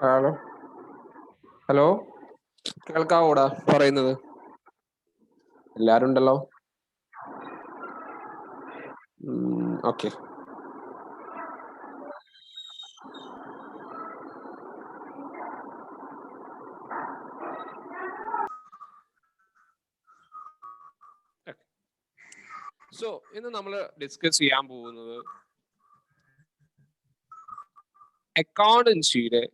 Hello hello കേൾക്കാവോടാ പറയുന്നത്? എല്ലാരും ഉണ്ടല്ലോ. ഓക്കെ. സോ ഇന്ന് നമ്മൾ ഡിസ്കസ് ചെയ്യാൻ പോകുന്നത് അക്കൗണ്ടൻസിയുടെ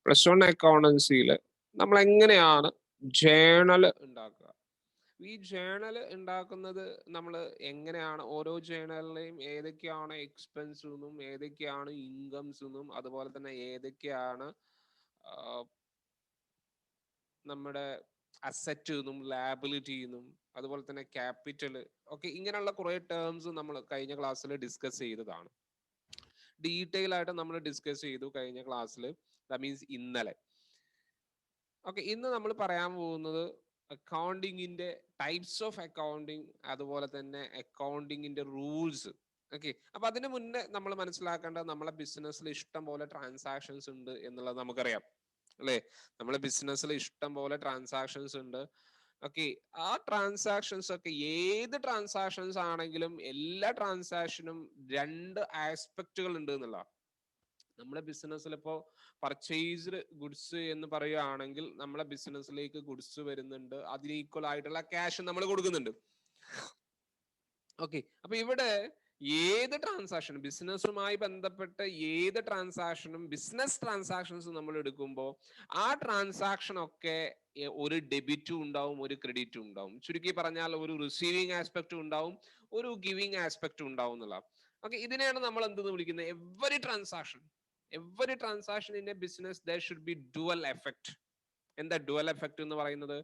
പ്ലസ് വൺ അക്കൗണ്ടൻസിയില് നമ്മൾ എങ്ങനെയാണ് ജേണൽ ഉണ്ടാക്കുക. ഈ ജേണൽ ഉണ്ടാക്കുന്നത് നമ്മൾ എങ്ങനെയാണ്, ഓരോ ജേണലിലെയും ഏതൊക്കെയാണ് എക്സ്പെൻസ് എന്നും ഏതൊക്കെയാണ് ഇൻകംസ് എന്നും അതുപോലെ തന്നെ ഏതൊക്കെയാണ് നമ്മുടെ അസറ്റ് എന്നും ലാബിലിറ്റി എന്നും അതുപോലെ തന്നെ ക്യാപിറ്റൽ ഒക്കെ ഇങ്ങനെയുള്ള കുറെ ടേംസ് നമ്മൾ കഴിഞ്ഞ ക്ലാസ്സിൽ ഡിസ്കസ് ചെയ്തതാണ്. ഡീറ്റെയിൽ ആയിട്ട് നമ്മൾ ഡിസ്കസ് ചെയ്തു കഴിഞ്ഞ ക്ലാസ്സിൽ, ദാറ്റ് മീൻസ് ഇന്നലെ. ഓക്കെ, ഇന്ന് നമ്മൾ പറയാൻ പോകുന്നത് അക്കൗണ്ടിങ്ങിന്റെ ടൈപ്സ് ഓഫ് അക്കൗണ്ടിങ്, അതുപോലെ തന്നെ അക്കൗണ്ടിങ്ങിന്റെ റൂൾസ്. ഓക്കെ, അപ്പൊ അതിന് മുന്നേ നമ്മൾ മനസ്സിലാക്കേണ്ടത് നമ്മളെ ബിസിനസ്സിൽ ഇഷ്ടം പോലെ ട്രാൻസാക്ഷൻസ് ഉണ്ട് എന്നുള്ളത് നമുക്കറിയാം അല്ലേ. നമ്മളെ ബിസിനസ്സിൽ ഇഷ്ടം പോലെ ട്രാൻസാക്ഷൻസ് ഉണ്ട്. ഓക്കെ, ആ ട്രാൻസാക്ഷൻസ് ഒക്കെ ഏത് ട്രാൻസാക്ഷൻസ് ആണെങ്കിലും എല്ലാ ട്രാൻസാക്ഷനും രണ്ട് ആസ്പെക്റ്റുകൾ ഉണ്ട് എന്നുള്ള. നമ്മുടെ ബിസിനസ്സിൽ ഇപ്പോൾ പർച്ചേസ്ഡ് ഗുഡ്സ് എന്ന് പറയുകയാണെങ്കിൽ നമ്മളെ ബിസിനസ്സിലേക്ക് ഗുഡ്സ് വരുന്നുണ്ട്, അതിന് ഈക്വൽ ആയിട്ടുള്ള ക്യാഷ് നമ്മൾ കൊടുക്കുന്നുണ്ട്. ഓക്കെ, അപ്പൊ ഇവിടെ ഏത് ട്രാൻസാക്ഷനും ബിസിനസ്സുമായി ബന്ധപ്പെട്ട ഏത് ട്രാൻസാക്ഷനും ബിസിനസ് ട്രാൻസാക്ഷൻസ് നമ്മൾ എടുക്കുമ്പോൾ ആ ട്രാൻസാക്ഷൻ ഒക്കെ ഒരു ഡെബിറ്റും ഉണ്ടാവും, ഒരു ക്രെഡിറ്റും ഉണ്ടാവും. ചുരുക്കി പറഞ്ഞാൽ ഒരു റിസീവിങ് ആസ്പെക്റ്റും ഉണ്ടാവും, ഒരു ഗിവിങ് ആസ്പെക്റ്റും ഉണ്ടാവും എന്നുള്ള. ഓക്കെ, ഇതിനെയാണ് നമ്മൾ എന്തെന്ന് വിളിക്കുന്നത്? Every transaction in A business there should be dual effect. എന്താ ഡുവൽ എഫക്റ്റ് എന്ന് പറയുന്നത്?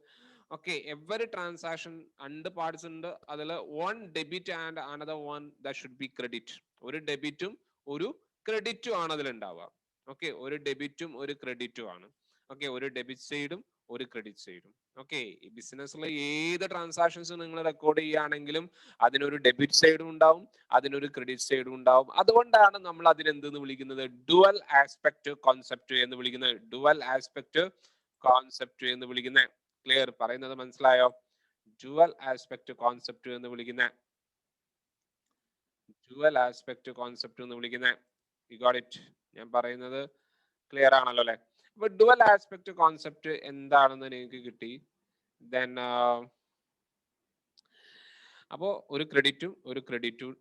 ഓക്കെ, എവറി ട്രാൻസാക്ഷൻ രണ്ട് പാർട്സ് ഉണ്ട്, അതിൽ one debit and another one that should be credit. ഒരു ഡെബിറ്റും ഒരു ക്രെഡിറ്റും ആണ് അതിൽ ഉണ്ടാവുക. ഓക്കെ, ഒരു ഡെബിറ്റും ഒരു ക്രെഡിറ്റും ആണ്. ഓക്കെ, ഒരു ഡെബിറ്റ് സൈഡും ഒരു ക്രെഡിറ്റ് സൈഡും. ഓക്കെ, ഈ ബിസിനസ്സിലെ ഏത് ട്രാൻസാക്ഷൻസ് നിങ്ങൾ റെക്കോർഡ് ചെയ്യുകയാണെങ്കിലും അതിനൊരു ഡെബിറ്റ് സൈഡും ഉണ്ടാവും, അതിനൊരു ക്രെഡിറ്റ് സൈഡും ഉണ്ടാവും. അതുകൊണ്ടാണ് നമ്മൾ അതിനെന്തെന്ന് വിളിക്കുന്നത്? ഡുവൽ ആസ്പെക്ട് കോൺസെപ്റ്റ് എന്ന് വിളിക്കുന്നത്. ഡുവൽ ആസ്പെക്ട് കോൺസെപ്റ്റ് എന്ന് വിളിക്കുന്നത്. ക്ലിയർ? പറയുന്നത് മനസ്സിലായോ? ഡുവൽ ആസ്പെക്ട് കോൺസെപ്റ്റ് എന്ന് വിളിക്കുന്നത്. ഡുവൽ ആസ്പെക്ട് കോൺസെപ്റ്റ് എന്ന് വിളിക്കുന്നത്. You got it? ഞാൻ പറയുന്നത് ക്ലിയർ ആണല്ലോ അല്ലെ? അപ്പൊ ഡുവൽ ആസ്പെക്ട് കോൺസെപ്റ്റ് എന്താണെന്ന് നിങ്ങൾക്ക് കിട്ടി. ദെൻ അപ്പോ ഒരു ക്രെഡിറ്റും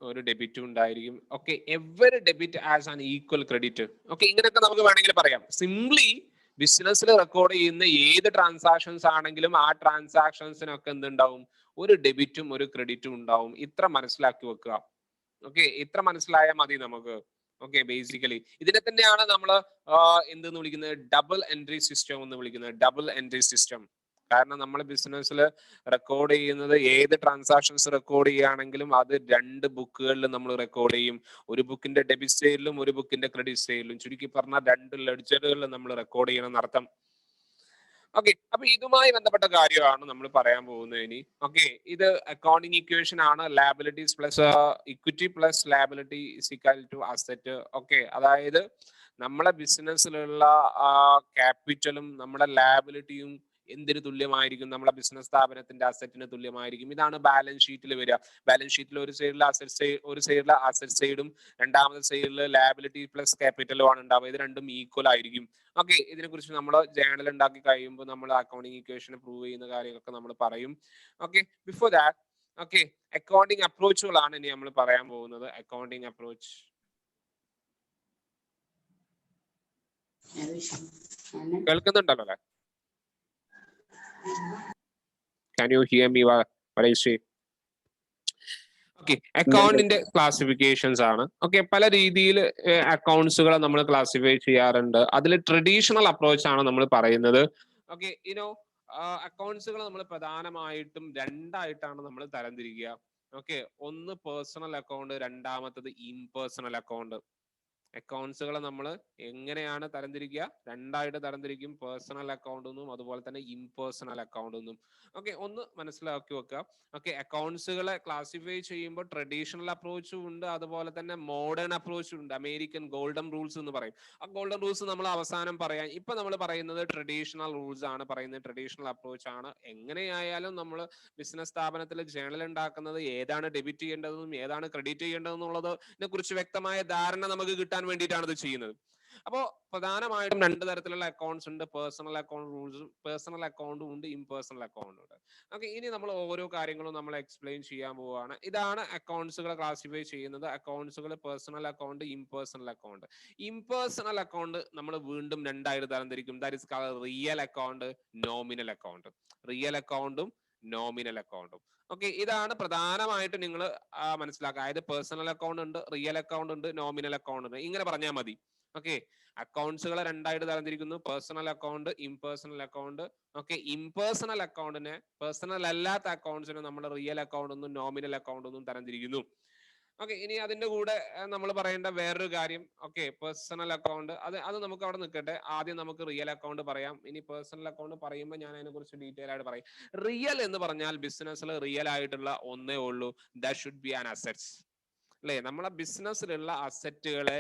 ഒരു ഡെബിറ്റും ഉണ്ടായിരിക്കും. Okay, every debit as an equal credit. Okay, ഇങ്ങനെയൊക്കെ നമുക്ക് വേണമെങ്കിൽ പറയാം. സിംപ്ലി ബിസിനസ്സിൽ റെക്കോർഡ് ചെയ്യുന്ന ഏത് ട്രാൻസാക്ഷൻസ് ആണെങ്കിലും ആ ട്രാൻസാക്ഷൻസിനൊക്കെ എന്തുണ്ടാവും? ഒരു ഡെബിറ്റും ഒരു ക്രെഡിറ്റും ഉണ്ടാവും. ഇത്ര മനസ്സിലാക്കി വെക്കുക. ഓക്കെ, ഇത്ര മനസ്സിലായാൽ മതി നമുക്ക്. ഓക്കെ, ബേസിക്കലി ഇതിനെ തന്നെയാണ് നമ്മൾ എന്തെന്ന് വിളിക്കുന്നത്? ഡബിൾ എൻട്രി സിസ്റ്റം എന്ന് വിളിക്കുന്നത്. Double entry system. കാരണം നമ്മൾ ബിസിനസ്സിൽ റെക്കോർഡ് ചെയ്യുന്നത് ഏത് ട്രാൻസാക്ഷൻസ് റെക്കോർഡ് ചെയ്യുകയാണെങ്കിലും അത് രണ്ട് ബുക്കുകളിൽ നമ്മൾ റെക്കോർഡ് ചെയ്യും. ഒരു ബുക്കിന്റെ ഡെബിറ്റ് സൈഡിലും ഒരു ബുക്കിന്റെ ക്രെഡിറ്റ് സൈഡിലും. ചുരുക്കി പറഞ്ഞാൽ രണ്ട് ലെഡ്ജറുകളിൽ നമ്മൾ റെക്കോർഡ് ചെയ്യണം എന്നർത്ഥം. ഓക്കെ, അപ്പൊ ഇതുമായി ബന്ധപ്പെട്ട കാര്യമാണ് നമ്മൾ പറയാൻ പോകുന്നത് ഇനി. ഓക്കെ, ഇത് അക്കൗണ്ടിങ് ഇക്വേഷൻ ആണ്. Liabilities plus equity plus liability is equal to asset. Okay, അതായത് നമ്മളെ ബിസിനസ്സിലുള്ള ക്യാപിറ്റലും നമ്മുടെ ലാബിലിറ്റിയും എന്തിന് തുല്യമായിരിക്കും? നമ്മുടെ ബിസിനസ് സ്ഥാപനത്തിന്റെ അസറ്റിന് തുല്യമായിരിക്കും. ഇതാണ് ബാലൻസ് ഷീറ്റിൽ വരിക. ബാലൻസ് ഷീറ്റിൽ ഒരു സൈഡിൽ അസറ്റ് സൈഡും രണ്ടാമത്തെ സൈഡിൽ ലാബിലിറ്റി പ്ലസ് ക്യാപിറ്റലും ആണ് ഉണ്ടാവുക. ഇത് രണ്ടും ഈക്വൽ ആയിരിക്കും. ഓക്കെ, ഇതിനെ കുറിച്ച് നമ്മൾ ജേണൽ ഉണ്ടാക്കി കഴിയുമ്പോൾ നമ്മൾ അക്കൗണ്ടിങ് ഇക്വേഷൻ പ്രൂവ് ചെയ്യുന്ന കാര്യങ്ങളൊക്കെ നമ്മൾ പറയും. Okay, before that okay, accounting അപ്രോച്ചുകളാണ് ഇനി നമ്മൾ പറയാൻ പോകുന്നത്. Accounting approach. കേൾക്കുന്നുണ്ടല്ലോ അല്ലെ? Can you hear me what I say? Okay, അക്കൗണ്ടിന്റെ ക്ലാസിഫിക്കേഷൻസ് ആണ്. ഓക്കെ, പല രീതിയിൽ അക്കൗണ്ട്സുകളെ നമ്മൾ ക്ലാസിഫൈ ചെയ്യാറുണ്ട്. അതിൽ ട്രഡീഷണൽ അപ്രോച്ച് ആണ് നമ്മൾ പറയുന്നത്. ഓക്കെ, അക്കൗണ്ട്സുകൾ നമ്മൾ പ്രധാനമായിട്ടും രണ്ടായിട്ടാണ് നമ്മൾ തരംതിരിക്കുക. ഓക്കെ, ഒന്ന് പേഴ്സണൽ അക്കൗണ്ട്, രണ്ടാമത്തത് ഇംപേഴ്സണൽ അക്കൗണ്ട്. അക്കൗണ്ട്സുകളെ നമ്മൾ എങ്ങനെയാണ് തരംതിരിക്കുക? രണ്ടായിട്ട് തരംതിരിക്കും, പേഴ്സണൽ അക്കൗണ്ട് എന്നും അതുപോലെ തന്നെ ഇംപേഴ്സണൽ അക്കൗണ്ട് എന്നും. ഓക്കെ, ഒന്ന് മനസ്സിലാക്കി വെക്കുക. ഓക്കെ, അക്കൗണ്ട്സുകളെ ക്ലാസിഫൈ ചെയ്യുമ്പോൾ ട്രഡീഷണൽ അപ്രോച്ചും ഉണ്ട്, അതുപോലെ തന്നെ മോഡേൺ അപ്രോച്ചും ഉണ്ട്. അമേരിക്കൻ ഗോൾഡൻ റൂൾസ് എന്ന് പറയും. ആ ഗോൾഡൻ റൂൾസ് നമ്മൾ അവസാനം പറയാം. ഇപ്പൊ നമ്മൾ പറയുന്നത് ട്രഡീഷണൽ റൂൾസ് ആണ് പറയുന്നത്, ട്രഡീഷണൽ അപ്രോച്ച് ആണ്. എങ്ങനെയായാലും നമ്മൾ ബിസിനസ് സ്ഥാപനത്തിൽ ജേണൽ ഉണ്ടാക്കുന്നത് ഏതാണ് ഡെബിറ്റ് ചെയ്യേണ്ടതെന്നും ഏതാണ് ക്രെഡിറ്റ് ചെയ്യേണ്ടതെന്നുള്ളതിനെ കുറിച്ച് വ്യക്തമായ ധാരണ നമുക്ക് കിട്ടാൻ വേണ്ടിയിട്ടാണ് ഇത് ചെയ്യുന്നത്. അപ്പോൾ പ്രധാനമായിട്ടും രണ്ട് തരത്തിലുള്ള അക്കൗണ്ട്സ് ഉണ്ട്, പേഴ്സണൽ അക്കൗണ്ട് റൂൾസും പേഴ്സണൽ അക്കൗണ്ടും ഉണ്ട്, ഇംപേഴ്സണൽ അക്കൗണ്ടും ഉണ്ട്. ഓക്കെ, ഇനി നമ്മൾ ഓരോ കാര്യങ്ങളും നമ്മൾ എക്സ്പ്ലെയിൻ ചെയ്യാൻ പോവുകയാണ്. ഇതാണ് അക്കൗണ്ട്സുകൾ ക്ലാസിഫൈ ചെയ്യുന്നത്. അക്കൗണ്ട്സുകൾ personal account, impersonal account. Impersonal account നമ്മൾ വീണ്ടും രണ്ടായിട്ട് തരംതിരിക്കും. That is called real account, nominal account. Real അക്കൗണ്ടും നോമിനൽ അക്കൗണ്ടും. ഓക്കെ, ഇതാണ് പ്രധാനമായിട്ട് നിങ്ങൾ മനസ്സിലാക്കുക. അതായത് പേഴ്സണൽ അക്കൗണ്ട് ഉണ്ട്, റിയൽ അക്കൗണ്ട് ഉണ്ട്, നോമിനൽ അക്കൗണ്ട് ഉണ്ട്, ഇങ്ങനെ പറഞ്ഞാൽ മതി. ഓക്കെ, അക്കൗണ്ട്സുകളെ രണ്ടായിട്ട് തരംതിരിക്കുന്നു, personal account, impersonal account. Okay, impersonal അക്കൗണ്ടിനെ, പേഴ്സണൽ അല്ലാത്ത അക്കൗണ്ട്സിനെ നമ്മൾ റിയൽ അക്കൗണ്ട് എന്നും നോമിനൽ അക്കൗണ്ട് എന്നും തരംതിരിക്കുന്നു. ഓക്കെ, ഇനി അതിന്റെ കൂടെ നമ്മൾ പറയേണ്ട വേറൊരു കാര്യം, ഓക്കെ, പേഴ്സണൽ അക്കൗണ്ട് അത് നമുക്ക് അവിടെ നിൽക്കട്ടെ. ആദ്യം നമുക്ക് റിയൽ അക്കൗണ്ട് പറയാം. ഇനി പേഴ്സണൽ അക്കൗണ്ട് പറയുമ്പോൾ ഞാൻ അതിനെ കുറിച്ച് ഡീറ്റെയിൽ ആയിട്ട് പറയും. റിയൽ എന്ന് പറഞ്ഞാൽ ബിസിനസ്സിൽ റിയൽ ആയിട്ടുള്ള ഒന്നേ ഉള്ളൂ, that should be an assets. അല്ലെ, നമ്മളെ ബിസിനസ്സിലുള്ള അസറ്റുകളെ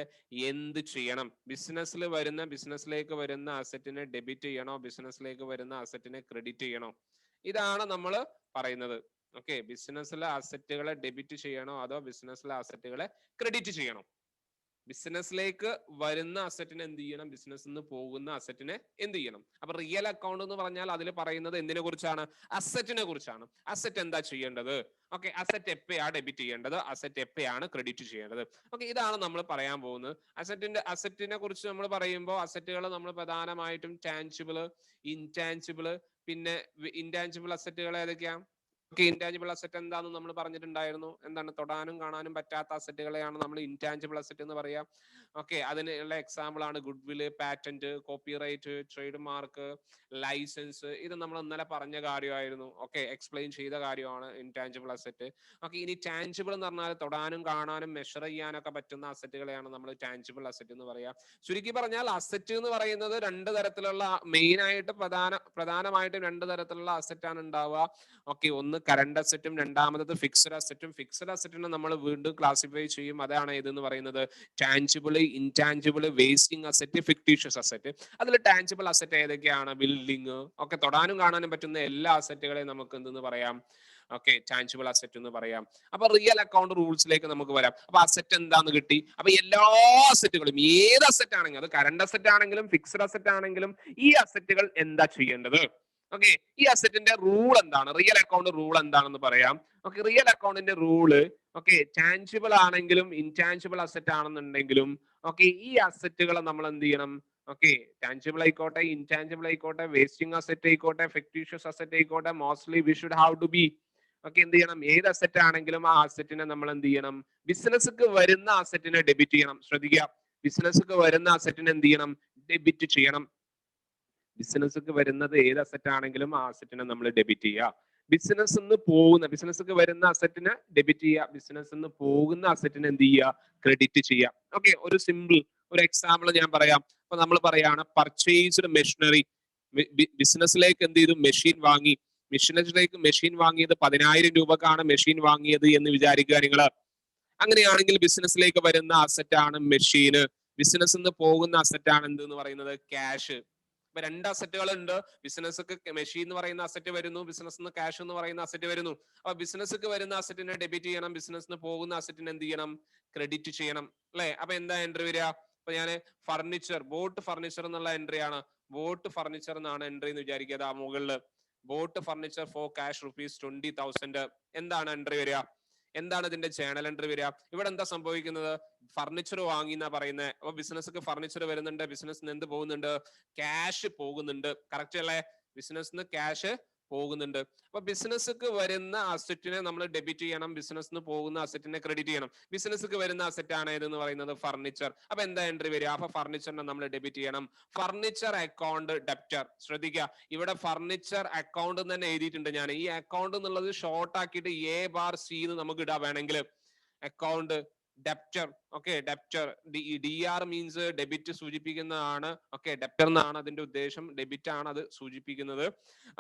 എന്ത് ചെയ്യണം? ബിസിനസ്സിലേക്ക് വരുന്ന അസറ്റിനെ ഡെബിറ്റ് ചെയ്യണോ, ബിസിനസ്സിലേക്ക് വരുന്ന അസറ്റിനെ ക്രെഡിറ്റ് ചെയ്യണോ? ഇതാണ് നമ്മൾ പറയുന്നത്. ഓക്കെ, ബിസിനസ്സിലെ അസറ്റുകളെ ഡെബിറ്റ് ചെയ്യണോ അതോ ബിസിനസ്സിലെ അസറ്റുകളെ ക്രെഡിറ്റ് ചെയ്യണോ? ബിസിനസ്സിലേക്ക് വരുന്ന അസറ്റിനെ എന്ത് ചെയ്യണം, ബിസിനസ്സിൽ നിന്ന് പോകുന്ന അസറ്റിനെ എന്ത് ചെയ്യണം? അപ്പൊ റിയൽ അക്കൗണ്ട് എന്ന് പറഞ്ഞാൽ അതിൽ പറയുന്നത് എന്തിനെ കുറിച്ചാണ്? അസറ്റിനെ കുറിച്ചാണ്. അസറ്റ് എന്താ ചെയ്യേണ്ടത്? ഓക്കെ, അസറ്റ് എപ്പോഴാണ് ഡെബിറ്റ് ചെയ്യേണ്ടത്, അസറ്റ് എപ്പോഴാണ് ക്രെഡിറ്റ് ചെയ്യേണ്ടത്? ഓക്കെ, ഇതാണ് നമ്മൾ പറയാൻ പോകുന്നത്. അസറ്റിനെ കുറിച്ച് നമ്മൾ പറയുമ്പോൾ അസറ്റുകൾ നമ്മൾ പ്രധാനമായിട്ടും ടാൻജിബിള്, ഇൻടാൻജിബിള്, പിന്നെ ഇൻടാൻജിബിൾ അസറ്റുകൾ ഏതൊക്കെയാണ്? ഓക്കെ, ഇൻടാഞ്ചിബിൾ അസറ്റ് എന്താണെന്ന് നമ്മൾ പറഞ്ഞിട്ടുണ്ടായിരുന്നു. എന്താണ്? തൊടാനും കാണാനും പറ്റാത്ത അസറ്റുകളെയാണ് നമ്മൾ ഇൻടാഞ്ചിബിൾ അസറ്റ് എന്ന് പറയാം. ഓക്കെ, അതിനുള്ള എക്സാമ്പിൾ ആണ് goodwill, patent, copyright, trademark, licence. ഇത് നമ്മൾ ഇന്നലെ പറഞ്ഞ കാര്യമായിരുന്നു. ഓക്കെ, എക്സ്പ്ലെയിൻ ചെയ്ത കാര്യമാണ് ഇൻടാഞ്ചിബിൾ അസറ്റ്. ഓക്കെ, ഇനി ടാഞ്ചിബിൾ എന്ന് പറഞ്ഞാൽ തൊടാനും കാണാനും മെഷർ ചെയ്യാനൊക്കെ പറ്റുന്ന അസറ്റുകളെയാണ് നമ്മൾ ടാഞ്ചിബിൾ അസറ്റ് എന്ന് പറയാം. ചുരുക്കി പറഞ്ഞാൽ അസറ്റ് എന്ന് പറയുന്നത് രണ്ട് തരത്തിലുള്ള, മെയിൻ ആയിട്ട് പ്രധാനമായിട്ടും രണ്ട് തരത്തിലുള്ള അസറ്റ് ആണ് ഉണ്ടാവുക. ഓക്കെ, ഒന്ന് കറണ്ട് അസറ്റും രണ്ടാമത്തത് ഫിക്സഡ് അസറ്റും. ഫിക്സഡ് അസറ്റിനെ നമ്മൾ വീണ്ടും ക്ലാസിഫൈ ചെയ്യും. അതാണ് ഇതെന്ന് പറയുന്നത് ടാൻജിബിള്, ഇൻടാൻജിബിള്, വേസ്റ്റിംഗ് അസറ്റ്, ഫിക്ടീഷ്യസ് അസറ്റ്. അതിൽ ടാൻജിബിൾ അസറ്റ് ഏതൊക്കെയാണ്? ബിൽഡിങ്, ഒക്കെ തൊടാനും കാണാനും പറ്റുന്ന എല്ലാ അസറ്റുകളെയും നമുക്ക് എന്തെന്ന് പറയാം? ഓക്കെ, ടാൻജിബിൾ അസറ്റ് എന്ന് പറയാം. അപ്പൊ റിയൽ അക്കൗണ്ട് റൂൾസിലേക്ക് നമുക്ക് വരാം. അപ്പൊ അസറ്റ് എന്താന്ന് കിട്ടി? അപ്പൊ എല്ലാ അസറ്റുകളും, ഏത് അസറ്റ് ആണെങ്കിലും, അത് കറണ്ട് അസറ്റ് ആണെങ്കിലും ഫിക്സഡ് അസറ്റ് ആണെങ്കിലും, ഈ അസറ്റുകൾ എന്താ ചെയ്യേണ്ടത്? ഓക്കെ, ഈ അസറ്റിന്റെ റൂൾ എന്താണ്? റിയൽ അക്കൗണ്ട് റൂൾ എന്താണെന്ന് പറയാം. ഓക്കെ, റിയൽ അക്കൗണ്ടിന്റെ റൂള്, ഓക്കെ, ടാൻജിബിൾ ആണെങ്കിലും ഇൻടാൻജിബിൾ അസറ്റ് ആണെന്നുണ്ടെങ്കിലും, ഓക്കെ, ഈ അസറ്റുകളെ നമ്മൾ എന്ത് ചെയ്യണം? ഓക്കെ, ടാൻജിബിൾ ആയിക്കോട്ടെ, ഇൻടാൻജിബിൾ ആയിക്കോട്ടെ, വേസ്റ്റിംഗ് അസറ്റ് ആയിക്കോട്ടെ, ഫിക്ടീഷ്യസ് അസറ്റ് ആയിക്കോട്ടെ, mostly we should have to be, okay, എന്ത് ചെയ്യണം? ഏത് അസറ്റ് ആണെങ്കിലും ആ അസറ്റിനെ നമ്മൾ എന്ത് ചെയ്യണം? ബിസിനസ്ക്ക് വരുന്ന അസറ്റിനെ ഡെബിറ്റ് ചെയ്യണം. ശ്രദ്ധിക്കുക, ബിസിനസ്ക്ക് വരുന്ന അസറ്റിനെ എന്ത് ചെയ്യണം? ഡെബിറ്റ് ചെയ്യണം. ബിസിനസ്ക്ക് വരുന്നത് ഏത് അസറ്റ് ആണെങ്കിലും ആ അസറ്റിനെ നമ്മൾ ഡെബിറ്റ് ചെയ്യുക. ബിസിനസ്ക്ക് വരുന്ന അസറ്റിനെ ഡെബിറ്റ് ചെയ്യുക, ബിസിനസ് പോകുന്ന അസറ്റിനെ എന്ത് ചെയ്യുക? ക്രെഡിറ്റ് ചെയ്യുക. ഓക്കെ, ഒരു സിമ്പിൾ ഒരു എക്സാമ്പിൾ ഞാൻ പറയാം. അപ്പൊ നമ്മൾ പറയാണ് പർച്ചേസ്ഡ് മെഷീനറി. ബിസിനസ്സിലേക്ക് എന്ത് ചെയ്തു? മെഷീൻ വാങ്ങി. മെഷീൻ വാങ്ങിയത് 10,000 രൂപക്കാണ് മെഷീൻ വാങ്ങിയത് എന്ന് വിചാരിക്കുക നിങ്ങൾ. അങ്ങനെയാണെങ്കിൽ ബിസിനസ്സിലേക്ക് വരുന്ന അസറ്റ് ആണ് മെഷീന്, ബിസിനസ് പോകുന്ന അസറ്റ് ആണ് എന്ത് എന്ന് പറയുന്നത്? ക്യാഷ്. ഇപ്പൊ രണ്ട് അസറ്റുകൾ ഉണ്ട്. ബിസിനസ്ക്ക് മെഷീൻ എന്ന് പറയുന്ന അസറ്റ് വരുന്നു, ബിസിനസ് ക്യാഷ് എന്ന് പറയുന്ന അസറ്റ് വരുന്നു. അപ്പൊ ബിസിനസ്ക്ക് വരുന്ന അസറ്റിനെ ഡെബിറ്റ് ചെയ്യണം, ബിസിനസ്സിന് പോകുന്ന അസറ്റിനെ എന്ത് ചെയ്യണം? ക്രെഡിറ്റ് ചെയ്യണം. അല്ലെ? അപ്പൊ എന്താ എൻട്രി വരിക? അപ്പൊ ഞാൻ ഫർണിച്ചർ, ബോട്ട് ഫർണിച്ചർ എന്നുള്ള എൻട്രി ആണ്. ബോട്ട് ഫർണിച്ചർ എന്നാണ് എൻട്രി എന്ന് വിചാരിക്കുക. ആ മുകളില് ബോട്ട് ഫർണിച്ചർ ഫോർ ക്യാഷ് ₹20,000 എന്താണ് എൻട്രി വരിക? എന്താണ് ഇതിന്റെ ജേണൽ എൻട്രി വരിക? ഇവിടെ എന്താ സംഭവിക്കുന്നത്? ഫർണിച്ചർ വാങ്ങി എന്നാ പറയുന്നത്. അപ്പൊ ബിസിനസ്ക്ക് ഫർണിച്ചർ വരുന്നുണ്ട്, ബിസിനസ്സിന് എന്ത് പോകുന്നുണ്ട്? ക്യാഷ് പോകുന്നുണ്ട്. കറക്റ്റ് അല്ലേ? ബിസിനസ്സിന് ക്യാഷ് പോകുന്നുണ്ട്. അപ്പൊ ബിസിനസ്ക്ക് വരുന്ന അസറ്റിനെ നമ്മൾ ഡെബിറ്റ് ചെയ്യണം, ബിസിനസ്സിന് പോകുന്ന അസറ്റിനെ ക്രെഡിറ്റ് ചെയ്യണം. ബിസിനസ്ക്ക് വരുന്ന അസറ്റ് ആണ് ഏതെന്ന് പറയുന്നത്? ഫർണിച്ചർ. അപ്പൊ എന്താ എൻട്രി വരിക? അപ്പൊ ഫർണിച്ചറിനെ നമ്മൾ ഡെബിറ്റ് ചെയ്യണം. Furniture account debtor. ശ്രദ്ധിക്കുക, ഇവിടെ ഫർണിച്ചർ അക്കൗണ്ട് തന്നെ എഴുതിയിട്ടുണ്ട് ഞാൻ. ഈ അക്കൗണ്ട് എന്നുള്ളത് ഷോർട്ട് ആക്കിയിട്ട് A ബാർ C എന്ന് നമുക്ക് ഇടാൻ വേണമെങ്കിൽ account debtor. Okay, debtor, DR means debit സൂചിപ്പിക്കുന്നതാണ്. ഓക്കെ, ഡെപ്റ്റർ എന്നാണ് അതിന്റെ ഉദ്ദേശം, ഡെബിറ്റ് ആണ് അത് സൂചിപ്പിക്കുന്നത്.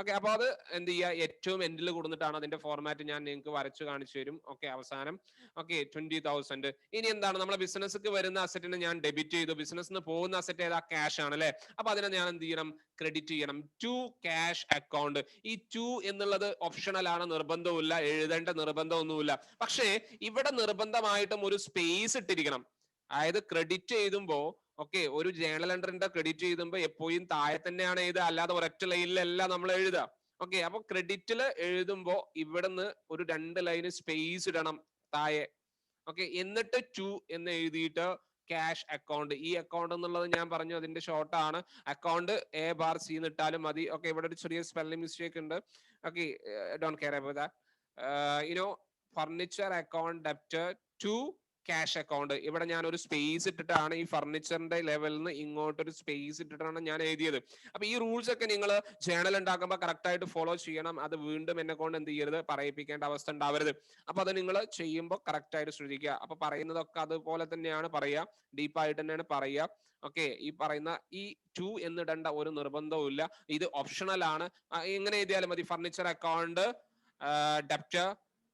ഓക്കെ, അപ്പൊ അത് എന്ത് ചെയ്യുക, ഏറ്റവും എൻഡിൽ കൊടുത്തിട്ടാണ് അതിന്റെ ഫോർമാറ്റ് ഞാൻ നിങ്ങൾക്ക് വരച്ചു കാണിച്ചു തരും. ഓക്കെ, അവസാനം. ഓക്കെ, 20,000. ഇനി എന്താണ്, നമ്മളെ ബിസിനസ്ക്ക് വരുന്ന അസറ്റിനെ ഞാൻ ഡെബിറ്റ് ചെയ്തു, ബിസിനസ്സിന് പോകുന്ന അസറ്റ് ഏതാ, ക്യാഷ് ആണ് അല്ലെ. അപ്പൊ അതിനെ ഞാൻ എന്ത് ചെയ്യണം, ക്രെഡിറ്റ് ചെയ്യണം ടു ക്യാഷ് അക്കൗണ്ട്. ഈ ടു എന്നുള്ളത് ഓപ്ഷണൽ ആണ്, നിർബന്ധമില്ല, എഴുതേണ്ട നിർബന്ധമൊന്നുമില്ല. പക്ഷേ ഇവിടെ നിർബന്ധമായിട്ടും ഒരു സ്പേസ് ഇട്ടിരിക്കണം. അതായത് ക്രെഡിറ്റ് എഴുതുമ്പോ, ഓക്കെ, ഒരു ജേണൽ എൻട്രിന്റെ ക്രെഡിറ്റ് എഴുതുമ്പോ എപ്പോഴും താഴെ തന്നെയാണ് എഴുതുക, അല്ലാതെ ഒരൊറ്റ ലൈനിലല്ല നമ്മൾ എഴുതുക. ഓക്കെ, അപ്പൊ ക്രെഡിറ്റിൽ എഴുതുമ്പോ ഇവിടുന്ന് ഒരു 2 ലൈന് സ്പേസ് ഇടണം താഴെ. ഓക്കെ, എന്നിട്ട് ടു എന്ന് എഴുതിയിട്ട് ക്യാഷ് അക്കൗണ്ട്. ഈ അക്കൗണ്ട് എന്നുള്ളത് ഞാൻ പറഞ്ഞു അതിന്റെ ഷോർട്ട് ആണ്. അക്കൗണ്ട് A/C ഇട്ടാലും മതി. ഓക്കെ, ഇവിടെ ഒരു ചെറിയ സ്പെല്ലിംഗ് മിസ്റ്റേക്ക് ഉണ്ട്. Okay, don't care about that. Furniture account debtor to cash account. ഇവിടെ ഞാൻ ഒരു സ്പേസ് ഇട്ടിട്ടാണ് ഈ ഫർണിച്ചറിന്റെ ലെവലിൽ നിന്ന് ഇങ്ങോട്ടൊരു സ്പേസ് ഇട്ടിട്ടാണ് ഞാൻ എഴുതിയത്. അപ്പൊ ഈ റൂൾസ് ഒക്കെ നിങ്ങൾ ജേണൽ ഉണ്ടാക്കുമ്പോൾ കറക്റ്റ് ആയിട്ട് ഫോളോ ചെയ്യണം. അത് വീണ്ടും എന്നെ കൊണ്ട് എന്ത് ചെയ്യരുത്, പറയിപ്പിക്കേണ്ട അവസ്ഥ ഉണ്ടാവരുത്. അപ്പൊ അത് നിങ്ങൾ ചെയ്യുമ്പോൾ കറക്റ്റ് ആയിട്ട് ശ്രദ്ധിക്കുക. അപ്പൊ പറയുന്നതൊക്കെ അതുപോലെ തന്നെയാണ് പറയുക, ഡീപ്പായിട്ട് തന്നെയാണ് പറയുക. ഓക്കെ, ഈ പറയുന്ന ഈ ടു എന്നിടേണ്ട ഒരു നിർബന്ധവും ഇല്ല, ഇത് ഓപ്ഷണൽ ആണ്. എങ്ങനെ എഴുതിയാലും മതി, furniture account debtor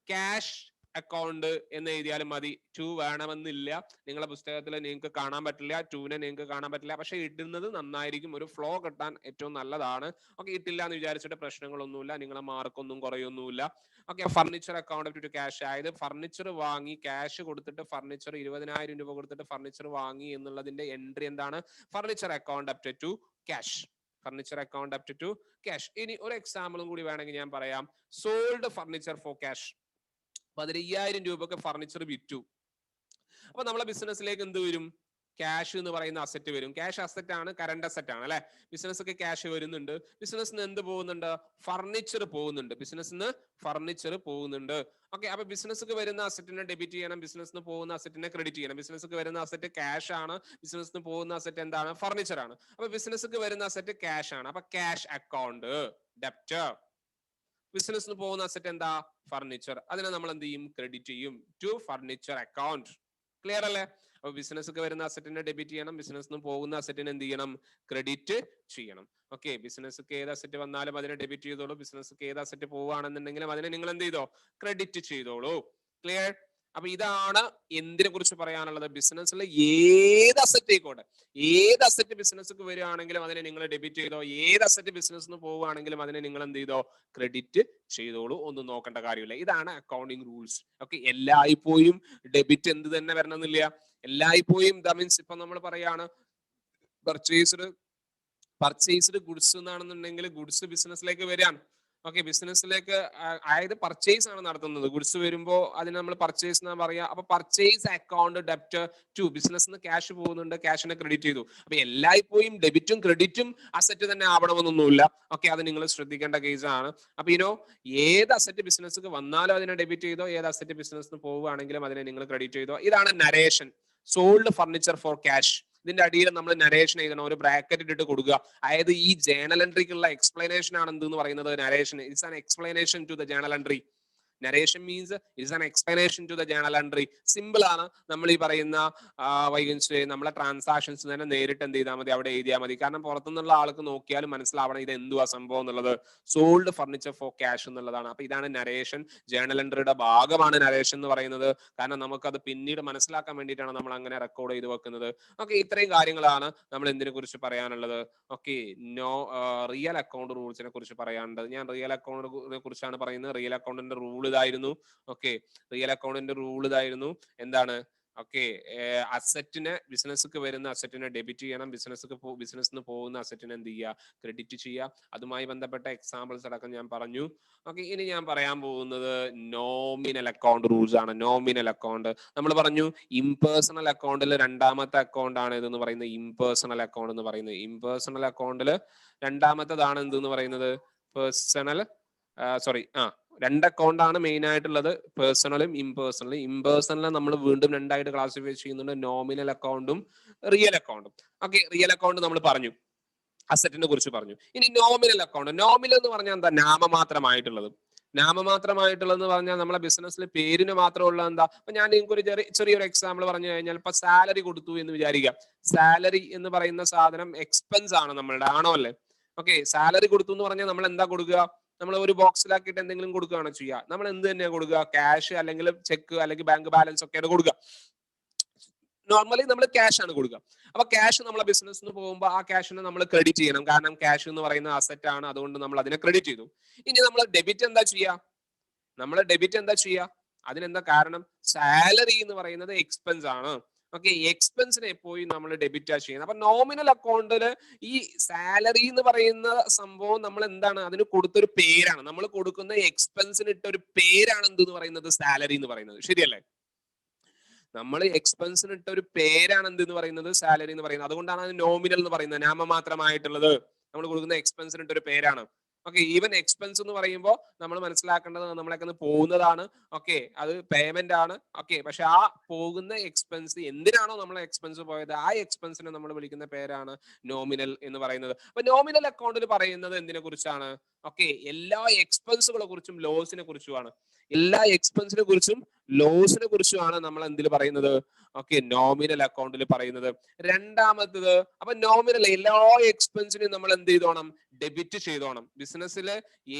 cash account എന്ന് എഴുതിയാലും മതി. ടു വേണമെന്നില്ല. നിങ്ങളെ പുസ്തകത്തിൽ നിങ്ങൾക്ക് കാണാൻ പറ്റില്ല, ടൂനെ നിങ്ങൾക്ക് കാണാൻ പറ്റില്ല. പക്ഷെ ഇടുന്നത് നന്നായിരിക്കും, ഒരു ഫ്ലോ കിട്ടാൻ ഏറ്റവും നല്ലതാണ്. ഓക്കെ, ഇട്ടില്ല എന്ന് വിചാരിച്ചിട്ട് പ്രശ്നങ്ങളൊന്നുമില്ല, നിങ്ങളെ മാർക്കൊന്നും കുറയൊന്നുമില്ല. Okay, furniture account to cash, അതായത് ഫർണിച്ചർ വാങ്ങി ക്യാഷ് കൊടുത്തിട്ട്, ഫർണിച്ചർ 20,000 രൂപ കൊടുത്തിട്ട് ഫർണിച്ചർ വാങ്ങി എന്നുള്ളതിന്റെ എൻട്രി എന്താണ്, furniture account up to cash. Furniture account up to cash. ഇനി ഒരു എക്സാമ്പിളും കൂടി വേണമെങ്കിൽ ഞാൻ പറയാം. Sold furniture for cash. 15,000 രൂപക്ക് ഫർണിച്ചർ വിറ്റു. അപ്പൊ നമ്മളെ ബിസിനസ്സിലേക്ക് എന്ത് വരും, ക്യാഷ് എന്ന് പറയുന്ന അസറ്റ് വരും. ക്യാഷ് അസറ്റ് ആണ്, കറണ്ട് അസറ്റ് ആണ് അല്ലെ. ബിസിനസ് ഒക്കെ ക്യാഷ് വരുന്നുണ്ട്. ബിസിനസ്സിന് എന്ത് പോകുന്നുണ്ട്, ഫർണിച്ചർ പോകുന്നുണ്ട്. ബിസിനസ്സിന് ഫർണിച്ചർ പോകുന്നുണ്ട്. ഓക്കെ, അപ്പൊ ബിസിനസ്സിന് വരുന്ന അസറ്റിനെ ഡെബിറ്റ് ചെയ്യണം, ബിസിനസ്സിന് പോകുന്ന അസറ്റിനെ ക്രെഡിറ്റ് ചെയ്യണം. ബിസിനസ്സിന് വരുന്ന അസറ്റ് ക്യാഷ് ആണ്, ബിസിനസ്സിന് പോകുന്ന അസറ്റ് എന്താണ്, ഫർണിച്ചർ ആണ്. അപ്പൊ ബിസിനസ്സിന് വരുന്ന അസറ്റ് ക്യാഷ് ആണ്, അപ്പൊ ക്യാഷ് അക്കൗണ്ട് ഡെപ്റ്റർ. ബിസിനസ്സിന് പോകുന്ന അസറ്റ് എന്താ, ഫർണിച്ചർ. അതിനെ നമ്മൾ എന്ത് ചെയ്യും, ക്രെഡിറ്റ് ചെയ്യും ടു ഫർണിച്ചർ അക്കൗണ്ട്. ക്ലിയർ അല്ലേ. അപ്പൊ ബിസിനസ്സൊക്കെ വരുന്ന അസറ്റിനെ ഡെബിറ്റ് ചെയ്യണം, ബിസിനസ്സിന് പോകുന്ന അസറ്റിനെ എന്ത് ചെയ്യണം, ക്രെഡിറ്റ് ചെയ്യണം. ഓക്കെ, ബിസിനസ്സൊക്കെ ഏത് അസറ്റ് വന്നാലും അതിനെ ഡെബിറ്റ് ചെയ്തോളൂ, ബിസിനസ്സൊക്കെ ഏത് അസറ്റ് പോവുകയാണെന്നുണ്ടെങ്കിലും അതിനെ നിങ്ങൾ എന്ത് ചെയ്തോ, ക്രെഡിറ്റ് ചെയ്തോളൂ. ക്ലിയർ. അപ്പൊ ഇതാണ് എന്തിനെ കുറിച്ച് പറയാനുള്ളത്, ബിസിനസ്സിൽ ഏത് അസറ്റ് ആയിക്കോട്ടെ, ഏത് അസറ്റ് ബിസിനസ്സൊക്കെ വരികയാണെങ്കിലും അതിനെ നിങ്ങൾ ഡെബിറ്റ് ചെയ്തോ, ഏത് അസറ്റ് ബിസിനസ്സിന് പോവുകയാണെങ്കിലും അതിനെ നിങ്ങൾ എന്ത് ചെയ്തോ, ക്രെഡിറ്റ് ചെയ്തോളൂ. ഒന്നും നോക്കേണ്ട കാര്യമില്ല. ഇതാണ് അക്കൗണ്ടിങ് റൂൾസ്. ഓക്കെ, എല്ലായ്പ്പോഴും ഡെബിറ്റ് എന്ത് തന്നെ വരണമെന്നില്ല. എല്ലായ്പ്പോഴും ദാറ്റ് മീൻസ് ഇപ്പൊ നമ്മൾ പറയാണ് പർച്ചേസ്ഡ് ഗുഡ്സ് എന്നാണെന്നുണ്ടെങ്കിൽ ഗുഡ്സ് ബിസിനസ്സിലേക്ക് വരികയാണ്. ഓക്കെ, ബിസിനസ്സിലേക്ക് അതായത് പർച്ചേസ് ആണ് നടത്തുന്നത്. ഗുഡ്സ് വരുമ്പോൾ അതിന് നമ്മൾ പർച്ചേസ് എന്നാ പറയാ. അപ്പൊ പർച്ചേസ് അക്കൗണ്ട് ഡെപ്റ്റ് ടു, ബിസിനസ്സിന് ക്യാഷ് പോകുന്നുണ്ട്, ക്യാഷിനെ ക്രെഡിറ്റ് ചെയ്തു. അപ്പൊ എല്ലായ്പ്പോഴും ഡെബിറ്റും ക്രെഡിറ്റും അസറ്റ് തന്നെ ആവണമെന്നൊന്നുമില്ല. ഓക്കെ, അത് നിങ്ങൾ ശ്രദ്ധിക്കേണ്ട കേസാണ്. അപ്പൊ ഏത് അസറ്റ് ബിസിനസ്സിക്ക് വന്നാലും അതിനെ ഡെബിറ്റ് ചെയ്തോ, ഏത് അസറ്റ് ബിസിനസ്സിന് പോവുകയാണെങ്കിലും അതിനെ നിങ്ങൾ ക്രെഡിറ്റ് ചെയ്തോ. ഇതാണ് narration. Sold furniture for cash. ഇതിന്റെ അടിയിൽ നമ്മൾ നരേഷൻ എഴുതണം, ഒരു ബ്രാക്കറ്റ് ഇട്ടിട്ട് കൊടുക്കുക. അതായത് ഈ ജേണൽ എൻട്രിക്കുള്ള എക്സ്പ്ലനേഷൻ ആണ് എന്തെന്ന് പറയുന്നത്, narration. It's an explanation to the journal entry. Narration means it's an explanation to the journal entry. Simple ആണ്. നമ്മൾ ഈ പറയുന്ന വൈകൻസ് നമ്മളെ ട്രാൻസാക്ഷൻസ് തന്നെ നേരിട്ട് എന്ത് ചെയ്താൽ മതി, അവിടെ എഴുതിയാൽ മതി. കാരണം പുറത്തുനിന്നുള്ള ആൾക്ക് നോക്കിയാലും മനസ്സിലാവണം ഇത് എന്തുവാ സംഭവം എന്നുള്ളത്. സോൾഡ് ഫർണിച്ചർ ഫോർ ക്യാഷ് എന്നുള്ളതാണ്. അപ്പൊ ഇതാണ് നരേഷൻ. ജേണൽ എൻട്രിയുടെ ഭാഗമാണ് നരേഷൻ എന്ന് പറയുന്നത്. കാരണം നമുക്കത് പിന്നീട് മനസ്സിലാക്കാൻ വേണ്ടിയിട്ടാണ് നമ്മൾ അങ്ങനെ റെക്കോർഡ് ചെയ്ത് വെക്കുന്നത്. ഓക്കെ, ഇത്രയും കാര്യങ്ങളാണ് നമ്മൾ എന്തിനെ കുറിച്ച് പറയാനുള്ളത്. ഓക്കെ, റിയൽ അക്കൗണ്ട് റൂൾസിനെ കുറിച്ച് പറയാനുള്ളത്. ഞാൻ റിയൽ അക്കൗണ്ടിനെ കുറിച്ചാണ് പറയുന്നത്. റിയൽ അക്കൗണ്ടിന്റെ റൂൾ ഇതായിരുന്നു. ഓക്കെ, റിയൽ അക്കൗണ്ടിന്റെ റൂൾ ഇതായിരുന്നു. എന്താണ്, ഓക്കെ, അസറ്റിനെ, ബിസിനസ്സിക്ക് വരുന്ന അസറ്റിനെ ഡെബിറ്റ് ചെയ്യണം, ബിസിനസ്സിന് പോകുന്ന അസറ്റിനെ എന്ത് ചെയ്യുക, ക്രെഡിറ്റ് ചെയ്യുക. അതുമായി ബന്ധപ്പെട്ട എക്സാമ്പിൾസ് അടക്കം ഞാൻ പറഞ്ഞു. ഓക്കെ, ഇനി ഞാൻ പറയാൻ പോകുന്നത് നോമിനൽ അക്കൗണ്ട് റൂൾസ് ആണ്. നോമിനൽ അക്കൗണ്ട് നമ്മൾ പറഞ്ഞു, ഇംപേഴ്സണൽ അക്കൗണ്ടിൽ രണ്ടാമത്തെ അക്കൗണ്ട് ആണ് ഇതെന്ന് പറയുന്നത്, ഇംപേഴ്സണൽ അക്കൗണ്ട് എന്ന് പറയുന്നത്. ഇംപേഴ്സണൽ അക്കൗണ്ടിൽ രണ്ടാമത്തേതാണ് എന്തെന്ന് പറയുന്നത്, പേഴ്സണൽ. രണ്ട് അക്കൗണ്ട് ആണ് മെയിൻ ആയിട്ടുള്ളത്, പേഴ്സണലും ഇംപേഴ്സണലും. ഇംപേഴ്സണലിനെ നമ്മൾ വീണ്ടും രണ്ടായിട്ട് ക്ലാസിഫൈ ചെയ്യുന്നുണ്ട്, നോമിനൽ അക്കൗണ്ടും റിയൽ അക്കൗണ്ടും. ഓക്കെ, റിയൽ അക്കൗണ്ട് നമ്മൾ പറഞ്ഞു, അസറ്റിനെ കുറിച്ച് പറഞ്ഞു. ഇനി നോമിനൽ അക്കൗണ്ട്. നോമിനൽ എന്ന് പറഞ്ഞാൽ എന്താ, നാമമാത്രമായിട്ടുള്ളത്. നാമമാത്രമായിട്ടുള്ളതെന്ന് പറഞ്ഞാൽ നമ്മളെ ബിസിനസ്സിൽ പേരിന് മാത്രമുള്ള എന്താ? അപ്പൊ ഞാൻ നിങ്ങൾക്ക് ഒരു ചെറിയൊരു എക്സാമ്പിൾ പറഞ്ഞു കഴിഞ്ഞാൽ, ഇപ്പൊ സാലറി കൊടുത്തു എന്ന് വിചാരിക്കുക. സാലറി എന്ന് പറയുന്ന സാധനം എക്സ്പെൻസ് ആണ് നമ്മളുടെ, ആണോ അല്ലേ? ഓക്കെ, സാലറി കൊടുത്തു എന്ന് പറഞ്ഞാൽ നമ്മൾ എന്താ കൊടുക്കുക? നമ്മൾ ഒരു ബോക്സിലാക്കിയിട്ട് എന്തെങ്കിലും കൊടുക്കുകയാണ് ചെയ്യുക. നമ്മൾ എന്ത് തന്നെയാണ് കൊടുക്കുക? ക്യാഷ് അല്ലെങ്കിൽ ചെക്ക് അല്ലെങ്കിൽ ബാങ്ക് ബാലൻസ് ഒക്കെയാണ് കൊടുക്കുക. നോർമലി നമ്മൾ ക്യാഷ് ആണ് കൊടുക്കുക. അപ്പൊ ക്യാഷ് നമ്മളെ ബിസിനസ്സിന് പോകുമ്പോൾ ആ ക്യാഷിനെ നമ്മൾ ക്രെഡിറ്റ് ചെയ്യണം. കാരണം ക്യാഷ് എന്ന് പറയുന്ന അസറ്റ് ആണ്, അതുകൊണ്ട് നമ്മൾ അതിനെ ക്രെഡിറ്റ് ചെയ്തു. ഇനി നമ്മൾ ഡെബിറ്റ് എന്താ ചെയ്യുക? നമ്മൾ ഡെബിറ്റ് എന്താ ചെയ്യുക? അതിനെന്താ കാരണം? സാലറി എന്ന് പറയുന്നത് എക്സ്പെൻസ് ആണ്. ഓക്കെ, എക്സ്പെൻസിനെ പോയി നമ്മൾ ഡെബിറ്റ് ചെയ്യുന്നത്. അപ്പൊ നോമിനൽ അക്കൗണ്ടില് ഈ സാലറി എന്ന് പറയുന്ന സംഭവം നമ്മൾ എന്താണ് അതിന് കൊടുത്തൊരു പേരാണ്. നമ്മൾ കൊടുക്കുന്ന എക്സ്പെൻസിന് ഇട്ട ഒരു പേരാണ് എന്തെന്ന് പറയുന്നത്? സാലറി എന്ന് പറയുന്നത്. ശരിയല്ലേ? നമ്മൾ എക്സ്പെൻസിന് ഇട്ട ഒരു പേരാണ് എന്തെന്ന് പറയുന്നത്? സാലറി എന്ന് പറയുന്നത്. അതുകൊണ്ടാണ് അത് നോമിനൽ എന്ന് പറയുന്നത്, നാമമാത്രമായിട്ടുള്ളത്. നമ്മൾ കൊടുക്കുന്ന എക്സ്പെൻസിന് ഇട്ട ഒരു പേരാണ്. ഓക്കെ, ഈവൻ എക്സ്പെൻസ് എന്ന് പറയുമ്പോൾ നമ്മൾ മനസ്സിലാക്കേണ്ടത് നമ്മളൊക്കെ പോകുന്നതാണ്. ഓക്കെ, അത് പേയ്മെന്റ് ആണ്. ഓക്കെ, പക്ഷെ ആ പോകുന്ന എക്സ്പെൻസ് എന്തിനാണോ നമ്മൾ എക്സ്പെൻസ് പോയത്, ആ എക്സ്പെൻസിനെ നമ്മൾ വിളിക്കുന്ന പേരാണ് നോമിനൽ എന്ന് പറയുന്നത്. അപ്പൊ നോമിനൽ അക്കൗണ്ടിൽ പറയുന്നത് എന്തിനെ കുറിച്ചാണ്? ഓക്കെ, എല്ലാ എക്സ്പെൻസുകളെ കുറിച്ചും ലോസിനെ കുറിച്ചുമാണ്. എല്ലാ എക്സ്പെൻസിനെ കുറിച്ചും ലോസിനെ കുറിച്ചുമാണ് നമ്മൾ എന്തിൽ പറയുന്നത്? ഓക്കെ, നോമിനൽ അക്കൗണ്ടിൽ പറയുന്നത്. രണ്ടാമത്തത്, അപ്പൊ നോമിനൽ എല്ലാ എക്സ്പെൻസിനും നമ്മൾ എന്ത് ചെയ്തോണം? ഡെബിറ്റ് ചെയ്തോണം. ബിസിനസ്സിൽ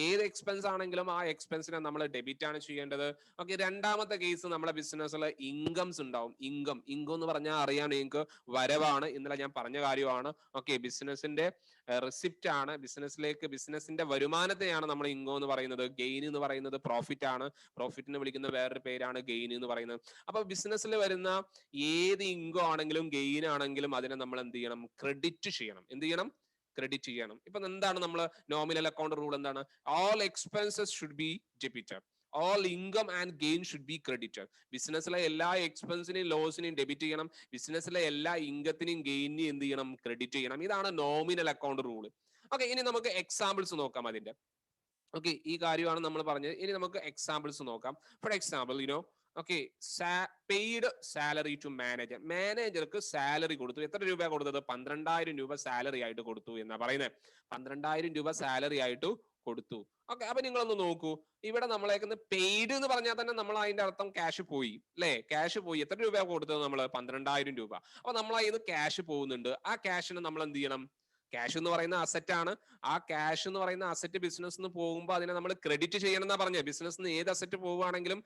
ഏത് എക്സ്പെൻസ് ആണെങ്കിലും ആ എക്സ്പെൻസിനെ നമ്മൾ ഡെബിറ്റ് ആണ് ചെയ്യേണ്ടത്. ഓക്കെ, രണ്ടാമത്തെ കേസ്, നമ്മളെ ബിസിനസ്സിൽ ഇൻകംസ് ഉണ്ടാവും. ഇൻകം എന്ന് പറഞ്ഞാൽ അറിയാം നിങ്ങൾക്ക്, വരവാണ്. ഇന്നലെ ഞാൻ പറഞ്ഞ കാര്യമാണ്. ഓക്കെ, ബിസിനസിന്റെ റെസിപ്റ്റ് ആണ്. ബിസിനസിന്റെ വരുമാനത്തെയാണ് നമ്മൾ ഇൻകം എന്ന് പറയുന്നത്. ഗെയിൻ എന്ന് പറയുന്നത് പ്രോഫിറ്റ് ആണ്. പ്രോഫിറ്റിനെ വിളിക്കുന്ന വേറൊരു പേരാണ് ഗെയിൻ എന്ന് പറയുന്നത്. അപ്പൊ ബിസിനസ്സിൽ വരുന്ന ഏത് ഇൻകം ആണെങ്കിലും ഗെയിൻ ആണെങ്കിലും അതിനെ നമ്മൾ എന്ത് ചെയ്യണം? ക്രെഡിറ്റ് ചെയ്യണം. എന്ത് ചെയ്യണം? ക്രെഡിറ്റ് ചെയ്യണം. ഇപ്പൊ എന്താണ് നമ്മൾ നോമിനൽ അക്കൗണ്ട് റൂൾ? എന്താണ്? All expenses should be debited, all income and gain should be credited. ബിസിനസ്സിലെ എല്ലാ എക്സ്പെൻസിനെയും ലോസിനെയും ഡെബിറ്റ് ചെയ്യണം. ബിസിനസ്സിലെ എല്ലാ ഇൻകത്തിനെയും ഗെയിനിനെയും എന്ത് ചെയ്യണം? ക്രെഡിറ്റ് ചെയ്യണം. ഇതാണ് നോമിനൽ അക്കൗണ്ട് റൂൾ. ഓക്കെ, ഇനി നമുക്ക് എക്സാമ്പിൾസ് നോക്കാം അതിന്റെ. ഓക്കെ, ഈ കാര്യമാണ് നമ്മൾ പറഞ്ഞത്. ഇനി നമുക്ക് എക്സാമ്പിൾസ് നോക്കാം. For example, okay, paid salary to manager. മാനേജർക്ക് സാലറി കൊടുത്തു. എത്ര രൂപ കൊടുത്തത്? 12,000 രൂപ സാലറി ആയിട്ട് കൊടുത്തു എന്നാ പറയുന്നത്. 12,000 രൂപ സാലറി ആയിട്ട് കൊടുത്തു. ഓക്കെ, അപ്പൊ നിങ്ങളൊന്ന് നോക്കൂ. ഇവിടെ നമ്മളേക്കുന്ന പെയ്ഡ് എന്ന് പറഞ്ഞാൽ തന്നെ നമ്മൾ അതിന്റെ അർത്ഥം ക്യാഷ് പോയി, അല്ലെ? ക്യാഷ് പോയി. എത്ര രൂപ കൊടുത്തത് നമ്മൾ? 12,000 രൂപ. അപ്പൊ നമ്മൾ അതിന് ക്യാഷ് പോകുന്നുണ്ട്. ആ ക്യാഷിന് നമ്മൾ എന്ത് ചെയ്യണം? ക്യാഷ് എന്ന് പറയുന്ന അസറ്റ് ആണ്. ആ ക്യാഷ് എന്ന് പറയുന്ന അസറ്റ് ബിസിനസ് പോകുമ്പോൾ അതിനെ നമ്മൾ ക്രെഡിറ്റ് ചെയ്യണം എന്നാ പറഞ്ഞത്. ബിസിനസ് ഏത് അസറ്റ് പോവുകയാണെങ്കിലും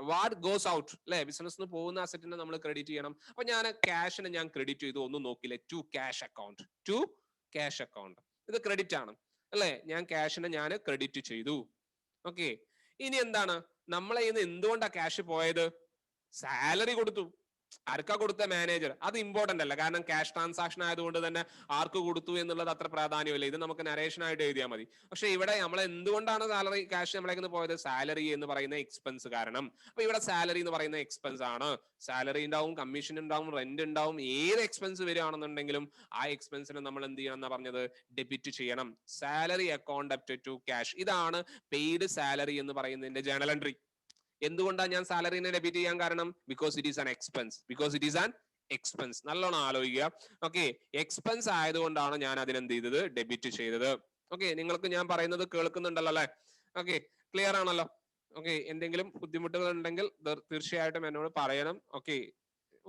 വാട്ട് ഗോസ് ഔട്ട്, അല്ലെ? ബിസിനസ് പോകുന്ന അസറ്റിനെ നമ്മൾ ക്രെഡിറ്റ് ചെയ്യണം. അപ്പൊ ഞാൻ ക്യാഷിനെ ഞാൻ ക്രെഡിറ്റ് ചെയ്തു. ഒന്നും നോക്കില്ലേ, to cash account. To cash account, ഇത് ക്രെഡിറ്റ് ആണ്, അല്ലെ? ഞാൻ ക്യാഷിനെ ഞാൻ ക്രെഡിറ്റ് ചെയ്തു. ഓക്കെ, ഇനി എന്താണ് നമ്മളെ ഇന്ന് എന്തുകൊണ്ടാ ക്യാഷ് പോയത്? സാലറി കൊടുത്തു. ആർക്കാ കൊടുത്ത? മാനേജർ. അത് ഇമ്പോർട്ടന്റ് അല്ല, കാരണം ക്യാഷ് ട്രാൻസാക്ഷൻ ആയതുകൊണ്ട് തന്നെ ആർക്ക് കൊടുത്തു എന്നുള്ളത് അത്ര പ്രാധാന്യമില്ല. ഇത് നമുക്ക് നരേഷൻ ആയിട്ട് എഴുതിയാൽ മതി. പക്ഷെ ഇവിടെ നമ്മൾ എന്തുകൊണ്ടാണ് സാലറി ക്യാഷ് നമ്മളേക്ക് പോയത്? സാലറി എന്ന് പറയുന്ന എക്സ്പെൻസ് കാരണം. അപ്പൊ ഇവിടെ സാലറി എന്ന് പറയുന്ന എക്സ്പെൻസ് ആണ്. സാലറി ഉണ്ടാവും, കമ്മീഷൻ ഉണ്ടാവും, റെന്റ് ഉണ്ടാവും. ഏത് എക്സ്പെൻസ് വരികയാണെന്നുണ്ടെങ്കിലും ആ എക്സ്പെൻസിനെ നമ്മൾ എന്ത് ചെയ്യണം എന്നാ പറഞ്ഞത്? ഡെബിറ്റ് ചെയ്യണം. Salary account debited to cash. ഇതാണ് പെയ്ഡ് സാലറി എന്ന് പറയുന്നതിന്റെ ജേണൽ എൻട്രി. എന്തുകൊണ്ടാണ് ഞാൻ സാലറിനെ ഡെബിറ്റ് ചെയ്യാൻ കാരണം? Because it is an expense. നല്ലോണം ആലോചിക്കുക. ഓക്കെ, എക്സ്പെൻസ് ആയതുകൊണ്ടാണ് ഞാൻ അതിനെന്ത് ചെയ്തത്? ഡെബിറ്റ് ചെയ്തത്. ഓക്കെ, നിങ്ങൾക്ക് ഞാൻ പറയുന്നത് കേൾക്കുന്നുണ്ടല്ലോ അല്ലെ? ഓക്കെ, ക്ലിയർ ആണല്ലോ? ഓക്കെ, എന്തെങ്കിലും ബുദ്ധിമുട്ടുകൾ ഉണ്ടെങ്കിൽ തീർച്ചയായിട്ടും എന്നോട് പറയണം. ഓക്കെ,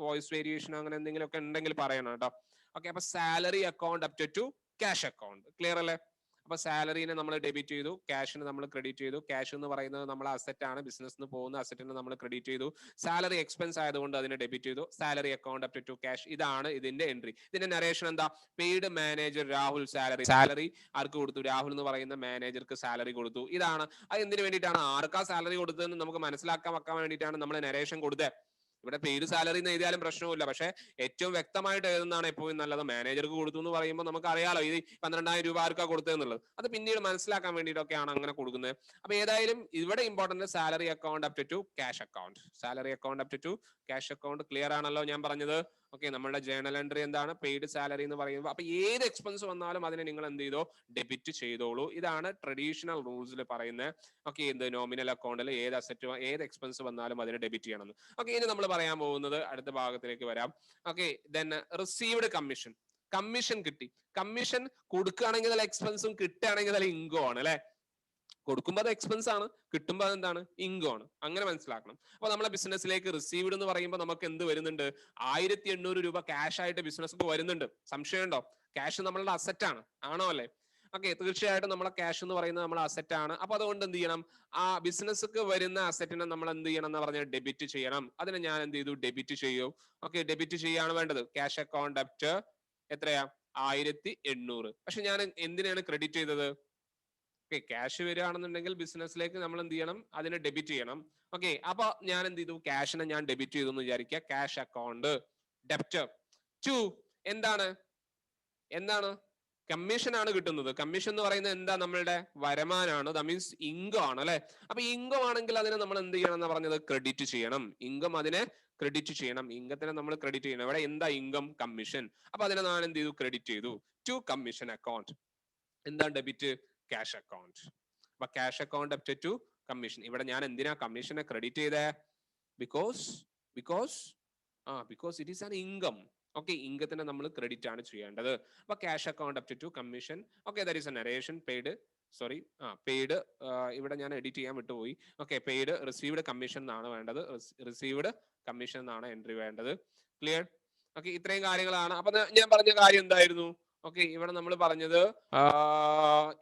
വോയിസ് വേരിയേഷൻ അങ്ങനെ എന്തെങ്കിലും ഒക്കെ ഉണ്ടെങ്കിൽ പറയണം കേട്ടോ. ഓക്കെ, അപ്പൊ salary account debited to cash account. Clear അല്ലേ? അപ്പൊ സാലറിനെ നമ്മൾ ഡെബിറ്റ് ചെയ്തു, ക്യാഷിന് നമ്മൾ ക്രെഡിറ്റ് ചെയ്തു. ക്യാഷ് എന്ന് പറയുന്നത് നമ്മളെ അസറ്റ് ആണ്. ബിസിനസ്സിന് പോകുന്ന അസറ്റിനെ നമ്മൾ ക്രെഡിറ്റ് ചെയ്തു. സാലറി എക്സ്പെൻസ് ആയതുകൊണ്ട് അതിനെ ഡെബിറ്റ് ചെയ്തു. Salary account debited to cash. ഇതാണ് ഇതിന്റെ എൻട്രി. ഇതിന്റെ നരേഷൻ എന്താ? പെയ്ഡ് മാനേജർ രാഹുൽ സാലറി ആർക്ക് കൊടുത്തു? രാഹുൽ എന്ന് പറയുന്ന മാനേജർക്ക് സാലറി കൊടുത്തു. ഇതാണ്. അത് എന്തിനു വേണ്ടിയിട്ടാണ്? ആർക്കാ സാലറി കൊടുത്തതെന്ന് നമുക്ക് മനസ്സിലാക്കാൻ വെക്കാൻ വേണ്ടിയിട്ടാണ് നമ്മൾ നരേഷൻ കൊടുത്തത്. ഇവിടെ പേര് സാലറി എന്ന് എഴുതിയാലും പ്രശ്നമില്ല. പക്ഷെ ഏറ്റവും വ്യക്തമായിട്ട് എഴുതുന്നതാണ് എപ്പോഴും നല്ലത്. മാനേജർക്ക് കൊടുത്തു എന്ന് പറയുമ്പോൾ നമുക്ക് അറിയാലോ ഇത് 12,000 രൂപ ആർക്കാ കൊടുത്തതെന്നുള്ളത്. അത് പിന്നീട് മനസ്സിലാക്കാൻ വേണ്ടിയിട്ടൊക്കെയാണ് അങ്ങനെ കൊടുക്കുന്നത്. അപ്പൊ ഏതായാലും ഇവിടെ important salary account debited to cash account. Salary account debited to cash account. Clear ആണല്ലോ ഞാൻ പറഞ്ഞത്? ഓക്കെ, നമ്മുടെ ജേണൽ എൻട്രി എന്താണ്? പെയ്ഡ് സാലറി എന്ന് പറയുമ്പോൾ അപ്പൊ ഏത് എക്സ്പെൻസ് വന്നാലും അതിനെ നിങ്ങൾ എന്ത് ചെയ്തോ? ഡെബിറ്റ് ചെയ്തോളൂ. ഇതാണ് ട്രഡീഷണൽ റൂൾസിൽ പറയുന്നത്. ഓക്കെ, എന്ത് നോമിനൽ അക്കൗണ്ടിൽ ഏത് അസറ്റ് ഏത് എക്സ്പെൻസ് വന്നാലും അതിനെ ഡെബിറ്റ് ചെയ്യണം. ഓക്കെ, ഇനി നമ്മൾ പറയാൻ പോകുന്നത് അടുത്ത ഭാഗത്തിലേക്ക് വരാം. Okay, then received commission. Commission കിട്ടി. കമ്മീഷൻ കൊടുക്കുകയാണെങ്കിൽ നല്ല എക്സ്പെൻസും, കിട്ടുകയാണെങ്കിൽ നല്ല ഇൻകം ആണ്, അല്ലെ? കൊടുക്കുമ്പോൾ അത് എക്സ്പെൻസ് ആണ്, കിട്ടുമ്പോൾ അത് എന്താണ്, ഇൻകം ആണ്. അങ്ങനെ മനസ്സിലാക്കണം. അപ്പൊ നമ്മളെ ബിസിനസ്സിലേക്ക് റിസീവ്ഡ് എന്ന് പറയുമ്പോൾ നമുക്ക് എന്ത് വരുന്നുണ്ട്, 1800 രൂപ ക്യാഷ് ആയിട്ട് ബിസിനസ് വരുന്നുണ്ട്. സംശയമുണ്ടോ? ക്യാഷ് നമ്മളുടെ അസറ്റ് ആണ്, ആണോ അല്ലേ? ഓക്കെ, തീർച്ചയായിട്ടും നമ്മളെ ക്യാഷ് എന്ന് പറയുന്നത് നമ്മളെ അസറ്റ് ആണ്. അപ്പൊ അതുകൊണ്ട് എന്ത് ചെയ്യണം, ആ ബിസിനസ്ക്ക് വരുന്ന അസറ്റിനെ നമ്മൾ എന്ത് ചെയ്യണം എന്ന് പറഞ്ഞാൽ ഡെബിറ്റ് ചെയ്യണം. അതിനെ ഞാൻ എന്ത് ചെയ്തു, ഡെബിറ്റ് ചെയ്യും. ഓക്കെ, ഡെബിറ്റ് ചെയ്യാണ് വേണ്ടത്. ക്യാഷ് അക്കൗണ്ട് ഡെപ്റ്റ് എത്രയാ, 1800. പക്ഷെ ഞാൻ എന്തിനാണ് ക്രെഡിറ്റ് ചെയ്തത്? ഓക്കെ, ക്യാഷ് വരികയാണെന്നുണ്ടെങ്കിൽ ബിസിനസ്സിലേക്ക് നമ്മൾ എന്ത് ചെയ്യണം, അതിനെ ഡെബിറ്റ് ചെയ്യണം. ഓക്കെ, അപ്പൊ ഞാൻ എന്ത് ചെയ്തു, ക്യാഷിനെ ഞാൻ ഡെബിറ്റ് ചെയ്തു എന്ന് വിചാരിക്കുക. ക്യാഷ് അക്കൗണ്ട് ഡെപ്റ്റ് ടു എന്താണ്, കമ്മീഷൻ ആണ് കിട്ടുന്നത്. കമ്മീഷൻ എന്ന് പറയുന്നത് എന്താ, നമ്മളുടെ വരുമാനമാണ്. ദാറ്റ് മീൻസ് ഇൻകം ആണ് അല്ലെ. അപ്പൊ ഇൻകം ആണെങ്കിൽ അതിനെ നമ്മൾ എന്ത് ചെയ്യണം എന്ന് പറഞ്ഞത്, ക്രെഡിറ്റ് ചെയ്യണം. ഇൻകം അതിനെ ക്രെഡിറ്റ് ചെയ്യണം. ഇൻകത്തിനെ നമ്മൾ ക്രെഡിറ്റ് ചെയ്യണം. ഇവിടെ എന്താ ഇൻകം, കമ്മീഷൻ. അപ്പൊ അതിനെ ഞാൻ എന്ത് ചെയ്തു, ക്രെഡിറ്റ് ചെയ്തു ടു കമ്മീഷൻ അക്കൗണ്ട്. എന്താണ് ഡെബിറ്റ്, ക്യാഷ് അക്കൗണ്ട്. അപ്പൊ cash account debit to commission. ഇവിടെ ഞാൻ എന്തിനാ കമ്മീഷനെ ക്രെഡിറ്റ് ചെയ്തേ, because it is an income. Okay, ഇൻകത്തിനെ നമ്മൾ ക്രെഡിറ്റ് ആണ് ചെയ്യേണ്ടത്. അപ്പൊ cash account up to commission. Okay, that is a narration. Paid, sorry, paid, ഇവിടെ ഞാൻ എഡിറ്റ് ചെയ്യാൻ വിട്ടുപോയി. ഓക്കെ, പെയ്ഡ് റിസീവ്ഡ് കമ്മീഷൻ എന്നാണ് വേണ്ടത്. റിസീവ്ഡ് കമ്മീഷൻ എന്നാണ് എൻട്രി വേണ്ടത്. ക്ലിയർ? ഓക്കെ, ഇത്രയും കാര്യങ്ങളാണ്. അപ്പൊ ഞാൻ പറഞ്ഞ കാര്യം എന്തായിരുന്നു? ഓക്കെ, ഇവിടെ നമ്മൾ പറഞ്ഞത്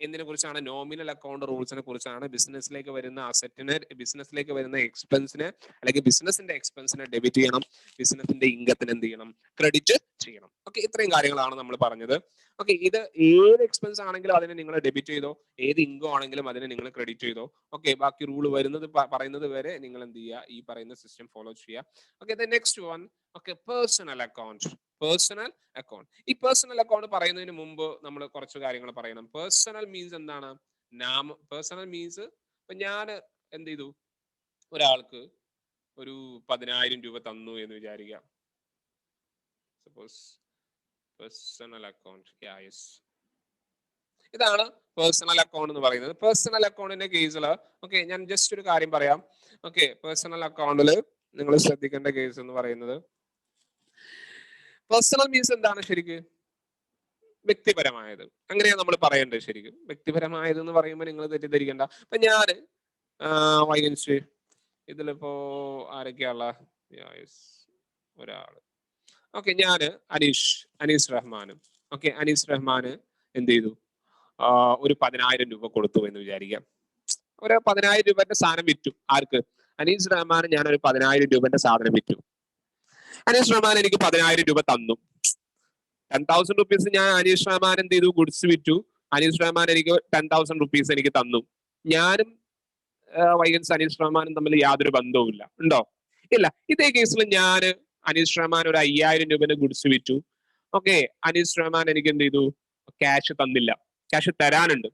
എന്തിനെ കുറിച്ചാണ്, നോമിനൽ അക്കൗണ്ട് റൂൾസിനെ കുറിച്ചാണ്. ബിസിനസ്സിലേക്ക് വരുന്ന അസറ്റിനെ, ബിസിനസ്സിലേക്ക് വരുന്ന എക്സ്പെൻസിനെ, അല്ലെങ്കിൽ ബിസിനസിന്റെ എക്സ്പെൻസിനെ ഡെബിറ്റ് ചെയ്യണം. ബിസിനസിന്റെ ഇൻകത്തിന് എന്ത് ചെയ്യണം, ക്രെഡിറ്റ് ചെയ്യണം. ഓക്കെ, ഇത്രയും കാര്യങ്ങളാണ് നമ്മൾ പറഞ്ഞത്. ഓക്കെ, ഇത് ഏത് എക്സ്പെൻസ് ആണെങ്കിലും അതിനെ നിങ്ങൾ ഡെബിറ്റ് ചെയ്തോ, ഏത് ഇൻകം ആണെങ്കിലും അതിനെ നിങ്ങൾ ക്രെഡിറ്റ് ചെയ്തോ. ഓക്കെ, ബാക്കി റൂൾ വരുന്നത് പറയുന്നത് വരെ നിങ്ങൾ എന്ത് ചെയ്യുക, ഈ പറയുന്ന സിസ്റ്റം ഫോളോ ചെയ്യുക. Okay, next one. Okay, personal account. Personal account. ഈ പേഴ്സണൽ അക്കൗണ്ട് പറയുന്നതിന് മുമ്പ് നമ്മൾ കുറച്ച് കാര്യങ്ങൾ പറയണം. പേഴ്സണൽ മീൻസ് എന്താണ്, പേഴ്സണൽ മീൻസ്, ഇപ്പൊ ഞാൻ എന്ത് ചെയ്തു, ഒരാൾക്ക് ഒരു 10,000 രൂപ തന്നു എന്ന് വിചാരിക്കാം. സപ്പോസ് പേഴ്സണൽ അക്കൗണ്ട്, ഇതാണ് പേഴ്സണൽ അക്കൗണ്ട് എന്ന് പറയുന്നത്. പേഴ്സണൽ അക്കൗണ്ടിന്റെ കേസിൽ ഓക്കെ, ഞാൻ ജസ്റ്റ് ഒരു കാര്യം പറയാം. ഓക്കെ, പേഴ്സണൽ അക്കൗണ്ടിൽ നിങ്ങൾ ശ്രദ്ധിക്കേണ്ട കേസ് എന്ന് പറയുന്നത്, പേഴ്സണൽ മീൻസ് എന്താണ് ശരിക്ക്, വ്യക്തിപരമായത്. അങ്ങനെയാണ് നമ്മൾ പറയേണ്ടത്. ശരിക്കും വ്യക്തിപരമായത് എന്ന് പറയുമ്പോൾ നിങ്ങൾ തെറ്റിദ്ധരിക്കണ്ട. ഇപ്പൊ ഞാന് വൈകൻസ് ഇതിലിപ്പോ ആരൊക്കെയുള്ള ഒരാള്, ഓക്കെ, ഞാന് അനീസ് റഹ്മാനും. ഓക്കെ, അനീസ് റഹ്മാന് എന്ത് ചെയ്തു, ഒരു 10,000 രൂപ കൊടുത്തു എന്ന് വിചാരിക്കാം. ഒരു 10,000 രൂപന്റെ സാധനം വിറ്റു. ആർക്ക്, അനീസ് റഹ്മാന് ഞാൻ ഒരു 10,000 രൂപന്റെ സാധനം വിറ്റു. അനീസ് റഹ്മാൻ എനിക്ക് 10,000 രൂപ തന്നു. 10,000 റുപ്പീസ് ഞാൻ അനീസ് റഹ്മാൻ എന്ത് ചെയ്തു, ഗുഡ്സ് വിറ്റു. അനീസ് റഹ്മാൻ എനിക്ക് 10,000 റുപ്പീസ് എനിക്ക് തന്നു. ഞാനും വൈകൻസ് അനീസ് റഹ്മാനും തമ്മിൽ യാതൊരു ബന്ധവും ഇല്ല, ഉണ്ടോ? ഇല്ല. ഇതേ കേസിൽ ഞാൻ അനീസ് റഹ്മാൻ ഒരു 5,000 രൂപന്റെ ഗുഡ്സ് വിറ്റു. ഓക്കെ, അനീസ് റഹ്മാൻ എനിക്ക് എന്ത് ചെയ്തു, ക്യാഷ് തന്നില്ല. ക്യാഷ് തരാനുണ്ട്.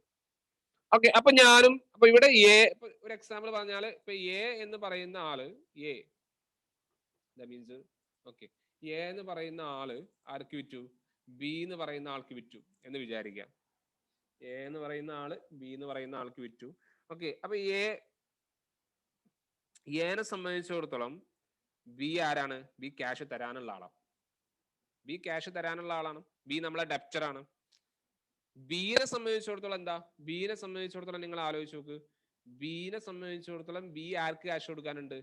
ഓക്കെ, അപ്പൊ ഞാനും, അപ്പൊ ഇവിടെ ഒരു എക്സാമ്പിൾ പറഞ്ഞാല്, ഇപ്പൊ എ എന്ന് പറയുന്ന ആള്, മീൻസ് ഓക്കെ, എ എന്ന് പറയുന്ന ആള് ആർക്ക് വിറ്റു, ബി എന്ന് പറയുന്ന ആൾക്ക് വിറ്റു എന്ന് വിചാരിക്കാം. എ എന്ന് പറയുന്ന ആള് ബി എന്ന് പറയുന്ന ആൾക്ക് വിറ്റു. ഓക്കെ, അപ്പൊ എനെ സംബന്ധിച്ചിടത്തോളം ബി ആരാണ്, ബി ക്യാഷ് തരാനുള്ള ആളാണ്. ബി ക്യാഷ് തരാനുള്ള ആളാണ്. ബി നമ്മളെ ഡെപ്റ്റർ ആണ്. ബിനെ സംബന്ധിച്ചിടത്തോളം എന്താ, ബിനെ സംബന്ധിച്ചിടത്തോളം നിങ്ങൾ ആലോചിച്ച് നോക്ക്. ബിനെ സംബന്ധിച്ചിടത്തോളം ബി ആർക്ക് ക്യാഷ് കൊടുക്കാനുണ്ട്,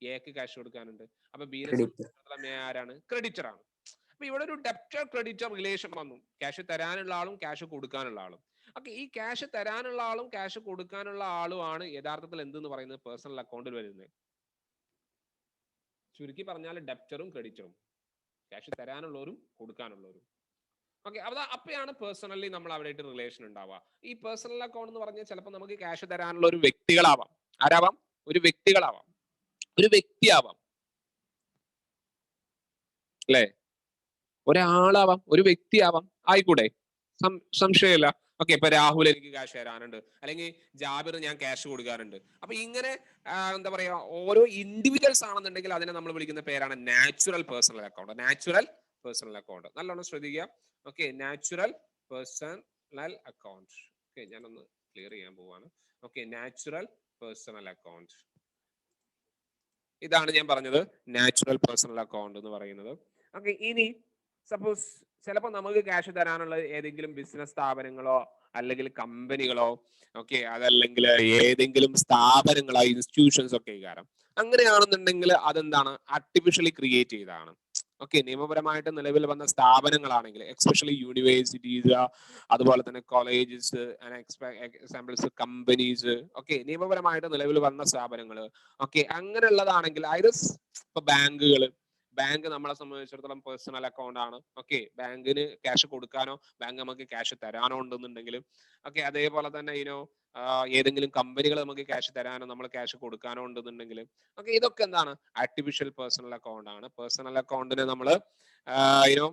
എക്ക് ക്യാഷ് കൊടുക്കാനുണ്ട്. അപ്പൊ ബിനെ സംബന്ധിച്ചിടത്തോളം എ ആരാണ്, ക്രെഡിറ്റർ ആണ്. അപ്പൊ ഇവിടെ ഒരു ഡെപ്റ്റർ ക്രെഡിറ്റർ റിലേഷൻ വന്നു. ക്യാഷ് തരാനുള്ള ആളും ക്യാഷ് കൊടുക്കാനുള്ള ആളും. ഓക്കെ, ഈ ക്യാഷ് തരാനുള്ള ആളും ക്യാഷ് കൊടുക്കാനുള്ള ആളുമാണ് യഥാർത്ഥത്തിൽ എന്തെന്ന് പറയുന്നത്, പേഴ്സണൽ അക്കൗണ്ടിൽ വരുന്നത്. ചുരുക്കി പറഞ്ഞാൽ ഡെപ്റ്ററും ക്രെഡിറ്ററും, ക്യാഷ് തരാനുള്ളവരും കൊടുക്കാനുള്ളവരും. ഓക്കെ, അപ്പോഴാണ് പേഴ്സണലി നമ്മൾ അവിടെ റിലേഷൻ ഉണ്ടാവുക. ഈ പേഴ്സണൽ അക്കൗണ്ട് എന്ന് പറഞ്ഞാൽ ചിലപ്പോൾ നമുക്ക് ക്യാഷ് തരാനുള്ള ഒരു വ്യക്തികളാവാം. ആരാവാം, ഒരു വ്യക്തികളാവാം, ഒരു വ്യക്തിയാവാം, അല്ലേ? ഒരാളാവാം, ഒരു വ്യക്തിയാവാം, ആയിക്കൂടെ? സംശയമില്ല. ഓക്കെ, ഇപ്പൊ രാഹുൽ എനിക്ക് ക്യാഷ് തരാനുണ്ട്, അല്ലെങ്കിൽ ജാബിർ ഞാൻ ക്യാഷ് കൊടുക്കാറുണ്ട്. അപ്പൊ ഇങ്ങനെ എന്താ പറയാ, ഓരോ ഇൻഡിവിജ്വൽസ് ആണെന്നുണ്ടെങ്കിൽ അതിനെ നമ്മൾ വിളിക്കുന്ന പേരാണ് natural personal account. Natural personal account, നല്ലോണം ശ്രദ്ധിക്കുക. Okay, natural personal account. Okay, ഞാനൊന്ന് ക്ലിയർ ചെയ്യാൻ പോവാണ്. ഓക്കെ, നാച്ചുറൽ പേഴ്സണൽ അക്കൗണ്ട്, ഇതാണ് ഞാൻ പറഞ്ഞത്, നാച്ചുറൽ പേഴ്സണൽ അക്കൗണ്ട് എന്ന് പറയുന്നത്. ഓക്കെ, ഇനി സപ്പോസ് ചിലപ്പോൾ നമുക്ക് ക്യാഷ് തരാനുള്ള ഏതെങ്കിലും ബിസിനസ് സ്ഥാപനങ്ങളോ അല്ലെങ്കിൽ കമ്പനികളോ ഓക്കെ അതല്ലെങ്കിൽ ഏതെങ്കിലും സ്ഥാപനങ്ങളോ ഇൻസ്റ്റിറ്റ്യൂഷൻസ് ഒക്കെ കാരണം അങ്ങനെയാണെന്നുണ്ടെങ്കിൽ അതെന്താണ് ആർട്ടിഫിഷ്യലി ക്രിയേറ്റ് ചെയ്തതാണ്. ഓക്കെ നിയമപരമായിട്ട് നിലവിൽ വന്ന സ്ഥാപനങ്ങളാണെങ്കിൽ എക്സ്പെഷ്യലി യൂണിവേഴ്സിറ്റീസ് അതുപോലെ തന്നെ കോളേജസ് എക്സാമ്പിൾസ് കമ്പനീസ് ഓക്കെ നിയമപരമായിട്ട് നിലവിൽ വന്ന സ്ഥാപനങ്ങൾ ഓക്കെ അങ്ങനെയുള്ളതാണെങ്കിൽ അതായത് ഇപ്പൊ ബാങ്ക് നമ്മളെ സംബന്ധിച്ചിടത്തോളം പേഴ്സണൽ അക്കൗണ്ട് ആണ്. ഓക്കെ ബാങ്കിന് ക്യാഷ് കൊടുക്കാനോ ബാങ്ക് നമുക്ക് ക്യാഷ് തരാനോ ഉണ്ടെന്നുണ്ടെങ്കിലും ഓക്കെ അതേപോലെ തന്നെ ഏതെങ്കിലും കമ്പനികൾ നമുക്ക് ക്യാഷ് തരാനോ നമ്മൾ ക്യാഷ് കൊടുക്കാനോ ഉണ്ടെന്നുണ്ടെങ്കിൽ ഓക്കെ ഇതൊക്കെ എന്താണ് ആർട്ടിഫിഷ്യൽ പേഴ്സണൽ അക്കൗണ്ട് ആണ്. പേഴ്സണൽ അക്കൗണ്ടിനെ നമ്മൾ യുനോ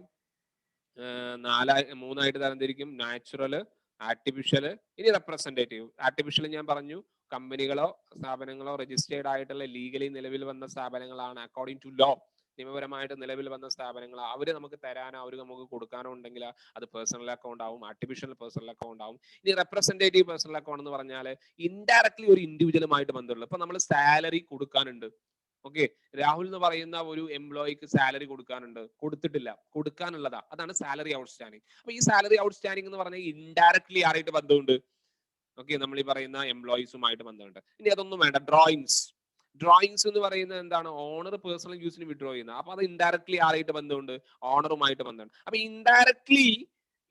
മൂന്നായിട്ട് തരംതിരിക്കും: നാച്ചുറൽ, ആർട്ടിഫിഷ്യൽ, ഇനി റെപ്രസെന്റേറ്റീവ്. ആർട്ടിഫിഷ്യൽ ഞാൻ പറഞ്ഞു കമ്പനികളോ സ്ഥാപനങ്ങളോ രജിസ്റ്റേർഡ് ആയിട്ടുള്ള ലീഗലി നിലവിൽ വന്ന സ്ഥാപനങ്ങളാണ്. അക്കോർഡിംഗ് ടു ലോ നിയമപരമായിട്ട് നിലവിൽ വന്ന സ്ഥാപനങ്ങൾ അവര് നമുക്ക് തരാനോ അവർ നമുക്ക് കൊടുക്കാനോ ഉണ്ടെങ്കിൽ അത് പേഴ്സണൽ അക്കൗണ്ട് ആവും, ആർട്ടിഫിഷ്യൽ പേഴ്സണൽ അക്കൗണ്ട് ആവും. ഇനി റെപ്രസെന്റേറ്റീവ് പേഴ്സണൽ അക്കൗണ്ട് എന്ന് പറഞ്ഞാൽ ഇൻഡയറക്ട്ലി ഒരു ഇൻഡിവിജ്വലുമായിട്ട് ബന്ധമുള്ള, ഇപ്പൊ നമ്മൾ സാലറി കൊടുക്കാനുണ്ട്. ഓക്കെ രാഹുൽ എന്ന് പറയുന്ന ഒരു എംപ്ലോയിക്ക് സാലറി കൊടുത്തിട്ടില്ല, കൊടുക്കാനുള്ളതാ, അതാണ് സാലറി ഔട്ട്സ്റ്റാൻഡിങ്. അപ്പൊ ഈ സാലറി ഔട്ട്സ്റ്റാൻഡിങ് എന്ന് പറഞ്ഞാൽ ഇൻഡയറക്ട്ലി ആരായിട്ട് ബന്ധമുണ്ട്? ഓക്കെ നമ്മൾ ഈ പറയുന്ന എംപ്ലോയീസുമായിട്ട് ബന്ധമുണ്ട്. ഇനി അതൊന്നും വേണ്ട, ഡ്രോയിങ്സ് എന്ന് പറയുന്നത് എന്താണ്? ഓണർ പേഴ്സണൽ യൂസിന് വിഡ്രോ ചെയ്യുന്നത്. അപ്പൊ അത് ഇൻഡയറക്ട്ലി ആരായിട്ട് ബന്ധമുണ്ട്? ഓണറുമായിട്ട് ബന്ധമുണ്ട്. അപ്പൊ ഇൻഡയറക്ട്ലി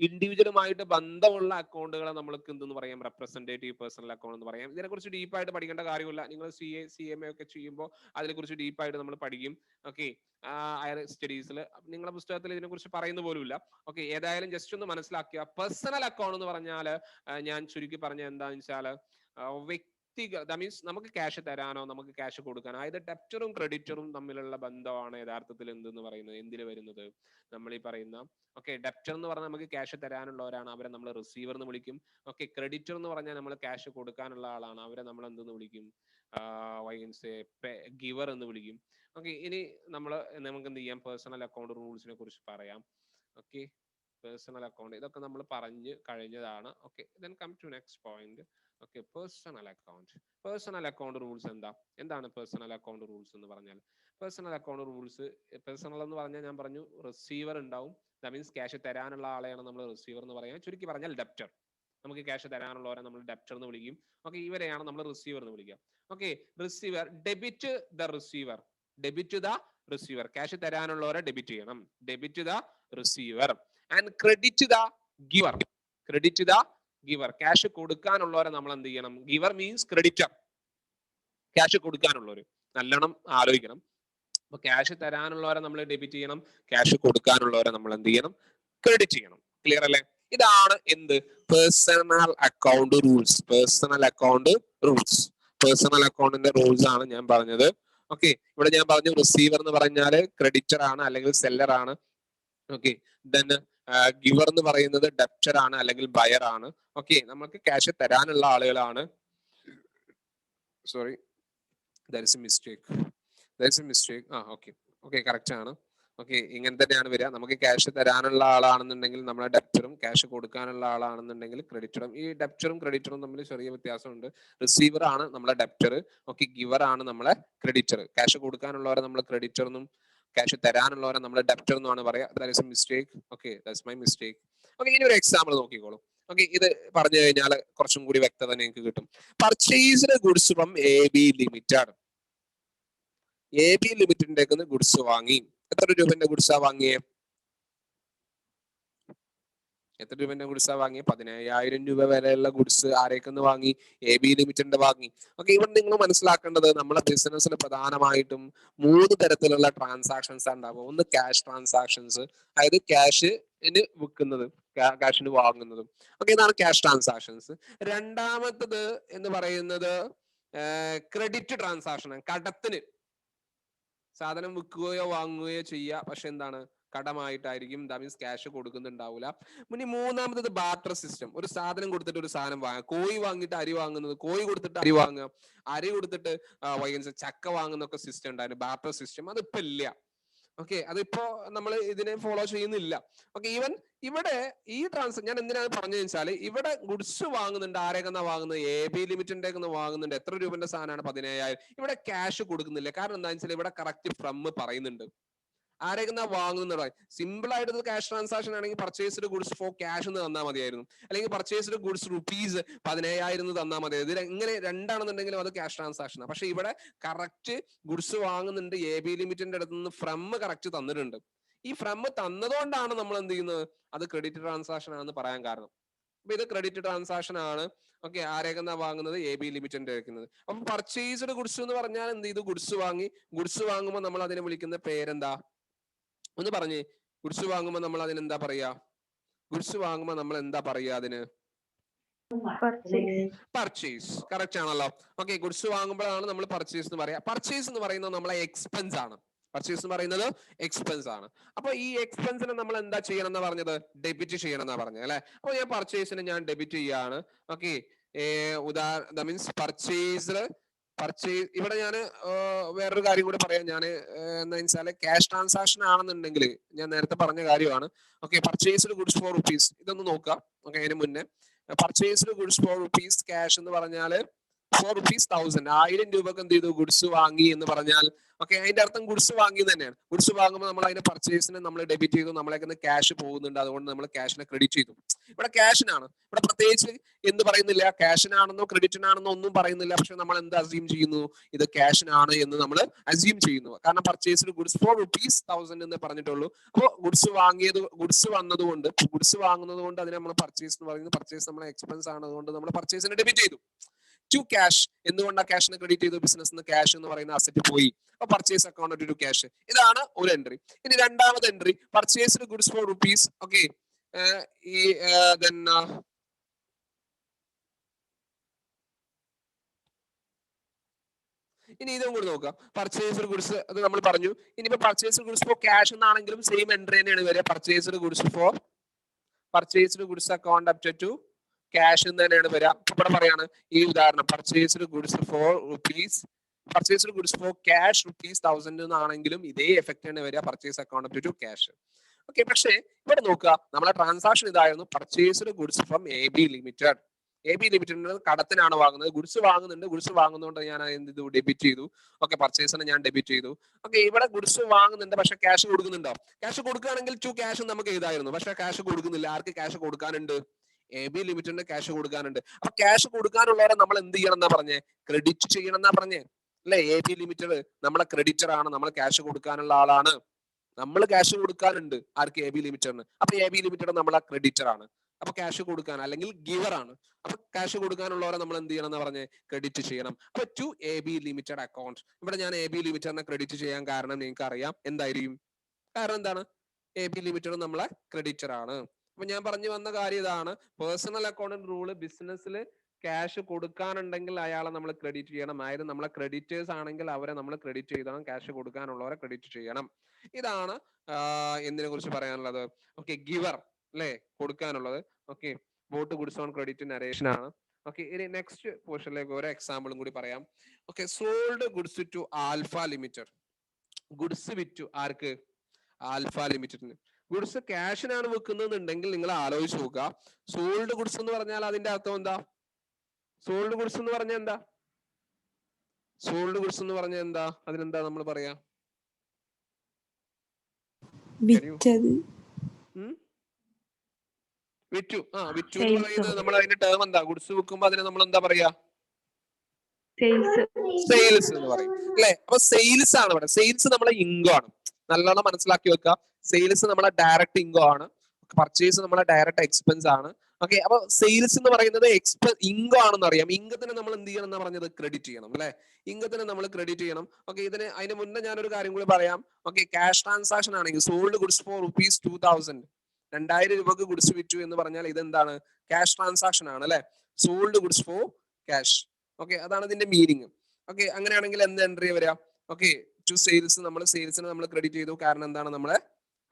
ഇൻഡിവിജ്വലുമായിട്ട് ബന്ധമുള്ള അക്കൗണ്ടുകളെ നമ്മൾക്ക് എന്തെന്ന് പറയാം? റെപ്രസെന്റേറ്റീവ് പേഴ്സണൽ അക്കൗണ്ട് എന്ന് പറയാം. ഇതിനെക്കുറിച്ച് ഡീപ്പായിട്ട് പഠിക്കേണ്ട കാര്യമില്ല. നിങ്ങൾ CA ഒക്കെ ചെയ്യുമ്പോൾ അതിനെക്കുറിച്ച് ഡീപ്പായിട്ട് നമ്മൾ പഠിക്കും. ഓക്കെ ഹയർ സ്റ്റഡീസിൽ നിങ്ങളുടെ പുസ്തകത്തിൽ ഇതിനെക്കുറിച്ച് പറയുന്ന പോലുമില്ല. ഓക്കെ ഏതായാലും ജസ്റ്റ് ഒന്ന് മനസ്സിലാക്കുക. പേഴ്സണൽ അക്കൗണ്ട് എന്ന് പറഞ്ഞാൽ ഞാൻ ചുരുക്കി പറഞ്ഞ എന്താണെന്ന് വെച്ചാൽ ദാറ്റ് മീൻസ് നമുക്ക് ക്യാഷ് തരാനോ നമുക്ക് ക്യാഷ് കൊടുക്കാനോ, അതായത് ഡെപ്റ്ററും ക്രെഡിറ്ററും തമ്മിലുള്ള ബന്ധമാണ് യഥാർത്ഥത്തിൽ എന്തെന്ന് പറയുന്നത്, എന്തിൽ വരുന്നത്? നമ്മൾ ഈ പറയുന്ന ഓക്കെ ഡെപ്റ്റർ എന്ന് പറഞ്ഞാൽ നമുക്ക് ക്യാഷ് തരാനുള്ളവരാണ്, അവരെ നമ്മൾ റിസീവർ എന്ന് വിളിക്കും. ഓക്കെ ക്രെഡിറ്റർ എന്ന് പറഞ്ഞാൽ നമ്മൾ ക്യാഷ് കൊടുക്കാനുള്ള ആളാണ്, അവരെ നമ്മൾ എന്തെന്ന് വിളിക്കും? ഗിവർ എന്ന് വിളിക്കും. ഓക്കെ ഇനി നമുക്ക് എന്ത് ചെയ്യാം? പേഴ്സണൽ അക്കൗണ്ട് റൂൾസിനെ കുറിച്ച് പറയാം. ഓക്കെ പേഴ്സണൽ അക്കൗണ്ട് ഇതൊക്കെ നമ്മൾ പറഞ്ഞു കഴിഞ്ഞതാണ്. Okay then come to next point. Okay personal account rules എന്താണ് പേഴ്സണൽ അക്കൗണ്ട് റൂൾസ് എന്ന് പറഞ്ഞാൽ? പേഴ്സണൽ അക്കൗണ്ട് റൂൾസ്, പേഴ്സണൽ എന്ന് പറഞ്ഞാൽ ഞാൻ പറഞ്ഞു റിസീവർ ഉണ്ടാവും. ദാറ്റ് മീൻസ് ക്യാഷ് തരാനുള്ള ആളെയാണ് നമ്മൾ റിസീവർ എന്ന് പറയാം. ചുരുക്കി പറഞ്ഞാൽ ഡെപ്റ്റർ, നമുക്ക് ക്യാഷ് തരാനുള്ളവരെ നമ്മൾ ഡെപ്റ്റർ എന്ന് വിളിക്കും. ഓക്കെ ഇവരെയാണ് നമ്മൾ റിസീവർ എന്ന് വിളിക്കുക. Okay receiver, debit the receiver, cash തരാനുള്ളവരെ ഡെബിറ്റ് ചെയ്യണം, debit the receiver. And credit the giver, cash കൊടുക്കാനുള്ളവരെ നമ്മൾ എന്ത് ചെയ്യണം? ഗിവർ മീൻസ് ക്രെഡിറ്റർ, ക്യാഷ് കൊടുക്കാനുള്ളവര്. നല്ലോണം ആലോചിക്കണം. അപ്പൊ ക്യാഷ് തരാനുള്ളവരെ നമ്മൾ ഡെബിറ്റ് ചെയ്യണം, ക്യാഷ് കൊടുക്കാനുള്ളവരെ നമ്മൾ എന്ത് ചെയ്യണം? ക്രെഡിറ്റ് ചെയ്യണം. ക്ലിയർ അല്ലേ? ഇതാണ് എന്ത്? Personal account rules. പേഴ്സണൽ അക്കൗണ്ടിന്റെ റൂൾസ് ആണ് ഞാൻ പറഞ്ഞത്. ഓക്കെ ഇവിടെ ഞാൻ പറഞ്ഞു റിസീവർ എന്ന് പറഞ്ഞാൽ ക്രെഡിറ്റർ ആണ് അല്ലെങ്കിൽ സെല്ലർ ആണ്. ഓക്കെ ദെൻ ഗിവർ എന്ന് പറയുന്നത് ഡെപ്റ്റർ ആണ് അല്ലെങ്കിൽ ബയർ ആണ്. ഓക്കെ നമുക്ക് ക്യാഷ് തരാനുള്ള ആളുകളാണ്. Sorry there is A mistake. Okay correct ആണ്. ഓക്കെ ഇങ്ങനെ തന്നെയാണ് വരിക. നമുക്ക് ക്യാഷ് തരാനുള്ള ആളാണെന്നുണ്ടെങ്കിൽ നമ്മളെ ഡെപ്റ്ററും, ക്യാഷ് കൊടുക്കാനുള്ള ആളാണെന്നുണ്ടെങ്കിൽ ക്രെഡിറ്ററും. ഈ ഡെപ്റ്ററും ക്രെഡിറ്ററും തമ്മിൽ ചെറിയ വ്യത്യാസമുണ്ട്. റിസീവർ ആണ് നമ്മളെ ഡെപ്റ്റർ, ഓക്കെ ഗിവർ ആണ് നമ്മളെ ക്രെഡിറ്റർ. ക്യാഷ് കൊടുക്കാനുള്ളവരെ നമ്മൾ ക്രെഡിറ്റർ എന്നും ക്യാഷ് തരാനുള്ളവരെ നമ്മൾ ഡെപ്റ്റർ എന്നാണ് പറയാ. That is A mistake. Okay that's my mistake. Okay ഇനി ഒരു എക്സാമ്പിൾ നോക്കിക്കോളൂ. ഓക്കെ ഇത് പറഞ്ഞു കഴിഞ്ഞാൽ കുറച്ചും കൂടി വ്യക്തത നിങ്ങൾക്ക് കിട്ടും. Purchased goods from AB limited. AB ലിമിറ്റഡിന്റെ ഗുഡ്സ് വാങ്ങി. എത്ര രൂപന്റെ ഗുഡ്സാ വാങ്ങിയേ? എത്ര രൂപന്റെ ഗുഡ്സാ വാങ്ങിയ? 17,000 രൂപ വരെയുള്ള ഗുഡ്സ് ആരേക്കെന്ന് വാങ്ങി? AB ലിമിറ്റഡിന്റെ വാങ്ങി. ഓക്കെ ഇവിടെ നിങ്ങൾ മനസ്സിലാക്കേണ്ടത് നമ്മളെ ബിസിനസ്സിൽ പ്രധാനമായിട്ടും 3 തരത്തിലുള്ള ട്രാൻസാക്ഷൻസ് ഉണ്ടാവും. ഒന്ന് ക്യാഷ് ട്രാൻസാക്ഷൻസ്, അതായത് ക്യാഷിന് വിൽക്കുന്നതും ക്യാഷിന് വാങ്ങുന്നതും. ഓക്കെ ഇതാണ് ക്യാഷ് ട്രാൻസാക്ഷൻസ്. രണ്ടാമത്തത് എന്ന് പറയുന്നത് ക്രെഡിറ്റ് ട്രാൻസാക്ഷൻ, കടത്തിന് സാധനം വിൽക്കുകയോ വാങ്ങുകയോ ചെയ്യുക, പക്ഷെ എന്താണ്? കടമായിട്ടായിരിക്കും. ദാറ്റ് മീൻസ് ക്യാഷ് കൊടുക്കുന്നുണ്ടാവില്ല. ഇനി മൂന്നാമത്തത് ബാർട്ടർ സിസ്റ്റം, ഒരു സാധനം കൊടുത്തിട്ട് ഒരു സാധനം വാങ്ങുക. കോഴി വാങ്ങിയിട്ട് അരി വാങ്ങുന്നത്, കോഴി കൊടുത്തിട്ട് അരി വാങ്ങുക, അരി കൊടുത്തിട്ട് ചക്ക വാങ്ങുന്നൊക്കെ സിസ്റ്റം ഉണ്ടായിരുന്നു, ബാർട്ടർ സിസ്റ്റം. അതിപ്പോ ഇല്ല. ഓക്കെ അതിപ്പോ നമ്മൾ ഇതിനെ ഫോളോ ചെയ്യുന്നില്ല. ഓക്കെ ഈവൻ ഇവിടെ ഈ ഞാൻ എന്തിനാണ് പറഞ്ഞതെന്ന് വെച്ചാല് ഇവിടെ ഗുഡ്സ് വാങ്ങുന്നുണ്ട്. ആരേക്കെന്നാ വാങ്ങുന്നത്? AB ലിമിറ്റഡിന്റെ വാങ്ങുന്നുണ്ട്. എത്ര രൂപന്റെ സാധനമാണ്? 17,000. ഇവിടെ ക്യാഷ് കൊടുക്കുന്നില്ല. കാരണം എന്താണെന്ന് വെച്ചാൽ ഇവിടെ കറക്റ്റ് ഫ്രം പറയുന്നുണ്ട്. ആരേക്കുന്ന വാങ്ങുന്ന സിമ്പിൾ ആയിട്ട് ക്യാഷ് ട്രാൻസാക്ഷൻ ആണെങ്കിൽ പർച്ചേസ്ഡ് ഗുഡ്സ് ഫോർ ക്യാഷ് എന്ന് തന്നാൽ മതിയായിരുന്നു, അല്ലെങ്കിൽ പർച്ചേസ്ഡ് ഗുഡ്സ് റുപ്പീസ് 10,000 തന്നാൽ മതിയായിരുന്നു. ഇതിൽ ഇങ്ങനെ രണ്ടാണെന്നുണ്ടെങ്കിലും അത് ക്യാഷ് ട്രാൻസാക്ഷൻ. പക്ഷെ ഇവിടെ കറക്റ്റ് ഗുഡ്സ് വാങ്ങുന്നുണ്ട്, എ ബി ലിമിറ്റിന്റെ അടുത്ത് നിന്ന് ഫ്രം കറക്റ്റ് തന്നിട്ടുണ്ട്. ഈ ഫ്രം തന്നതുകൊണ്ടാണ് നമ്മൾ എന്ത് ചെയ്യുന്നത്, അത് ക്രെഡിറ്റ് ട്രാൻസാക്ഷൻ ആണെന്ന് പറയാൻ കാരണം. അപ്പൊ ഇത് ക്രെഡിറ്റ് ട്രാൻസാക്ഷൻ ആണ്. ഓക്കെ, ആരേക്കുന്ന വാങ്ങുന്നത്, എ ബി ലിമിറ്റഡ് വെക്കുന്നത്. അപ്പൊ പർച്ചേസ്ഡ് ഗുഡ്സ് എന്ന് പറഞ്ഞാൽ എന്ത് ചെയ്തു, ഗുഡ്സ് വാങ്ങി. ഗുഡ്സ് വാങ്ങുമ്പോൾ നമ്മൾ അതിനെ വിളിക്കുന്ന പേരെന്താ ഒന്ന് പറഞ്ഞേ. ഗുഡ്സ് വാങ്ങുമ്പോൾ നമ്മൾ അതിനെന്താ പറയാ, ഗുഡ്സ് വാങ്ങുമ്പോൾ നമ്മൾ എന്താ പറയാ അതിന്? പർച്ചേസ്. കറക്റ്റ് ആണല്ലോ. ഓക്കെ, ഗുഡ്സ് വാങ്ങുമ്പോഴാണ് നമ്മൾ പർച്ചേസ് എന്ന് പറയാ. പർച്ചേസ് എന്ന് പറയുന്നത് നമ്മളെ എക്സ്പെൻസ് ആണ്. പർച്ചേസ് എന്ന് പറയുന്നത് എക്സ്പെൻസ് ആണ്. അപ്പൊ ഈ എക്സ്പെൻസിനെ നമ്മൾ എന്താ ചെയ്യണം എന്നാ പറഞ്ഞത്, ഡെബിറ്റ് ചെയ്യണം എന്നാ പറഞ്ഞത് അല്ലെ. അപ്പൊ ഞാൻ പർച്ചേസിന് ഞാൻ ഡെബിറ്റ് ചെയ്യാണ്. ഓക്കെ, ദാറ്റ് മീൻസ് പർച്ചേസ് ഇവിടെ ഞാൻ വേറൊരു കാര്യം കൂടി പറയാം. ഞാൻ എന്താ വെച്ചാല് ക്യാഷ് ട്രാൻസാക്ഷൻ ആണെന്നുണ്ടെങ്കിൽ ഞാൻ നേരത്തെ പറഞ്ഞ കാര്യമാണ്. Okay, purchased goods four rupees ഇതൊന്ന് നോക്കാം. ഓക്കെ, അതിന് മുന്നേ purchased goods four rupees cash എന്ന് പറഞ്ഞാല് ₹1,000 1000 രൂപക്ക് എന്ത് ചെയ്തു, ഗുഡ്സ് വാങ്ങി എന്ന് പറഞ്ഞാൽ ഓക്കെ, അതിന്റെ അർത്ഥം ഗുഡ്സ് വാങ്ങി തന്നെയാണ്. ഗുഡ്സ് വാങ്ങുമ്പോൾ നമ്മൾ അതിന്റെ പർച്ചേസിനെ നമ്മൾ ഡെബിറ്റ് ചെയ്തു, നമ്മളേക്ക് ക്യാഷ് പോകുന്നുണ്ട്, അതുകൊണ്ട് നമ്മൾ ക്യാഷിനെ ക്രെഡിറ്റ് ചെയ്തു. ഇവിടെ ക്യാഷിനാണ്, ഇവിടെ പ്രത്യേകിച്ച് എന്ത് പറയുന്നില്ല, ക്യാഷിനാണെന്നോ ക്രെഡിറ്റിനാണെന്നോ ഒന്നും പറയുന്നില്ല. പക്ഷെ നമ്മൾ എന്ത് അസ്യൂം ചെയ്യുന്നു, ഇത് ക്യാഷിനാണ് എന്ന് നമ്മൾ അസ്യൂം ചെയ്യുന്നു. കാരണം പർച്ചേസ്ഡ് ഗുഡ്സ് ഫോർ ₹1000 എന്ന് പറഞ്ഞിട്ടുള്ളൂ. അപ്പോൾ ഗുഡ്സ് വന്നതുകൊണ്ട്, ഗുഡ്സ് വാങ്ങുന്നത് കൊണ്ട് അതിനെ നമ്മൾ പർച്ചേസ് എന്ന് പറയുന്നത്. പർച്ചേസ് നമ്മളെ എക്സ്പെൻസ് ആണ്, അതുകൊണ്ട് നമ്മൾ പർച്ചേസിനെ ഡെബിറ്റ് ചെയ്തു. ടു ക്യാഷ്, എന്തുകൊണ്ടാണ് ക്യാഷിനെ ക്രെഡിറ്റ് ചെയ്തു, ബിസിനസ് ക്യാഷ് എന്ന് പറയുന്ന അസറ്റ് പോയി. അപ്പൊ പർച്ചേസ് അക്കൗണ്ട് ടു ക്യാഷ്. ഇതാണ് ഒരു എൻട്രി. ഇനി രണ്ടാമത് entry, purchased goods four rupees. Okay, ഇനി ഇതും കൂടി നോക്കാം. പർച്ചേസ്ഡ് ഗുഡ്സ് അത് നമ്മൾ പറഞ്ഞു. ഇനിയിപ്പോ പർച്ചേസ്ഡ് ഗുഡ്സ് ഫോർ ക്യാഷ് എന്നാണെങ്കിലും സെയിം എൻട്രി തന്നെയാണ് വരിക. Purchased goods account up to cash എന്ന് തന്നെയാണ് വരിക. ഇവിടെ പറയാണ് ഈ ഉദാഹരണം, പർച്ചേസ്ഡ് ഗുഡ്സ് ഫോർ ക്യാഷ് ₹1000 എന്നാണെങ്കിലും ഇതേ എഫക്ട് തന്നെ വരിക, purchase account up to cash. Okay, പക്ഷേ ഇവിടെ നോക്കുക, നമ്മളെ ട്രാൻസാക്ഷൻ ഇതായിരുന്നു, purchased goods from A B limited. A B limited കടത്തിനാണ് വാങ്ങുന്നത്. ഗുഡ്സ് വാങ്ങുന്നുണ്ട്, ഗുഡ്സ് വാങ്ങുന്നതുകൊണ്ട് ഞാൻ എന്ത് ചെയ്തു, ഡെബിറ്റ് ചെയ്തു. ഓക്കെ, പർച്ചേസിനെ ഞാൻ ഡെബിറ്റ് ചെയ്തു. ഓക്കെ, ഇവിടെ ഗുഡ്സ് വാങ്ങുന്നുണ്ട്, പക്ഷെ ക്യാഷ് കൊടുക്കുന്നുണ്ടോ? ക്യാഷ് കൊടുക്കുകയാണെങ്കിൽ ടു ക്യാഷ് നമുക്ക് എഴുതായിരുന്നു. പക്ഷെ ക്യാഷ് കൊടുക്കുന്നില്ല. ആർക്ക് ക്യാഷ് കൊടുക്കാനുണ്ട്? എ ബി ലിമിറ്റഡിന് ക്യാഷ് കൊടുക്കാനുണ്ട്. അപ്പൊ ക്യാഷ് കൊടുക്കാനുള്ളവരെ നമ്മൾ എന്ത് ചെയ്യണം എന്നാ പറഞ്ഞേ, ക്രെഡിറ്റ് ചെയ്യണം എന്നാ പറഞ്ഞേ അല്ലെ. എ ബി ലിമിറ്റഡ് നമ്മളെ ക്രെഡിറ്റർ ആണ്, നമ്മൾ ക്യാഷ് കൊടുക്കാനുള്ള ആളാണ്. നമ്മൾ ക്യാഷ് കൊടുക്കാനുണ്ട് ആർക്ക്? എ ബി ലിമിറ്റഡിന്. അപ്പൊ എ ബി ലിമിറ്റഡ് നമ്മളെ ക്രെഡിറ്റർ ആണ്. അപ്പൊ ക്യാഷ് കൊടുക്കാൻ അല്ലെങ്കിൽ ഗിവർ ആണ്. അപ്പൊ ക്യാഷ് കൊടുക്കാനുള്ളവരെ നമ്മൾ എന്ത് ചെയ്യണം എന്ന് പറഞ്ഞ് ക്രെഡിറ്റ് ചെയ്യണം. അപ്പൊ to A B Limited account. ഇവിടെ ഞാൻ എ ബി ലിമിറ്റഡിനെ ക്രെഡിറ്റ് ചെയ്യാൻ കാരണം നിങ്ങൾക്ക് അറിയാം എന്തായിരിക്കും. കാരണം എന്താണ്, എ ബി ലിമിറ്റഡ് നമ്മളെ ക്രെഡിറ്റർ ആണ്. അപ്പൊ ഞാൻ പറഞ്ഞു വന്ന കാര്യം ഇതാണ്, പേഴ്സണൽ അക്കൗണ്ട് റൂള്. ബിസിനസ്സിൽ ക്യാഷ് കൊടുക്കാനുണ്ടെങ്കിൽ അയാളെ നമ്മൾ ക്രെഡിറ്റ് ചെയ്യണം. ആയത് നമ്മളെ ക്രെഡിറ്റേഴ്സ് ആണെങ്കിൽ അവരെ നമ്മൾ ക്രെഡിറ്റ് ചെയ്യണം. ക്യാഷ് കൊടുക്കാനുള്ളവരെ ക്രെഡിറ്റ് ചെയ്യണം. ഇതാണ് എന്തിനെ കുറിച്ച് പറയാനുള്ളത്. ഓക്കെ, ഗിവർ അല്ലെ, കൊടുക്കാനുള്ളത്. Okay, bought goods on credit narration ആണ്. ഓക്കെ, ഇനി നെക്സ്റ്റ് പോർഷനിലേക്ക് ഓരോ എക്സാമ്പിളും കൂടി പറയാം. Okay, sold goods to Alpha limited. Goods വിറ്റു ആർക്ക്? ആൽഫ ലിമിറ്റഡിന്. ഗുഡ്സ് ക്യാഷിനാണ് വെക്കുന്നുണ്ടെങ്കിൽ നിങ്ങൾ ആലോചിച്ച് നോക്കുക. സോൾഡ് ഗുഡ്സ് എന്ന് പറഞ്ഞാൽ അതിന്റെ അർത്ഥം എന്താ? സോൾഡ് ഗുഡ്സ് എന്ന് പറഞ്ഞാൽ എന്താ? സോൾഡ് ഗുഡ്സ് എന്ന് പറഞ്ഞാൽ എന്താ? അതിനെന്താ നമ്മൾ പറയാ? വിറ്റു. വിറ്റു എന്ന് പറയുന്നത് നമ്മൾ അതിന്റെ ടേം എന്താ? ഗുഡ്സ് വെക്കുമ്പോ അതിനെ നമ്മൾ എന്താ പറയാ? സെയിൽസ് എന്ന് പറയും അല്ലെ. അപ്പൊ സെയിൽസ് ആണ് ഇവിടെ. സെയിൽസ് നമ്മളെ ഇൻകം ആണ്. നല്ലോണം മനസ്സിലാക്കി വെക്കുക. സെയിൽസ് നമ്മളെ ഡയറക്റ്റ് ഇൻകം ആണ്. പർച്ചേസ് നമ്മളെ ഡയറക്റ്റ് എക്സ്പെൻസ് ആണ്. ഓക്കെ, അപ്പൊ സെയിൽസ് എന്ന് പറയുന്നത് ഇൻകം ആണെന്ന് അറിയാം. ഇൻകത്തിനെ നമ്മൾ എന്ത് ചെയ്യണം എന്നാ പറഞ്ഞത്? ക്രെഡിറ്റ് ചെയ്യണം അല്ലെ. ഇൻകത്തിനെ നമ്മൾ ക്രെഡിറ്റ് ചെയ്യണം. ഓക്കെ, അതിന് മുന്നേ ഞാനൊരു കാര്യം കൂടി പറയാം. ഓക്കെ, ക്യാഷ് ട്രാൻസാക്ഷൻ ആണെങ്കിൽ സോൾഡ് ഗുഡ്സ് ഫോർ ₹2000, 2000 രൂപക്ക് ഗുഡ്സ് വിറ്റു എന്ന് പറഞ്ഞാൽ ഇതെന്താണ്? ക്യാഷ് ട്രാൻസാക്ഷൻ ആണ് അല്ലെ. Sold goods for cash. Okay, അതാണ് ഇതിന്റെ മീനിങ്. ഓക്കെ, അങ്ങനെയാണെങ്കിൽ എന്ത് എൻട്രി വരാം? ഓക്കെ, ടു സെയിൽസ്, നമ്മൾ സെയിൽസിനെ നമ്മൾ ക്രെഡിറ്റ് ചെയ്തു. കാരണം എന്താണ്? നമ്മളെ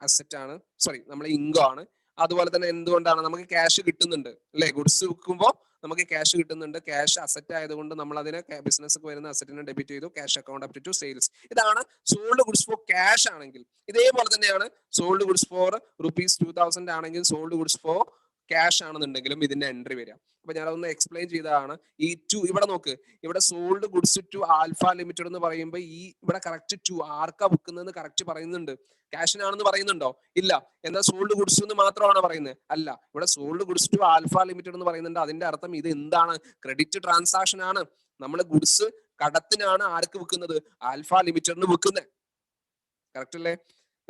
അസറ്റ് ആണ്, സോറി നമ്മളെ ഇൻകം ആണ്. അതുപോലെ തന്നെ എന്തുകൊണ്ടാണ്? നമുക്ക് ക്യാഷ് കിട്ടുന്നുണ്ട് അല്ലെ. ഗുഡ്സ് വിൽക്കുമ്പോൾ നമുക്ക് ക്യാഷ് കിട്ടുന്നുണ്ട്. ക്യാഷ് അസറ്റ് ആയതുകൊണ്ട് നമ്മൾ അതിനെ ബിസിനസ് വരുന്ന അസറ്റിനെ ഡെബിറ്റ് ചെയ്തു. Cash account up to sales. ഇതാണ് സോൾഡ് ഗുഡ്സ് ഫോർ ക്യാഷ് ആണെങ്കിൽ. ഇതേപോലെ തന്നെയാണ് സോൾഡ് ഗുഡ്സ് ഫോർ ₹2000 ആണെങ്കിൽ സോൾഡ് ഗുഡ്സ് ഫോർ ക്യാഷ് ആണെന്നുണ്ടെങ്കിലും ഇതിന്റെ എൻട്രി വരിക. അപ്പൊ ഞാനതൊന്ന് എക്സ്പ്ലെയിൻ ചെയ്തതാണ്. ഈ ടു ഇവിടെ നോക്ക്, ഇവിടെ sold goods to Alpha limited എന്ന് പറയുമ്പോൾ ഈ ഇവിടെ കറക്റ്റ് ടു ആർക്കാ വിൽക്കുന്നതെന്ന് കറക്റ്റ് പറയുന്നുണ്ട്. ക്യാഷിനാണെന്ന് പറയുന്നുണ്ടോ? ഇല്ല. എന്നാൽ സോൾഡ് ഗുഡ്സ് എന്ന് മാത്രമാണ് പറയുന്നത്? അല്ല. ഇവിടെ sold goods to Alpha limited എന്ന് പറയുന്നുണ്ട്. അതിന്റെ അർത്ഥം ഇത് എന്താണ്? ക്രെഡിറ്റ് ട്രാൻസാക്ഷൻ ആണ്. നമ്മൾ ഗുഡ്സ് കടത്തിനാണ് ആർക്ക് വിൽക്കുന്നത്? ആൽഫ ലിമിറ്റഡിന് വിൽക്കുന്നത്. കറക്റ്റ് അല്ലേ?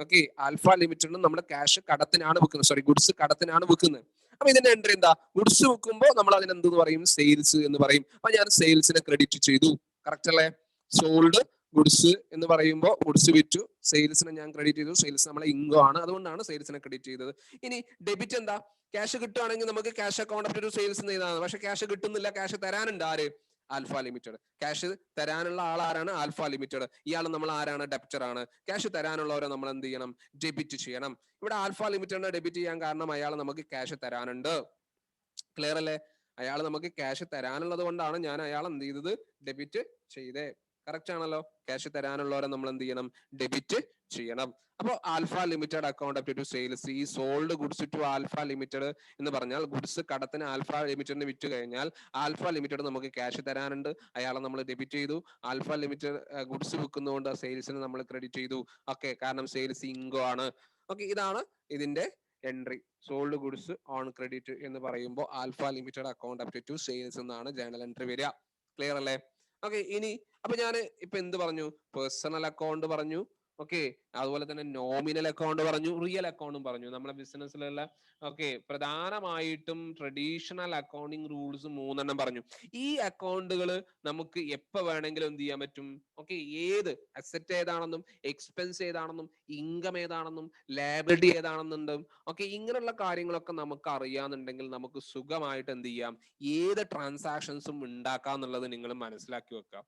ഓക്കെ, ആൽഫ ലിമിറ്റഡിന് നമ്മൾ ക്യാഷ് കടത്തിനാണ് വിൽക്കുന്നത്, സോറി ഗുഡ്സ് കടത്തിനാണ് വിൽക്കുന്നത്. അപ്പൊ ഇതിന്റെ എൻട്രി എന്താ? ഗുഡ്സ് വിൽക്കുമ്പോൾ നമ്മൾ അതിന് എന്തെന്ന് പറയും? സെയിൽസ് എന്ന് പറയും. അപ്പൊ ഞാൻ സെയിൽസിനെ ക്രെഡിറ്റ് ചെയ്തു. കറക്റ്റ് അല്ലേ? സോൾഡ് ഗുഡ്സ് എന്ന് പറയുമ്പോൾ ഗുഡ്സ് വിറ്റു, സെയിൽസിനെ ഞാൻ ക്രെഡിറ്റ് ചെയ്തു. സെയിൽസ് നമ്മളെ ഇൻകം ആണ്, അതുകൊണ്ടാണ് സെയിൽസിനെ ക്രെഡിറ്റ് ചെയ്തത്. ഇനി ഡെബിറ്റ് എന്താ? ക്യാഷ് കിട്ടുകയാണെങ്കിൽ നമുക്ക് cash account up to sales എഴുതാണ്. പക്ഷെ ക്യാഷ് കിട്ടുന്നില്ല. ക്യാഷ് തരാനുണ്ട് ആര്? Alpha limited. ക്യാഷ് തരാനുള്ള ആൾ ആരാണ്? Alpha limited. ഇയാൾ നമ്മൾ ആരാണ്? ഡെപ്റ്റർ ആണ്. ക്യാഷ് തരാനുള്ളവരെ നമ്മൾ എന്ത് ചെയ്യണം? ഡെബിറ്റ് ചെയ്യണം. ഇവിടെ ആൽഫ ലിമിറ്റഡിനെ ഡെബിറ്റ് ചെയ്യാൻ കാരണം അയാൾ നമുക്ക് ക്യാഷ് തരാനുണ്ട്. ക്ലിയർ അല്ലേ? അയാൾ നമുക്ക് ക്യാഷ് തരാനുള്ളത് കൊണ്ടാണ് ഞാൻ അയാൾ എന്ത് ചെയ്തത്? ഡെബിറ്റ് ചെയ്തേ. കറക്റ്റ് ആണല്ലോ? ക്യാഷ് തരാനുള്ളവരെ നമ്മൾ എന്ത് ചെയ്യണം? ഡെബിറ്റ് ചെയ്യണം. അപ്പോൾ Alpha limited account up to sales, ഈ sold goods to Alpha limited എന്ന് പറഞ്ഞാൽ ഗുഡ്സ് കടത്തിന് ആൽഫ ലിമിറ്റഡിന് വിറ്റ് കഴിഞ്ഞാൽ ആൽഫ ലിമിറ്റഡ് നമുക്ക് ക്യാഷ് തരാനുണ്ട്, അയാളെ നമ്മൾ ഡെബിറ്റ് ചെയ്തു. ആൽഫ ലിമിറ്റഡ് ഗുഡ്സ് വിൽക്കുന്നതുകൊണ്ട് സെയിൽസിന് നമ്മൾ ക്രെഡിറ്റ് ചെയ്തു. ഓക്കെ, കാരണം സെയിൽസ് ഇൻകം ആണ്. ഓക്കെ, ഇതാണ് ഇതിന്റെ entry. Sold goods on credit എന്ന് പറയുമ്പോൾ Alpha limited account up to sales എന്നാണ് ജേണൽ എൻട്രി വരിക. ക്ലിയർ അല്ലേ? ഓക്കെ, ഇനി അപ്പൊ ഞാൻ ഇപ്പൊ എന്ത് പറഞ്ഞു? പേഴ്സണൽ അക്കൗണ്ട് പറഞ്ഞു. ഓക്കെ, അതുപോലെ തന്നെ നോമിനൽ അക്കൗണ്ട് പറഞ്ഞു, റിയൽ അക്കൗണ്ടും പറഞ്ഞു. നമ്മുടെ ബിസിനസ്സിലുള്ള ഓക്കെ പ്രധാനമായിട്ടും ട്രഡീഷണൽ അക്കൗണ്ടിങ് റൂൾസ് 3 പറഞ്ഞു. ഈ അക്കൗണ്ടുകൾ നമുക്ക് എപ്പോ വേണമെങ്കിലും എന്ത് ചെയ്യാൻ പറ്റും? ഓക്കെ, ഏത് അസറ്റ് ഏതാണെന്നും എക്സ്പെൻസ് ഏതാണെന്നും ഇൻകം ഏതാണെന്നും ലയബിലിറ്റി ഏതാണെന്നുണ്ടും ഓക്കെ ഇങ്ങനെയുള്ള കാര്യങ്ങളൊക്കെ നമുക്ക് അറിയാന്നുണ്ടെങ്കിൽ നമുക്ക് സുഖമായിട്ട് എന്ത് ചെയ്യാം? ഏത് ട്രാൻസാക്ഷൻസും ഉണ്ടാക്കാം എന്നുള്ളത് നിങ്ങൾ മനസ്സിലാക്കി വെക്കുക.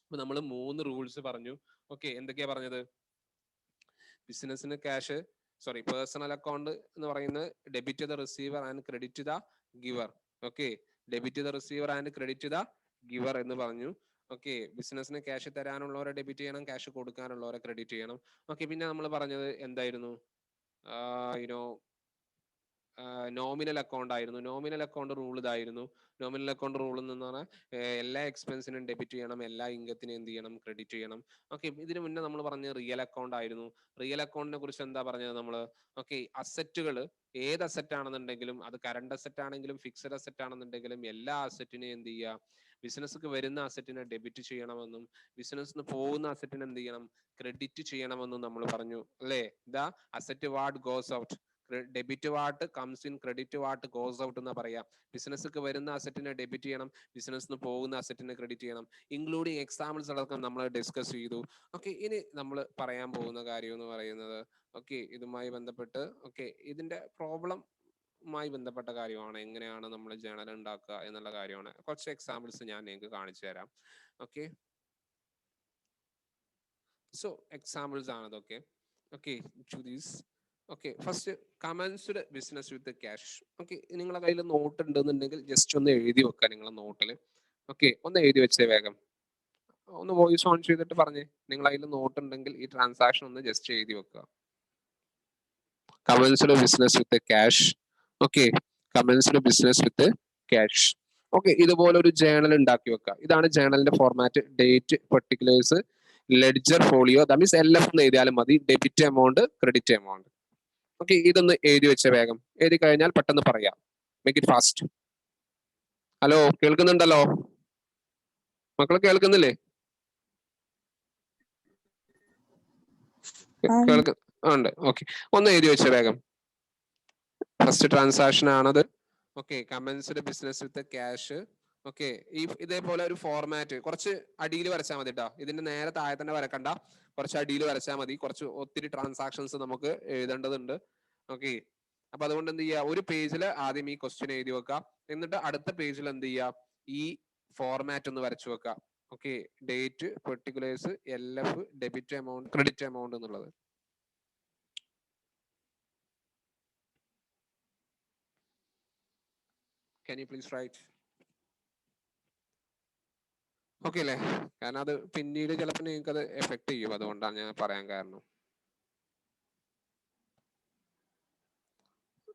അപ്പൊ നമ്മൾ 3 റൂൾസ് പറഞ്ഞു. ഓക്കെ, എന്തൊക്കെയാ പറഞ്ഞത്? ബിസിനസിന് ക്യാഷ്, സോറി പേഴ്സണൽ അക്കൗണ്ട് എന്ന് പറയുന്നത് debit the receiver and credit the giver. Okay, debit the receiver and credit the giver എന്ന് പറഞ്ഞു. ഓക്കെ, ബിസിനസിന് ക്യാഷ് തരാനുള്ളവരെ ഡെബിറ്റ് ചെയ്യണം, ക്യാഷ് കൊടുക്കാനുള്ളവരെ ക്രെഡിറ്റ് ചെയ്യണം. ഓക്കെ, പിന്നെ നമ്മൾ പറഞ്ഞത് എന്തായിരുന്നു? യുനോ നോമിനൽ അക്കൗണ്ട് ആയിരുന്നു. നോമിനൽ അക്കൗണ്ട് റൂൾ ഇതായിരുന്നു. നോമിനൽ അക്കൗണ്ട് റൂൾ എന്ന് പറഞ്ഞാൽ എല്ലാ എക്സ്പെൻസിനും ഡെബിറ്റ് ചെയ്യണം, എല്ലാ ഇൻകത്തിനും എന്ത് ചെയ്യണം? ക്രെഡിറ്റ് ചെയ്യണം. ഓക്കെ, ഇതിന് മുന്നേ നമ്മൾ പറഞ്ഞ റിയൽ അക്കൗണ്ട് ആയിരുന്നു. റിയൽ അക്കൗണ്ടിനെ കുറിച്ച് എന്താ പറഞ്ഞത് നമ്മൾ? ഓക്കെ, അസറ്റുകൾ ഏത് അസറ്റ് ആണെന്നുണ്ടെങ്കിലും, അത് കറണ്ട് അസറ്റ് ആണെങ്കിലും ഫിക്സഡ് അസറ്റ് ആണെന്നുണ്ടെങ്കിലും എല്ലാ അസറ്റിനെയും എന്ത് ചെയ്യുക? ബിസിനസ്സിക്ക് വരുന്ന അസറ്റിനെ ഡെബിറ്റ് ചെയ്യണമെന്നും ബിസിനസ്സിന് പോകുന്ന അസറ്റിനെ എന്ത് ചെയ്യണം? ക്രെഡിറ്റ് ചെയ്യണമെന്നും നമ്മൾ പറഞ്ഞു അല്ലേ? The asset what goes out, debit what comes in, credit what goes out എന്ന് പറയാം. ബിസിനസ്സിക്ക് വരുന്ന അസറ്റിനെ ഡെബിറ്റ് ചെയ്യണം, ബിസിനസ്സിന് പോകുന്ന അസറ്റിനെ ക്രെഡിറ്റ് ചെയ്യണം. ഇൻക്ലൂഡിങ് എക്സാമ്പിൾസ് അടക്കം നമ്മൾ ഡിസ്കസ് ചെയ്തു. ഓക്കെ, ഇനി നമ്മൾ പറയാൻ പോകുന്ന കാര്യം എന്ന് പറയുന്നത് ഓക്കെ ഇതുമായി ബന്ധപ്പെട്ട് ഓക്കെ ഇതിന്റെ പ്രോബ്ലമായി ബന്ധപ്പെട്ട കാര്യമാണ്. എങ്ങനെയാണ് നമ്മൾ ജേണൽ ഉണ്ടാക്കുക എന്നുള്ള കാര്യമാണ്. കുറച്ച് എക്സാമ്പിൾസ് ഞാൻ നിങ്ങൾക്ക് കാണിച്ചു തരാം. ഓക്കെ, സോ എക്സാമ്പിൾസ് ആണ് അതൊക്കെ. Okay, to these. Okay, first commenced business with cash. Okay, നിങ്ങളുടെ കയ്യിൽ നോട്ട് ഉണ്ടെന്നുണ്ടെങ്കിൽ ജസ്റ്റ് ഒന്ന് എഴുതി വെക്കുക നിങ്ങളെ നോട്ടിൽ. ഓക്കെ, ഒന്ന് എഴുതി വെച്ചേ വേഗം. ഒന്ന് വോയിസ് ഓൺ ചെയ്തിട്ട് പറഞ്ഞേ. നിങ്ങളുടെ കയ്യിൽ നോട്ട് ഉണ്ടെങ്കിൽ ഈ ട്രാൻസാക്ഷൻ ഒന്ന് ജസ്റ്റ് എഴുതി വെക്കുക. Commenced business with cash. Okay, commenced business with cash. Okay, ഇതുപോലെ ഒരു ജേണൽ ഉണ്ടാക്കി വെക്കുക. ഇതാണ് ജേണലിന്റെ format. Date, particulars, ledger folio, that means LF എന്ന് എഴുതിയാലും മതി. Debit amount, credit amount. Okay, ഇതൊന്ന് എഴുതി വെച്ച വേഗം. എഴുതി കഴിഞ്ഞാൽ പെട്ടെന്ന് പറയാം. Make it fast. ഹലോ, കേൾക്കുന്നുണ്ടല്ലോ? മക്കൾ കേൾക്കുന്നില്ലേ? ഉണ്ട്. ഓക്കെ, ഒന്ന് എഴുതി വെച്ച വേഗം. ഫസ്റ്റ് ട്രാൻസാക്ഷൻ ആണത്. Okay, commenced business with cash. Okay, ഈ ഇതേപോലെ ഒരു ഫോർമാറ്റ് കുറച്ച് അടിയിൽ വരച്ചാൽ മതി കേട്ടോ. ഇതിന്റെ നേരെ താഴെ തന്നെ വരക്കണ്ട, കുറച്ച് അടിയിൽ വരച്ചാൽ മതി. കുറച്ച് ഒത്തിരി ട്രാൻസാക്ഷൻസ് നമുക്ക് എഴുതേണ്ടതുണ്ട്. ഓക്കെ, അപ്പൊ അതുകൊണ്ട് എന്ത് ചെയ്യുക? ഒരു പേജിൽ ആദ്യം ഈ ക്വസ്റ്റ്യൻ എഴുതി വെക്കുക. എന്നിട്ട് അടുത്ത പേജിൽ എന്ത് ചെയ്യുക? ഈ ഫോർമാറ്റ് ഒന്ന് വരച്ചു വെക്കുക. Okay, date, particulars, LF, debit amount, credit amount എന്നുള്ളത്. Can you please write? Okay അല്ലേ? കാരണം അത് പിന്നീട് ചിലപ്പോൾ നിങ്ങൾക്ക് അത് എഫക്ട് ചെയ്യും. അതുകൊണ്ടാണ് ഞാൻ പറയാൻ കാരണം.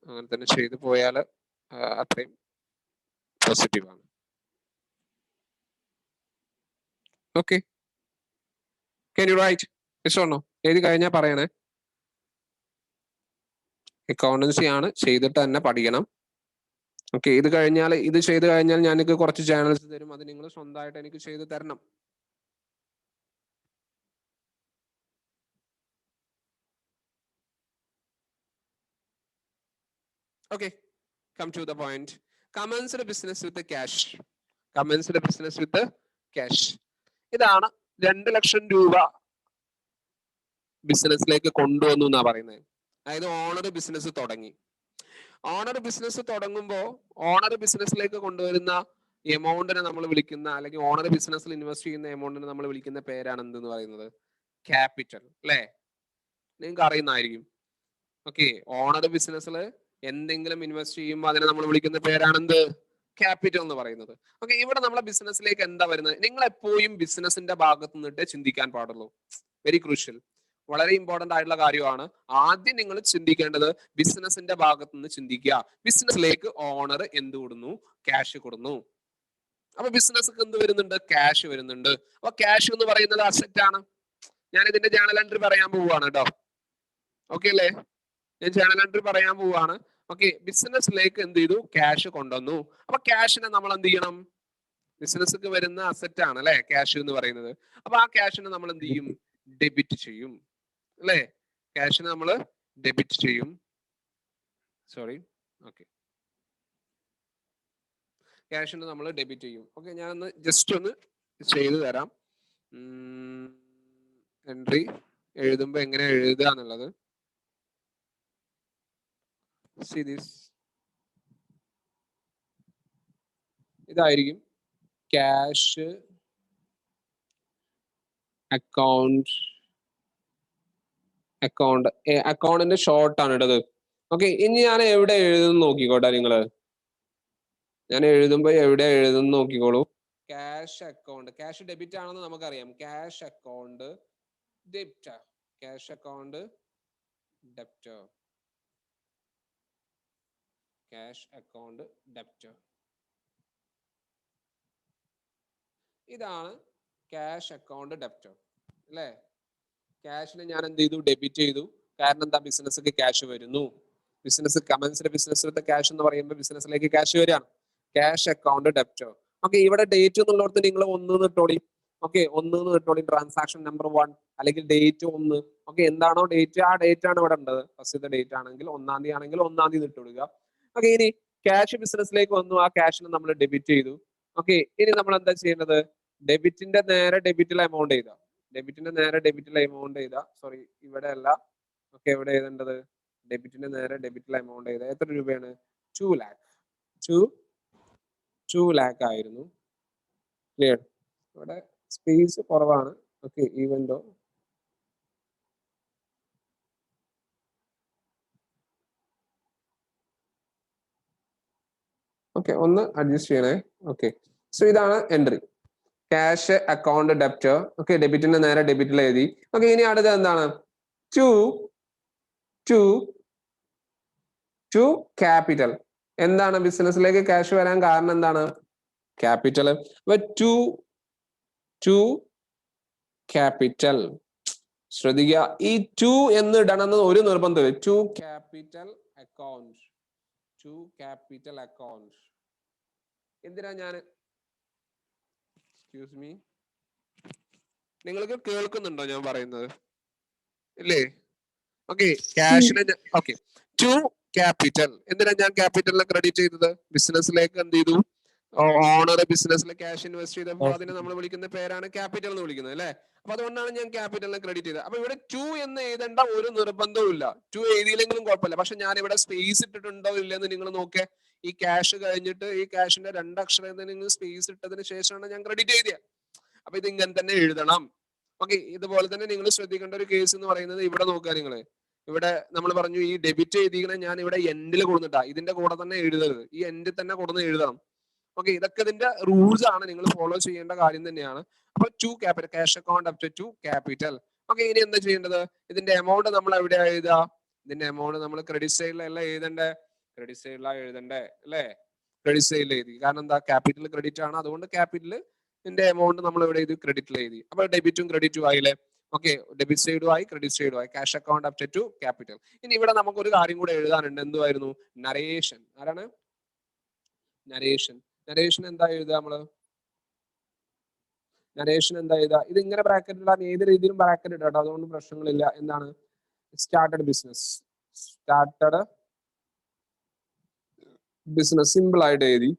അങ്ങനെ തന്നെ ചെയ്തു പോയാൽ അത്രയും പോസിറ്റീവ് ആണ്. Okay, can you write? yes or no? എഴുതി കഴിഞ്ഞാൽ പറയണേ. അക്കൗണ്ടൻസി ആണ്, ചെയ്തിട്ട് തന്നെ പഠിക്കണം. ഓക്കെ, ഇത് ചെയ്ത് കഴിഞ്ഞാൽ ഞാൻ എനിക്ക് കുറച്ച് ചാനൽസ് തരും, അത് നിങ്ങൾ സ്വന്തമായിട്ട് എനിക്ക് ചെയ്ത് തരണം. Okay, come to the point. Commenced business with cash. Commenced business with cash. ഇതാണ് 2 ലക്ഷം രൂപ ബിസിനസ്സിലേക്ക് കൊണ്ടുവന്നു എന്നാ പറയുന്നത്. അതായത് ഓണർ ബിസിനസ് തുടങ്ങി. ഓണർ ബിസിനസ് തുടങ്ങുമ്പോൾ ഓണർ ബിസിനസ്സിലേക്ക് കൊണ്ടുവരുന്ന എമൗണ്ടിനെ നമ്മൾ വിളിക്കുന്ന, അല്ലെങ്കിൽ ഓണർ ബിസിനസ്സിൽ ഇൻവെസ്റ്റ് ചെയ്യുന്ന എമൗണ്ടിനെ നമ്മൾ വിളിക്കുന്ന പേരാണ് എന്തെന്ന് പറയുന്നത്? ക്യാപിറ്റൽ. അല്ലേ? നിങ്ങൾക്ക് അറിയുന്നതായിരിക്കും. ഓക്കെ, ഓണർ ബിസിനസ്സിൽ എന്തെങ്കിലും ഇൻവെസ്റ്റ് ചെയ്യുമ്പോൾ അതിനെ നമ്മൾ വിളിക്കുന്ന പേരാണ് എന്ത്? ക്യാപിറ്റൽ എന്ന് പറയുന്നത്. ഓക്കെ, ഇവിടെ നമ്മളെ ബിസിനസ്സിലേക്ക് എന്താ വരുന്നത്? നിങ്ങൾ എപ്പോഴും ബിസിനസിന്റെ ഭാഗത്ത് നിന്നിട്ട് ചിന്തിക്കാൻ പാടുള്ളൂ. വെരി ക്രൂഷ്യൽ, വളരെ ഇമ്പോർട്ടന്റ് ആയിട്ടുള്ള കാര്യമാണ്. ആദ്യം നിങ്ങൾ ചിന്തിക്കേണ്ടത് ബിസിനസിന്റെ ഭാഗത്ത് നിന്ന് ചിന്തിക്കുക. ബിസിനസ്സിലേക്ക് ഓണർ എന്ത് കൊടുന്നു? ക്യാഷ് കൊടുന്നു. അപ്പൊ ബിസിനസ് എന്ത് വരുന്നുണ്ട്? ക്യാഷ് വരുന്നുണ്ട്. അപ്പൊ ക്യാഷ് എന്ന് പറയുന്നത് അസറ്റ് ആണ്. ഞാൻ ഇതിന്റെ ജേണൽ എൻട്രി പറയാൻ പോവുകയാണ് കേട്ടോ. ഓക്കെ അല്ലേ? ഞാൻ ജേണൽ എൻട്രി പറയാൻ പോവുകയാണ്. ഓക്കെ, ബിസിനസ്സിലേക്ക് എന്ത് ചെയ്തു? ക്യാഷ് കൊണ്ടുവന്നു. അപ്പൊ ക്യാഷിനെ നമ്മൾ എന്ത് ചെയ്യണം? ബിസിനസ്സിക്ക് വരുന്ന അസറ്റ് ആണ് അല്ലെ ക്യാഷ് എന്ന് പറയുന്നത്. അപ്പൊ ആ ക്യാഷിനെ നമ്മൾ എന്ത് ചെയ്യും? ഡെബിറ്റ് ചെയ്യും. അല്ലേ? ക്യാഷിനെ നമ്മൾ ഡെബിറ്റ് ചെയ്യും. സോറി, ഓക്കെ, ക്യാഷിനെ നമ്മൾ ഡെബിറ്റ് ചെയ്യും. ഓക്കെ, ഞാനൊന്ന് ജസ്റ്റ് ഒന്ന് ചെയ്തു തരാം. എൻട്രി എഴുതുമ്പോ എങ്ങനെ എഴുതുക എന്നുള്ളത്. See this. ഇതായിരിക്കും ക്യാഷ് അക്കൗണ്ടിന്റെ ഷോർട്ട് ആണ് ഇടത്. ഓക്കെ, ഇനി ഞാൻ എവിടെ എഴുതുന്നു നോക്കിക്കോട്ടെ നിങ്ങള്. ഞാൻ എഴുതുമ്പോ എവിടെ എഴുതുന്നു നോക്കിക്കോളൂ. ക്യാഷ് അക്കൗണ്ട്, ക്യാഷ് ഡെബിറ്റ് ആണെന്ന് നമുക്കറിയാം. Cash account debit, cash account debit, cash account debit. ഇതാണ് ക്യാഷ് അക്കൗണ്ട് ഡെപ്റ്റ് അല്ലേ? ക്യാഷിനെ ഞാൻ എന്ത് ചെയ്തു? ഡെബിറ്റ് ചെയ്തു. കാരണം എന്താ? ബിസിനസ്സിലേക്ക് ക്യാഷ് വരുന്നു. ബിസിനസ് കമൻസിന്റെ ബിസിനസ്സിലത്തെ ക്യാഷ് എന്ന് പറയുമ്പോൾ ബിസിനസ്സിലേക്ക് ക്യാഷ് വരികയാണ്. Cash account debit. ഓക്കെ, ഇവിടെ ഡേറ്റ് എന്നുള്ളടത്ത് നിങ്ങൾ 1 ഇട്ടോളി. ഓക്കെ, 1 ഇട്ടോളി. ട്രാൻസാക്ഷൻ നമ്പർ 1 അല്ലെങ്കിൽ ഡേറ്റ് 1. ഓക്കെ, എന്താണോ ഡേറ്റ് ആ ഡേറ്റ് ആണ് ഇവിടെ ഉള്ളത്. ഫസ്റ്റത്തെ ഡേറ്റ് ആണെങ്കിൽ 1-ാം തീയതി ആണെങ്കിൽ 1-ാം തീയതി ഇട്ടുകൊടുക്കുക. ഓക്കെ, ഇനി ക്യാഷ് ബിസിനസ്സിലേക്ക് വന്നു. ആ ക്യാഷിനെ നമ്മൾ ഡെബിറ്റ് ചെയ്തു. ഓക്കെ, ഇനി നമ്മൾ എന്താ ചെയ്യുന്നത്? ഡെബിറ്റിന്റെ നേരെ ഡെബിറ്റിൽ എമൗണ്ട് ചെയ്ത, ഡെബിറ്റിന്റെ നേരെ ഡെബിറ്റിൽ എമൗണ്ട് ചെയ്ത, സോറി ഇവിടെ അല്ല. ഓക്കെ, എവിടെ എഴുതേണ്ടത്? ഡെബിറ്റിന്റെ നേരെ ഡെബിറ്റിൽ എമൗണ്ട് ചെയ്ത എത്ര രൂപയാണ്? 2 lakh. 2 lakh ആയിരുന്നു. ക്ലിയർ? ഇവിടെ സ്പേസ് കുറവാണ്. ഓക്കെ, ഈവൻ ദോ ഓക്കെ, ഒന്ന് അഡ്ജസ്റ്റ് ചെയ്യണേ. ഓക്കെ, സോ ഇതാണ് entry. Cash account debit. Okay, ഡെബിറ്റിന്റെ നേരെ ഡെബിറ്റിൽ എഴുതി. ഓക്കെ, ഇനി അടുത്ത എന്താണ്? To capital. എന്താണ് ബിസിനസ്സിലേക്ക് ക്യാഷ് വരാൻ കാരണം? എന്താണ്? ക്യാപിറ്റൽ. To capital. ശ്രദ്ധിക്കുക, ഈ 2 എന്ന് ഇടണമെന്ന് ഒരു നിർബന്ധം. To capital account, to capital account. എന്തിനാ ഞാൻ, എക്സ്ക്യൂസ് മീ, നിങ്ങൾക്ക് കേൾക്കുന്നുണ്ടോ ഞാൻ പറയുന്നത്? ഇല്ലേ? ഓക്കെ, ക്യാഷിനെ ഓക്കെ, ടു ക്യാപിറ്റൽ. എന്തിനാ ഞാൻ ക്യാപിറ്റലിനെ ക്രെഡിറ്റ് ചെയ്തത്? ബിസിനസ്സിലേക്ക് എന്ത് ചെയ്തു? ഓണർ ബിസിനസ്സിൽ ക്യാഷ് ഇൻവെസ്റ്റ് ചെയ്തപ്പോൾ അതിനെ നമ്മൾ വിളിക്കുന്ന പേരാണ് ക്യാപിറ്റൽ എന്ന് വിളിക്കുന്നത് അല്ലെ? അപ്പൊ അതുകൊണ്ടാണ് ഞാൻ ക്യാപിറ്റലിനെ ക്രെഡിറ്റ് ചെയ്തത്. അപ്പൊ ഇവിടെ 2 എന്ന് എഴുതേണ്ട ഒരു നിർബന്ധവും ഇല്ല. 2 എഴുതിയില്ലെങ്കിലും കുഴപ്പമില്ല. പക്ഷെ ഞാൻ ഇവിടെ സ്പേസ് ഇട്ടിട്ടുണ്ടോ ഇല്ലെന്ന് നിങ്ങൾ നോക്കേ. ഈ ക്യാഷ് കഴിഞ്ഞിട്ട് ഈ ക്യാഷിന്റെ 2 അക്ഷരം നിങ്ങൾ സ്പേസ് ഇട്ടതിന് ശേഷമാണ് ഞാൻ ക്രെഡിറ്റ് ചെയ്തത്. അപ്പൊ ഇത് ഇങ്ങനെ തന്നെ എഴുതണം. ഓക്കെ, ഇതുപോലെ തന്നെ നിങ്ങൾ ശ്രദ്ധിക്കേണ്ട ഒരു കേസ് എന്ന് പറയുന്നത് ഇവിടെ നോക്കുക. നിങ്ങൾ ഇവിടെ നമ്മൾ പറഞ്ഞു ഈ ഡെബിറ്റ് എഴുതിക്കണേ ഞാൻ ഇവിടെ എൻഡിൽ കൊടുത്തിട്ടാ. ഇതിന്റെ കൂടെ തന്നെ എഴുതരുത്, ഈ എൻഡിൽ തന്നെ കൊടുന്ന് എഴുതണം. ഓക്കെ, ഇതൊക്കെ ഇതിന്റെ റൂൾസ് ആണ്, നിങ്ങൾ ഫോളോ ചെയ്യേണ്ട കാര്യം തന്നെയാണ്. അപ്പൊ 2 capital, cash account up to capital. Okay, ഇനി എന്താ ചെയ്യേണ്ടത്? ഇതിന്റെ എമൗണ്ട് നമ്മൾ എവിടെ എഴുതുക? ഇതിന്റെ എമൗണ്ട് നമ്മൾ ക്രെഡിറ്റ് സൈഡിലല്ല എഴുതേണ്ടത്, ക്രെഡിറ്റ് സൈഡിലാണ് എഴുതണ്ടേ അല്ലേ? ക്രെഡിറ്റ് സൈഡിൽ എഴുതി, കാരണം എന്താ, ക്യാപിറ്റൽ ക്രെഡിറ്റ് ആണ്, അതുകൊണ്ട് ക്യാപിറ്റലിന്റെ എമൗണ്ട് നമ്മൾ ഇവിടെ എഴുതി, ക്രെഡിറ്റിൽ എഴുതി. അപ്പൊ ഡെബിറ്റും ക്രെഡിറ്റും ആയില്ലേ? ഓക്കെ, ഡെബിറ്റ് സൈഡും ആയി, ക്രെഡിറ്റ് സൈഡും ആയി. Cash account up to capital. ഇനി ഇവിടെ നമുക്ക് ഒരു കാര്യം കൂടെ എഴുതാനുണ്ട്. എന്തുവായിരുന്നു? നരേഷൻ. ആരാണ് നരേഷൻ? നരേഷൻ എന്താ എഴുതുക നമ്മള്? നരേഷൻ എന്താ എഴുതുക? ഇത് ഇങ്ങനെ ബ്രാക്കറ്റ് ഇടാൻ ഏത് രീതിയിലും ബ്രാക്കറ്റ് ഇടാം, അതുകൊണ്ട് പ്രശ്നങ്ങളില്ല. എന്താണ്? Started business. Started business simple ആയിട്ട് എഴുതി.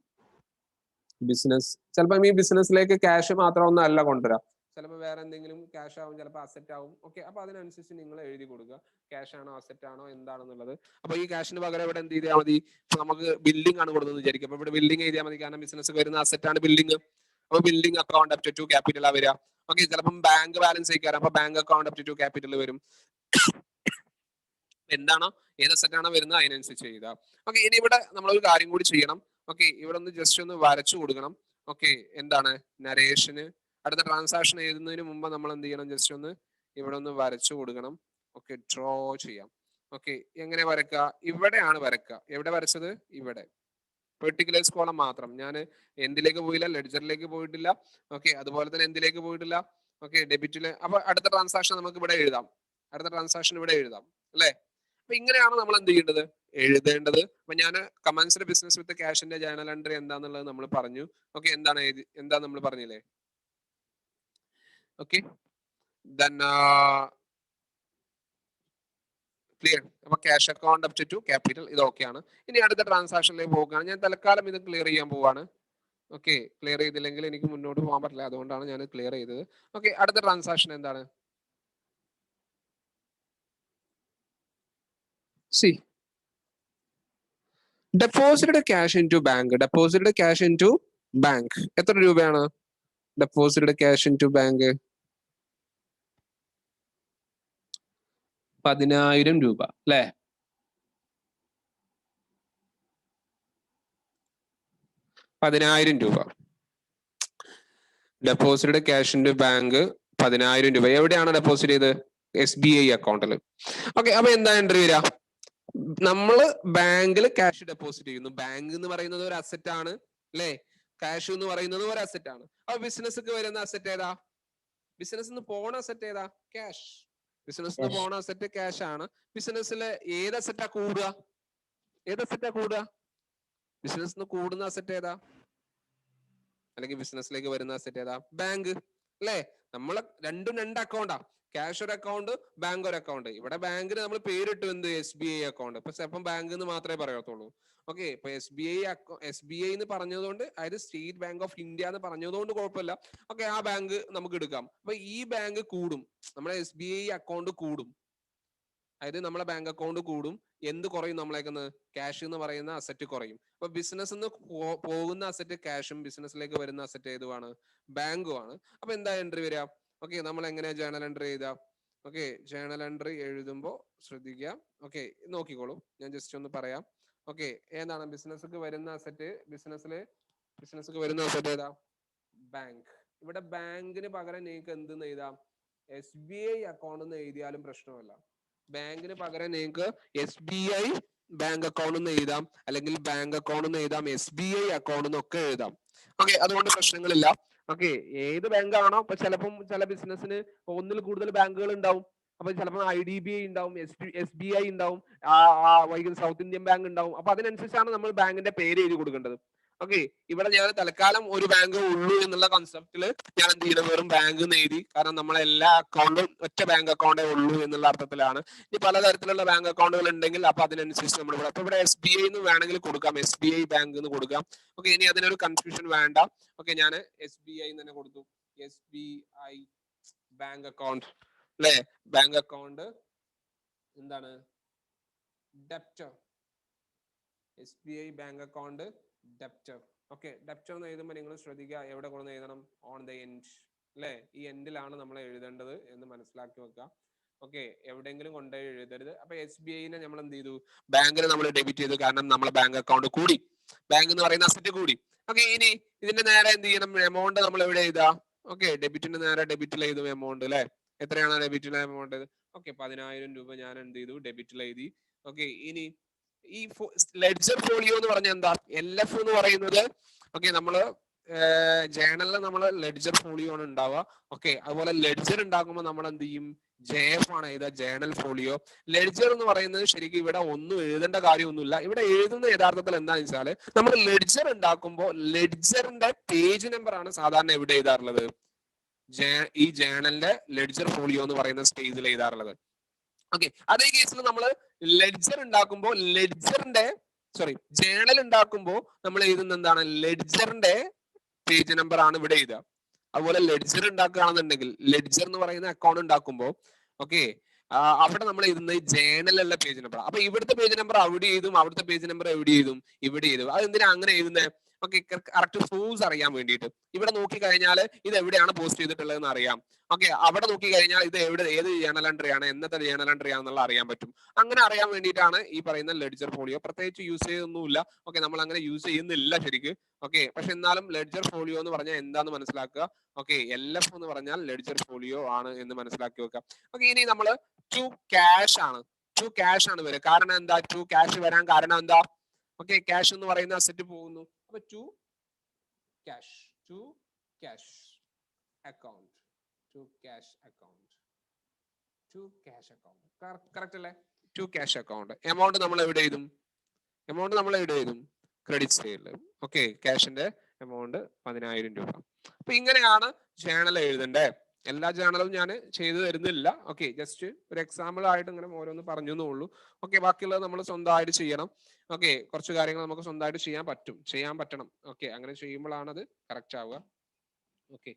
ബിസിനസ്. ചിലപ്പോൾ ഈ ബിസിനസ്സിലേക്ക് ക്യാഷ് മാത്രമൊന്നും അല്ല കൊണ്ടുവരാം, ചിലപ്പോൾ വേറെ എന്തെങ്കിലും ക്യാഷ് ആവും, ചിലപ്പോൾ അസറ്റ് ആവും. ഓക്കെ, അപ്പൊ അതിനനുസരിച്ച് നിങ്ങൾ എഴുതി കൊടുക്കുക, ക്യാഷ് ആണോ അസറ്റ് ആണോ എന്താണെന്നുള്ളത്. അപ്പൊ ഈ ക്യാഷിന് പകരം ഇവിടെ എന്ത് ചെയ്താൽ മതി? ഇപ്പൊ നമുക്ക് ബിൽഡിംഗ് ആണ് കൊടുക്കുന്നത് വിചാരിക്കും, അപ്പൊ ഇവിടെ ബിൽഡിംഗ് എഴുതിയാൽ മതി, കാരണം ബിസിനസ് വരുന്ന അസറ്റ് ആണ് ബിൽഡിംഗ്. അപ്പൊ building account up to capital വരിക. ഓക്കെ, ചിലപ്പം ബാങ്ക് ബാലൻസ് ആയിക്കാരം, അപ്പൊ bank account up to capital വരും. എന്താണോ, ഏത് അസറ്റ് ആണോ വരുന്നത് അതിനനുസരിച്ച് എഴുതുക. ഓക്കെ, ഇനി ഇവിടെ നമ്മളൊരു കാര്യം കൂടി ചെയ്യണം. ഓക്കെ, ഇവിടെ ഒന്ന് ജസ്റ്റ് ഒന്ന് വരച്ചു കൊടുക്കണം. ഓക്കെ, എന്താണ് നരേഷന് അടുത്ത ട്രാൻസാക്ഷൻ എഴുതുന്നതിന് മുമ്പ് നമ്മൾ എന്ത് ചെയ്യണം? ജസ്റ്റ് ഒന്ന് ഇവിടെ ഒന്ന് വരച്ചു കൊടുക്കണം. ഓക്കെ, ഡ്രോ ചെയ്യാം. ഓക്കെ, എങ്ങനെ വരക്കുക? ഇവിടെയാണ് വരക്കുക. എവിടെ വരച്ചത്? ഇവിടെ പെർട്ടിക്കുലേഴ്സ് കോളം മാത്രം. ഞാൻ എന്തിലേക്ക് പോയില്ല? ലെഡ്ജറിലേക്ക് പോയിട്ടില്ല. ഓക്കെ, അതുപോലെ തന്നെ എന്തിലേക്ക് പോയിട്ടില്ല? ഓക്കെ, ഡെബിറ്റില്. അപ്പൊ അടുത്ത ട്രാൻസാക്ഷൻ നമുക്ക് ഇവിടെ എഴുതാം, അടുത്ത ട്രാൻസാക്ഷൻ ഇവിടെ എഴുതാം അല്ലേ? അപ്പൊ ഇങ്ങനെയാണ് നമ്മൾ എന്ത് ചെയ്യേണ്ടത്? എഴുതേണ്ടത്. അപ്പൊ ഞാൻ കമൻസിലെ ബിസിനസ് വിത്ത് ക്യാഷിന്റെ ജേണൽ എൻട്രി എന്താന്നുള്ളത് നമ്മൾ പറഞ്ഞു. ഓക്കെ, എന്താണ് എന്താ നമ്മൾ പറഞ്ഞില്ലേ? Okay, clear. അപ്പൊ cash account up to capital ഇത് ഓക്കെയാണ്. ഇനി അടുത്ത ട്രാൻസാക്ഷനിലേക്ക് പോകുകയാണ്. ഞാൻ തൽക്കാലം ഇത് ക്ലിയർ ചെയ്യാൻ പോവാണ്. ഓക്കെ, ക്ലിയർ ചെയ്തില്ലെങ്കിൽ എനിക്ക് മുന്നോട്ട് പോകാൻ പറ്റില്ല, അതുകൊണ്ടാണ് ഞാൻ ക്ലിയർ ചെയ്തത്. ഓക്കെ, അടുത്ത ട്രാൻസാക്ഷൻ എന്താണ്? C deposited cash into bank. Deposited cash into bank എത്ര രൂപയാണ്? Deposited cash into bank 10,000 രൂപ അല്ലേ? 10,000 രൂപ deposited cash into bank 10,000 രൂപ. എവിടെയാണ് ഡെപ്പോസിറ്റ് ചെയ്ത്? SBI അക്കൗണ്ടിൽ. ഓക്കെ, അപ്പൊ എന്താ എൻട്രി വരിക? നമ്മള് ബാങ്കിൽ ക്യാഷ് ഡെപ്പോസിറ്റ് ചെയ്യുന്നു. ബാങ്ക് എന്ന് പറയുന്നത് ഒരു അസറ്റ് ആണ് അല്ലേ? ക്യാഷ് എന്ന് പറയുന്നത് ഒരു അസറ്റ് ആണ്. അപ്പൊ ബിസിനസ്ക്ക് വരുന്ന അസറ്റ് ഏതാ? ബിസിനസ് പോണ അസറ്റ് ഏതാ? ക്യാഷ്. ബിസിനസ് പോണ അസറ്റ് ക്യാഷ് ആണ്. ബിസിനസ്സിലെ ഏത് അസറ്റാ കൂടുക? ഏത് അസറ്റാ കൂടുക? ബിസിനസ് കൂടുന്ന അസറ്റ് ഏതാ? അല്ലെങ്കിൽ ബിസിനസ്സിലേക്ക് വരുന്ന അസറ്റ് ഏതാ? ബാങ്ക് അല്ലേ? നമ്മൾ രണ്ടും രണ്ട് അക്കൗണ്ടാ. ക്യാഷ് ഒരു അക്കൗണ്ട്, ബാങ്ക് ഒരു അക്കൗണ്ട്. ഇവിടെ ബാങ്കിന് നമ്മൾ പേരിട്ടു എന്ത്? SBI account. പക്ഷെ അപ്പം ബാങ്ക് എന്ന് മാത്രമേ പറയത്തുള്ളൂ. ഓക്കെ, ഇപ്പൊ SBI എന്ന് പറഞ്ഞതുകൊണ്ട്, അതായത് സ്റ്റേറ്റ് ബാങ്ക് ഓഫ് ഇന്ത്യ എന്ന് പറഞ്ഞതുകൊണ്ട് കുഴപ്പമില്ല. ഓക്കെ, ആ ബാങ്ക് നമുക്ക് എടുക്കാം. അപ്പൊ ഈ ബാങ്ക് കൂടും, നമ്മുടെ SBI അക്കൗണ്ട് കൂടും, അതായത് നമ്മളെ ബാങ്ക് അക്കൗണ്ട് കൂടും. എന്ത് കുറയും? നമ്മളേക്കുന്ന ക്യാഷ് എന്ന് പറയുന്ന അസറ്റ് കുറയും. അപ്പൊ ബിസിനസ് പോകുന്ന അസറ്റ് ക്യാഷും, ബിസിനസ്സിലേക്ക് വരുന്ന അസറ്റ് ഏതുമാണ്? ബാങ്കും ആണ്. അപ്പൊ എന്താ എൻട്രി വരിക? ഓക്കെ, നമ്മൾ എങ്ങനെയാ ജേണൽ എൻട്രി ചെയ്താ? ഓക്കെ, ജേണൽ എൻട്രി എഴുതുമ്പോൾ ശ്രദ്ധിക്കുക. ഓക്കെ, നോക്കിക്കോളൂ, ഞാൻ ജസ്റ്റ് ഒന്ന് പറയാം. ഓക്കെ, ഏതാണ് ബിസിനസ്സിക്ക് വരുന്ന അസറ്റ്? ബിസിനസ്സിക്ക് വരുന്ന അസറ്റ് ഏതാ? ബാങ്ക്. ഇവിടെ ബാങ്കിന് പകരം നിങ്ങൾക്ക് എന്തെന്ന് എഴുതാം? SBI അക്കൗണ്ട് എന്ന് എഴുതിയാലും പ്രശ്നമല്ല. ബാങ്കിന് പകരം നിങ്ങൾക്ക് SBI ബാങ്ക് അക്കൗണ്ട് എന്ന് എഴുതാം, അല്ലെങ്കിൽ ബാങ്ക് അക്കൗണ്ട് എന്ന് എഴുതാം, SBI അക്കൗണ്ട് എന്നൊക്കെ എഴുതാം. ഓക്കെ, അതുകൊണ്ട് പ്രശ്നങ്ങളില്ല. ഓക്കെ, ഏത് ബാങ്ക് ആണോ? ഇപ്പൊ ചിലപ്പം ചില ബിസിനസ്സിന് ഒന്നിൽ കൂടുതൽ ബാങ്കുകൾ ഉണ്ടാവും. അപ്പൊ ചിലപ്പോൾ IDBI ഉണ്ടാവും, SBI ഉണ്ടാവും, സൗത്ത് ഇന്ത്യൻ ബാങ്ക് ഉണ്ടാവും. അപ്പൊ അതിനനുസരിച്ചാണ് നമ്മൾ ബാങ്കിന്റെ പേര് എഴുതി കൊടുക്കേണ്ടത്. ഓക്കെ, ഇവിടെ ഞാൻ തൽക്കാലം ഒരു ബാങ്ക് ഉള്ളൂ എന്നുള്ള കൺസെപ്റ്റില് ഞാൻ എന്ത് ചെയ്തു? വെറും ബാങ്ക് എഴുതി, കാരണം നമ്മളെ എല്ലാ അക്കൗണ്ടും ഒറ്റ ബാങ്ക് അക്കൗണ്ടേ ഉള്ളൂ എന്നുള്ള അർത്ഥത്തിലാണ്. ഇനി പലതരത്തിലുള്ള ബാങ്ക് അക്കൗണ്ടുകൾ ഉണ്ടെങ്കിൽ അപ്പൊ അതിനനുസരിച്ച് നമ്മൾ ഇവിടെ, അപ്പൊ ഇവിടെ SBI എന്ന് വേണമെങ്കിൽ കൊടുക്കാം, SBI ബാങ്ക് എന്ന് കൊടുക്കാം. ഓക്കെ, ഇനി അതിനൊരു കൺഫ്യൂഷൻ വേണ്ട. ഓക്കെ, ഞാൻ SBI തന്നെ കൊടുത്തു. SBI ബാങ്ക് അക്കൗണ്ട് അല്ലേ? ബാങ്ക് അക്കൗണ്ട് എന്താണ്? Debtor. SBI bank account debtor. Okay, debtor എന്ന് എഴുതുമ്പോൾ നിങ്ങൾ ശ്രദ്ധിക്കുക, എവിടെ കൊണ്ട് എഴുതണം? ഓൺ ദ എൻഡ് അല്ലേ? ഈ എൻഡിലാണ് നമ്മൾ എഴുതേണ്ടത് എന്ന് മനസ്സിലാക്കി വെക്കുക. ഓക്കെ, എവിടെയെങ്കിലും കൊണ്ടുപോയി എഴുതരുത്. അപ്പൊ SBIനെ നമ്മൾ എന്ത് ചെയ്തു? ബാങ്കിന് നമ്മൾ ഡെബിറ്റ് ചെയ്തു, കാരണം നമ്മളെ ബാങ്ക് അക്കൗണ്ട് കൂടി, ബാങ്ക് എന്ന് പറയുന്ന അസറ്റ് കൂടി. ഓക്കെ, ഇനി ഇതിന്റെ നേരെ എന്ത് ചെയ്യണം? എമൗണ്ട് നമ്മൾ എവിടെ എഴുതാ? ഓക്കെ, ഡെബിറ്റിന്റെ നേരെ ഡെബിറ്റിൽ എഴുതും എമൗണ്ട് അല്ലെ? എത്രയാണ് ഡെബിറ്റിലെ എമൗണ്ട്? ഓക്കെ, 10,000 രൂപ ഞാൻ എന്ത് ചെയ്തു? ഡെബിറ്റിൽ എഴുതി. ഓക്കെ, ഇനി ഈ ലെഡ്ജർ ഫോളിയോ എന്ന് പറഞ്ഞാൽ എന്താ? LF എന്ന് പറയുന്നത് ഓക്കെ നമ്മള് ജേണലിൽ നമ്മൾ ലെഡ്ജർ ഫോളിയോ ആണ് ഉണ്ടാവുക. ഓക്കെ, അതുപോലെ ലെഡ്ജർ ഉണ്ടാക്കുമ്പോൾ നമ്മൾ എന്ത് ചെയ്യും? JF ആണ് എഴുതുക, ജേണൽ ഫോളിയോ. ലെഡ്ജർ എന്ന് പറയുന്നത് ശരിക്കും ഇവിടെ ഒന്നും എഴുതേണ്ട കാര്യമൊന്നുമില്ല. ഇവിടെ എഴുതുന്ന യഥാർത്ഥത്തിൽ എന്താണെന്ന് വെച്ചാൽ നമ്മൾ ലെഡ്ജർ ഉണ്ടാക്കുമ്പോൾ ലെഡ്ജറിന്റെ പേജ് നമ്പർ ആണ് സാധാരണ എവിടെ എഴുതാറുള്ളത്? ഈ ജേണലിന്റെ ലെഡ്ജർ ഫോളിയോ എന്ന് പറയുന്ന സ്റ്റേജിൽ എഴുതാറുള്ളത്. ഓക്കെ, അതേ കേസിൽ നമ്മൾ ലെഡ്ജർ ഉണ്ടാക്കുമ്പോൾ ജേണൽ ഉണ്ടാക്കുമ്പോൾ നമ്മൾ എഴുതുന്ന എന്താണ്? ലെഡ്ജറിന്റെ പേജ് നമ്പർ ആണ് ഇവിടെ എഴുതുക. അതുപോലെ ലെഡ്ജർ ഉണ്ടാക്കുകയാണെന്നുണ്ടെങ്കിൽ ലെഡ്ജർ എന്ന് പറയുന്ന അക്കൗണ്ട് ഉണ്ടാക്കുമ്പോൾ ഓക്കെ അവിടെ നമ്മൾ എഴുതുന്നത് ജേണലുള്ള പേജ് നമ്പർ. അപ്പൊ ഇവിടുത്തെ പേജ് നമ്പർ അവിടെ എഴുതും, അവിടുത്തെ പേജ് നമ്പർ എവിടെ എഴുതും? ഇവിടെ എഴുതും. അത് എന്തിനാ അങ്ങനെ എഴുതുന്നത്? ഓക്കെ, കറക്റ്റ് സോഴ്സ് അറിയാൻ വേണ്ടിയിട്ട്. ഇവിടെ നോക്കി കഴിഞ്ഞാൽ ഇത് എവിടെയാണ് പോസ്റ്റ് ചെയ്തിട്ടുള്ളതെന്ന് അറിയാം. ഓക്കെ, അവിടെ നോക്കി കഴിഞ്ഞാൽ ഇത് ഏത് ജേണൽ എൻട്രി ആണ്, എന്നത്തെ ജേണൽ എൻട്രി ആണെന്നുള്ള അറിയാൻ പറ്റും. അങ്ങനെ അറിയാൻ വേണ്ടിയിട്ടാണ് ഈ പറയുന്ന ലെഡ്ജർ ഫോളിയോ. പ്രത്യേകിച്ച് യൂസ് ചെയ്തൊന്നുമില്ല. ഓക്കെ, നമ്മൾ അങ്ങനെ യൂസ് ചെയ്യുന്നില്ല ശരിക്ക്. ഓക്കെ, പക്ഷെ എന്നാലും ലെഡ്ജർ ഫോളിയോ എന്ന് പറഞ്ഞാൽ എന്താന്ന് മനസ്സിലാക്കുക. ഓക്കെ, LF എന്ന് പറഞ്ഞാൽ ലെഡ്ജർ ഫോളിയോ ആണ് എന്ന് മനസ്സിലാക്കി വെക്കുക. ഓക്കെ, ഇനി നമ്മൾ ടു ക്യാഷ് ആണ് വരിക. കാരണം എന്താ ടു ക്യാഷ് വരാൻ കാരണം എന്താ? ഓക്കെ, ക്യാഷ് എന്ന് പറയുന്ന അസറ്റ് പോകുന്നു. അപ്പൊ ടു ക്യാഷ് അക്കൗണ്ട് കറക്റ്റ് അല്ലേ? To cash account. എമൗണ്ട് നമ്മൾ എവിടെ എഴുതും? ക്രെഡിറ്റ് സൈഡിൽ. ഓക്കെ, ക്യാഷിന്റെ എമൗണ്ട് 10,000 രൂപ. അപ്പൊ ഇങ്ങനെയാണ് ജേണൽ എഴുതണ്ടേ. എല്ലാ ജേണലും ഞാൻ ചെയ്തു തരുന്നില്ല. ഓക്കെ, ജസ്റ്റ് ഒരു എക്സാമ്പിൾ ആയിട്ട് ഇങ്ങനെ ഓരോന്ന് പറഞ്ഞു എന്നുള്ളൂ. ഓക്കെ, ബാക്കിയുള്ളത് നമ്മൾ സ്വന്തമായിട്ട് ചെയ്യണം. ഓക്കെ, കുറച്ച് കാര്യങ്ങൾ നമുക്ക് സ്വന്തമായിട്ട് ചെയ്യാൻ പറ്റണം. ഓക്കെ, അങ്ങനെ ചെയ്യുമ്പോഴാണ് അത് കറക്റ്റ് ആവുക. ഓക്കെ,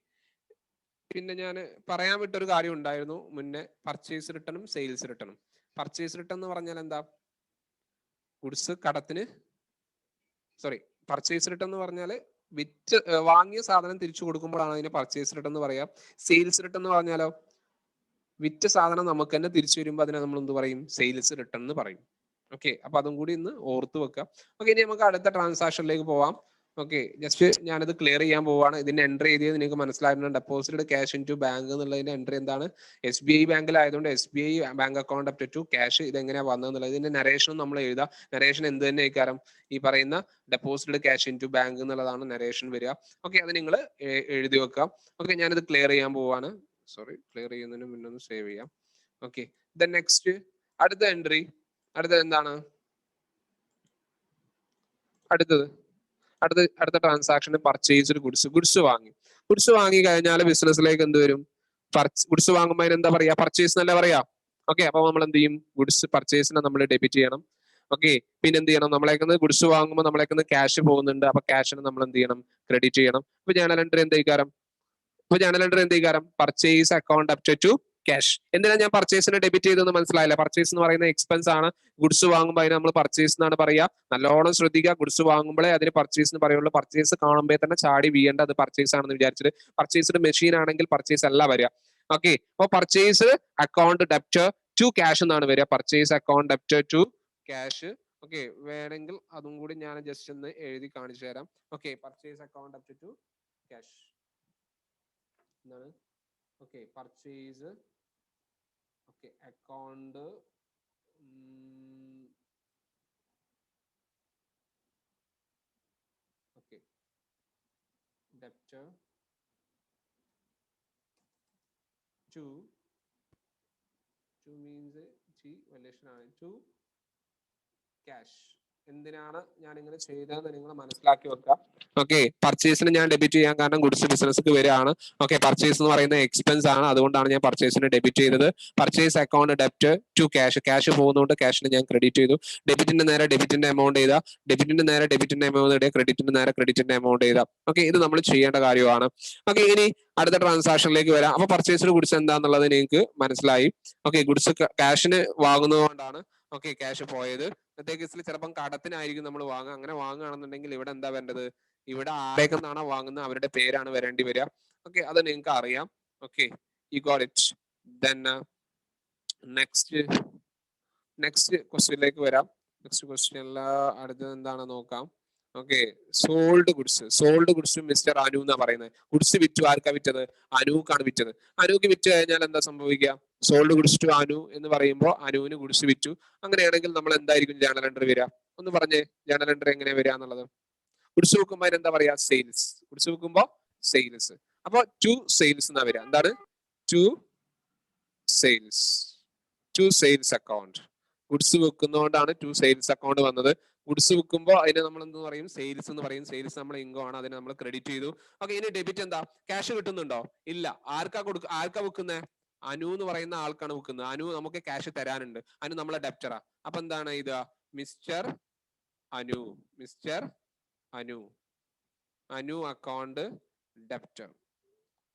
പിന്നെ ഞാൻ പറയാൻ വിട്ടൊരു കാര്യം ഉണ്ടായിരുന്നു മുന്നേ, പർച്ചേസ് റിട്ടേണും സെയിൽസ് റിട്ടേണും. പർച്ചേസ് റിട്ടേൺ എന്ന് പറഞ്ഞാൽ എന്താ? ഗുഡ്സ് കടത്തിന് പർച്ചേസ് റിട്ടേൺ എന്ന് പറഞ്ഞാൽ വാങ്ങിയ സാധനം തിരിച്ചു കൊടുക്കുമ്പോഴാണ് അതിന് പർച്ചേസ് റിട്ടേൺ എന്ന് പറയാം. സെയിൽസ് റിട്ടേൺ എന്ന് പറഞ്ഞാലോ വിറ്റ സാധനം നമുക്ക് തന്നെ തിരിച്ചു വരുമ്പോൾ അതിനെ നമ്മൾ എന്ത് പറയും? സെയിൽസ് റിട്ടേൺ എന്ന് പറയും. ഓക്കെ, അപ്പൊ അതും കൂടി ഇന്ന് ഓർത്ത് വെക്കാം. ഓക്കെ, ഇനി നമുക്ക് അടുത്ത ട്രാൻസാക്ഷനിലേക്ക് പോവാം. ഓക്കെ, ജസ്റ്റ് ഞാനത് ക്ലിയർ ചെയ്യാൻ പോവാണ്. ഇതിന്റെ എൻട്രി ചെയ്തത് നിങ്ങൾക്ക് മനസ്സിലായിരുന്നു. Deposit cash into bank എന്നുള്ളതിന്റെ എൻട്രി എന്താണ്? SBI ബാങ്കിലായതുകൊണ്ട് SBI bank account up to cash. ഇത് എങ്ങനെയാ വന്നതെന്നുള്ളത് ഇതിന്റെ നരേഷനും നമ്മൾ എഴുതാം. നരേഷൻ എന്ത് തന്നെ ആയിക്കാരം? ഈ പറയുന്ന deposit cash into bank എന്നുള്ളതാണ് നരേഷൻ വരിക. ഓക്കെ, അത് നിങ്ങൾ എഴുതി വെക്കാം. ഓക്കെ, ഞാനിത് ക്ലിയർ ചെയ്യാൻ പോവാണ്. ക്ലിയർ ചെയ്യുന്നതിന് മുന്നേ ഒന്ന് സേവ് ചെയ്യാം. ഓക്കെ, ദെൻ നെക്സ്റ്റ് അടുത്ത എൻട്രി. അടുത്തത് എന്താണ്? അടുത്ത ട്രാൻസാക്ഷൻ പർച്ചേസ്ഡ് ഗുഡ്സ് വാങ്ങി കഴിഞ്ഞാൽ ബിസിനസ്സിലേക്ക് എന്ത് വരും? ഗുഡ്സ് വാങ്ങുമ്പോൾ അതിന് എന്താ പറയാ? പർച്ചേസ് എന്നല്ല പറയാ. ഓക്കെ, അപ്പൊ നമ്മൾ എന്ത് ചെയ്യും? ഗുഡ്സ് പർച്ചേസിനെ നമ്മൾ ഡെബിറ്റ് ചെയ്യണം. ഓക്കെ, പിന്നെ എന്ത് ചെയ്യണം? നമ്മളേക്കുന്ന ഗുഡ്സ് വാങ്ങുമ്പോൾ നമ്മളേക്കുന്ന ക്യാഷ് പോകുന്നുണ്ട്. അപ്പൊ ക്യാഷിന് നമ്മൾ എന്ത് ചെയ്യണം? ക്രെഡിറ്റ് ചെയ്യണം. അപ്പൊ ജേണൽ എൻട്രി എന്ത് purchase account up to cash. എന്തിനാ ഞാൻ പർച്ചേസിനെ ഡെബിറ്റ് ചെയ്തെന്ന് മനസ്സിലായില്ല? പർച്ചേസ് എന്ന് പറയുന്ന എക്സ്പെൻസ് ആണ്. ഗുഡ്സ് വാങ്ങുമ്പോൾ അതിന് നമ്മൾ പർച്ചേസ് എന്നാണ് പറയാ. നല്ലോണം ശ്രദ്ധിക്കുക. ഗുഡ്സ് വാങ്ങുമ്പോഴേ അതിന് പർച്ചേസ് എന്ന് പറയുള്ളൂ. പർച്ചേസ് കാണുമ്പോൾ തന്നെ ചാടി വീഴേണ്ട അത് പർച്ചേസ് ആണെന്ന് വിചാരിച്ചിട്ട്. പർച്ചേസ്ഡ് മെഷീൻ ആണെങ്കിൽ പർച്ചേസ് അല്ല വരിക. ഓക്കെ, അപ്പൊ purchase account debtor to cash എന്നാണ് വരിക. Purchase account debtor to cash. Okay, വേണമെങ്കിൽ അതും കൂടി ഞാൻ ജസ്റ്റ് ഒന്ന് എഴുതി കാണിച്ചു തരാം. Okay, purchase account debtor to cash എന്താണ്? Okay, purchase account debtor to means to cash. എന്തിനാണ് ഞാൻ ഇങ്ങനെ ചെയ്തതെന്ന് നിങ്ങൾ മനസ്സിലാക്കി വെക്കുക. ഓക്കെ, പർച്ചേസിന് ഞാൻ ഡെബിറ്റ് ചെയ്യാൻ കാരണം ഗുഡ്സ് ബിസിനസ്സിക്ക് വരികയാണ്. ഓക്കെ, പർച്ചേസ് എന്ന് പറയുന്ന എക്സ്പെൻസ് ആണ്. അതുകൊണ്ടാണ് ഞാൻ പർച്ചേസിന് ഡെബിറ്റ് ചെയ്തത്. Purchase account debit to cash പോകുന്നതുകൊണ്ട് ക്യാഷിന് ഞാൻ ക്രെഡിറ്റ് ചെയ്തു. ഡെബിറ്റിന്റെ നേരെ ഡെബിറ്റിന്റെ എമൗണ്ട് ചെയ്താൽ ഡെബിറ്റിന്റെ നേരെ ഡെബിറ്റിന്റെ എമൗണ്ട് ഇടുക. ക്രെഡിറ്റിന്റെ നേരെ ക്രെഡിറ്റിന്റെ എമൗണ്ട് ചെയ്താൽ. ഓക്കെ, ഇത് നമ്മൾ ചെയ്യേണ്ട കാര്യമാണ്. ഓക്കെ, ഇനി അടുത്ത ട്രാൻസാക്ഷനിലേക്ക് വരാം. അപ്പൊ പർച്ചേസിന് ഗുഡ്സ് എന്താന്നുള്ളത് നിങ്ങൾക്ക് മനസ്സിലായി. ഓക്കെ, ഗുഡ്സ് ക്യാഷിന് വാങ്ങുന്നതുകൊണ്ടാണ് ഓക്കെ ക്യാഷ് പോയത്. ഇന്നത്തെ കേസിൽ ചിലപ്പം കടത്തിനായിരിക്കും നമ്മൾ വാങ്ങുക. അങ്ങനെ വാങ്ങുകയാണെന്നുണ്ടെങ്കിൽ ഇവിടെ എന്താ വേണ്ടത്? ഇവിടെ ആരേക്കെന്നാണോ വാങ്ങുന്നത് അവരുടെ പേരാണ് വരേണ്ടി വരിക. ഓക്കെ, അത് നിങ്ങൾക്ക് അറിയാം. Okay, you got it. Then next ക്വസ്റ്റ്യനിലേക്ക് വരാം. നെക്സ്റ്റ് ക്വസ്റ്റ്യനിൽ അടുത്തത് എന്താണ് നോക്കാം. Okay, sold goods mister Anu എന്നാ പറയുന്നത്. ഗുഡ്സ് വിറ്റു. ആർക്കാ വിറ്റത്? അനൂക്കാണ് വിറ്റത്. അനൂക്ക് വിറ്റ് കഴിഞ്ഞാൽ എന്താ സംഭവിക്കുക? സോൾഡ് ഗുഡ്സ് ടു അനു എന്ന് പറയുമ്പോൾ അനുവിന് ഗുഡ്സ് വിറ്റു. അങ്ങനെയാണെങ്കിൽ നമ്മൾ എന്തായിരിക്കും ജേണൽ എൻട്രി വരിക? ഒന്ന് പറഞ്ഞേ, ജേണൽ എൻട്രി എങ്ങനെ വരിക എന്നുള്ളത്. ഗുഡ്സ് വെക്കുമ്പോൾ അതിന് എന്താ പറയാ? സെയിൽസ്. ഗുഡ്സ് വെക്കുമ്പോൾ സെയിൽസ്. അപ്പൊ ടു സെയിൽസ് എന്നാ വരിക. എന്താണ്? To sales. To sales account. Goods വെക്കുന്നതുകൊണ്ടാണ് ടു സെയിൽസ് അക്കൗണ്ട് വന്നത്. ഗുഡ്സ് വെക്കുമ്പോൾ അതിന് നമ്മൾ എന്ത് പറയും? സെയിൽസ് എന്ന് പറയും. സെയിൽസ് നമ്മൾ ഇൻകം ആണ്, അതിനെ നമ്മൾ ക്രെഡിറ്റ് ചെയ്തു. ഓക്കെ, ഇനി ഡെബിറ്റ് എന്താ? ക്യാഷ് കിട്ടുന്നുണ്ടോ? ഇല്ല. ആർക്കാ വെക്കുന്നത്? അനു എന്ന് പറയുന്ന ആൾക്കാണ് വെക്കുന്നത്. അനു നമുക്ക് ക്യാഷ് തരാനുണ്ട്. അനു നമ്മളെ ഡെപ്റ്ററാ. അപ്പൊ എന്താണ് ഇത്? Mister Anu. Mister Anu. Anu account debtor.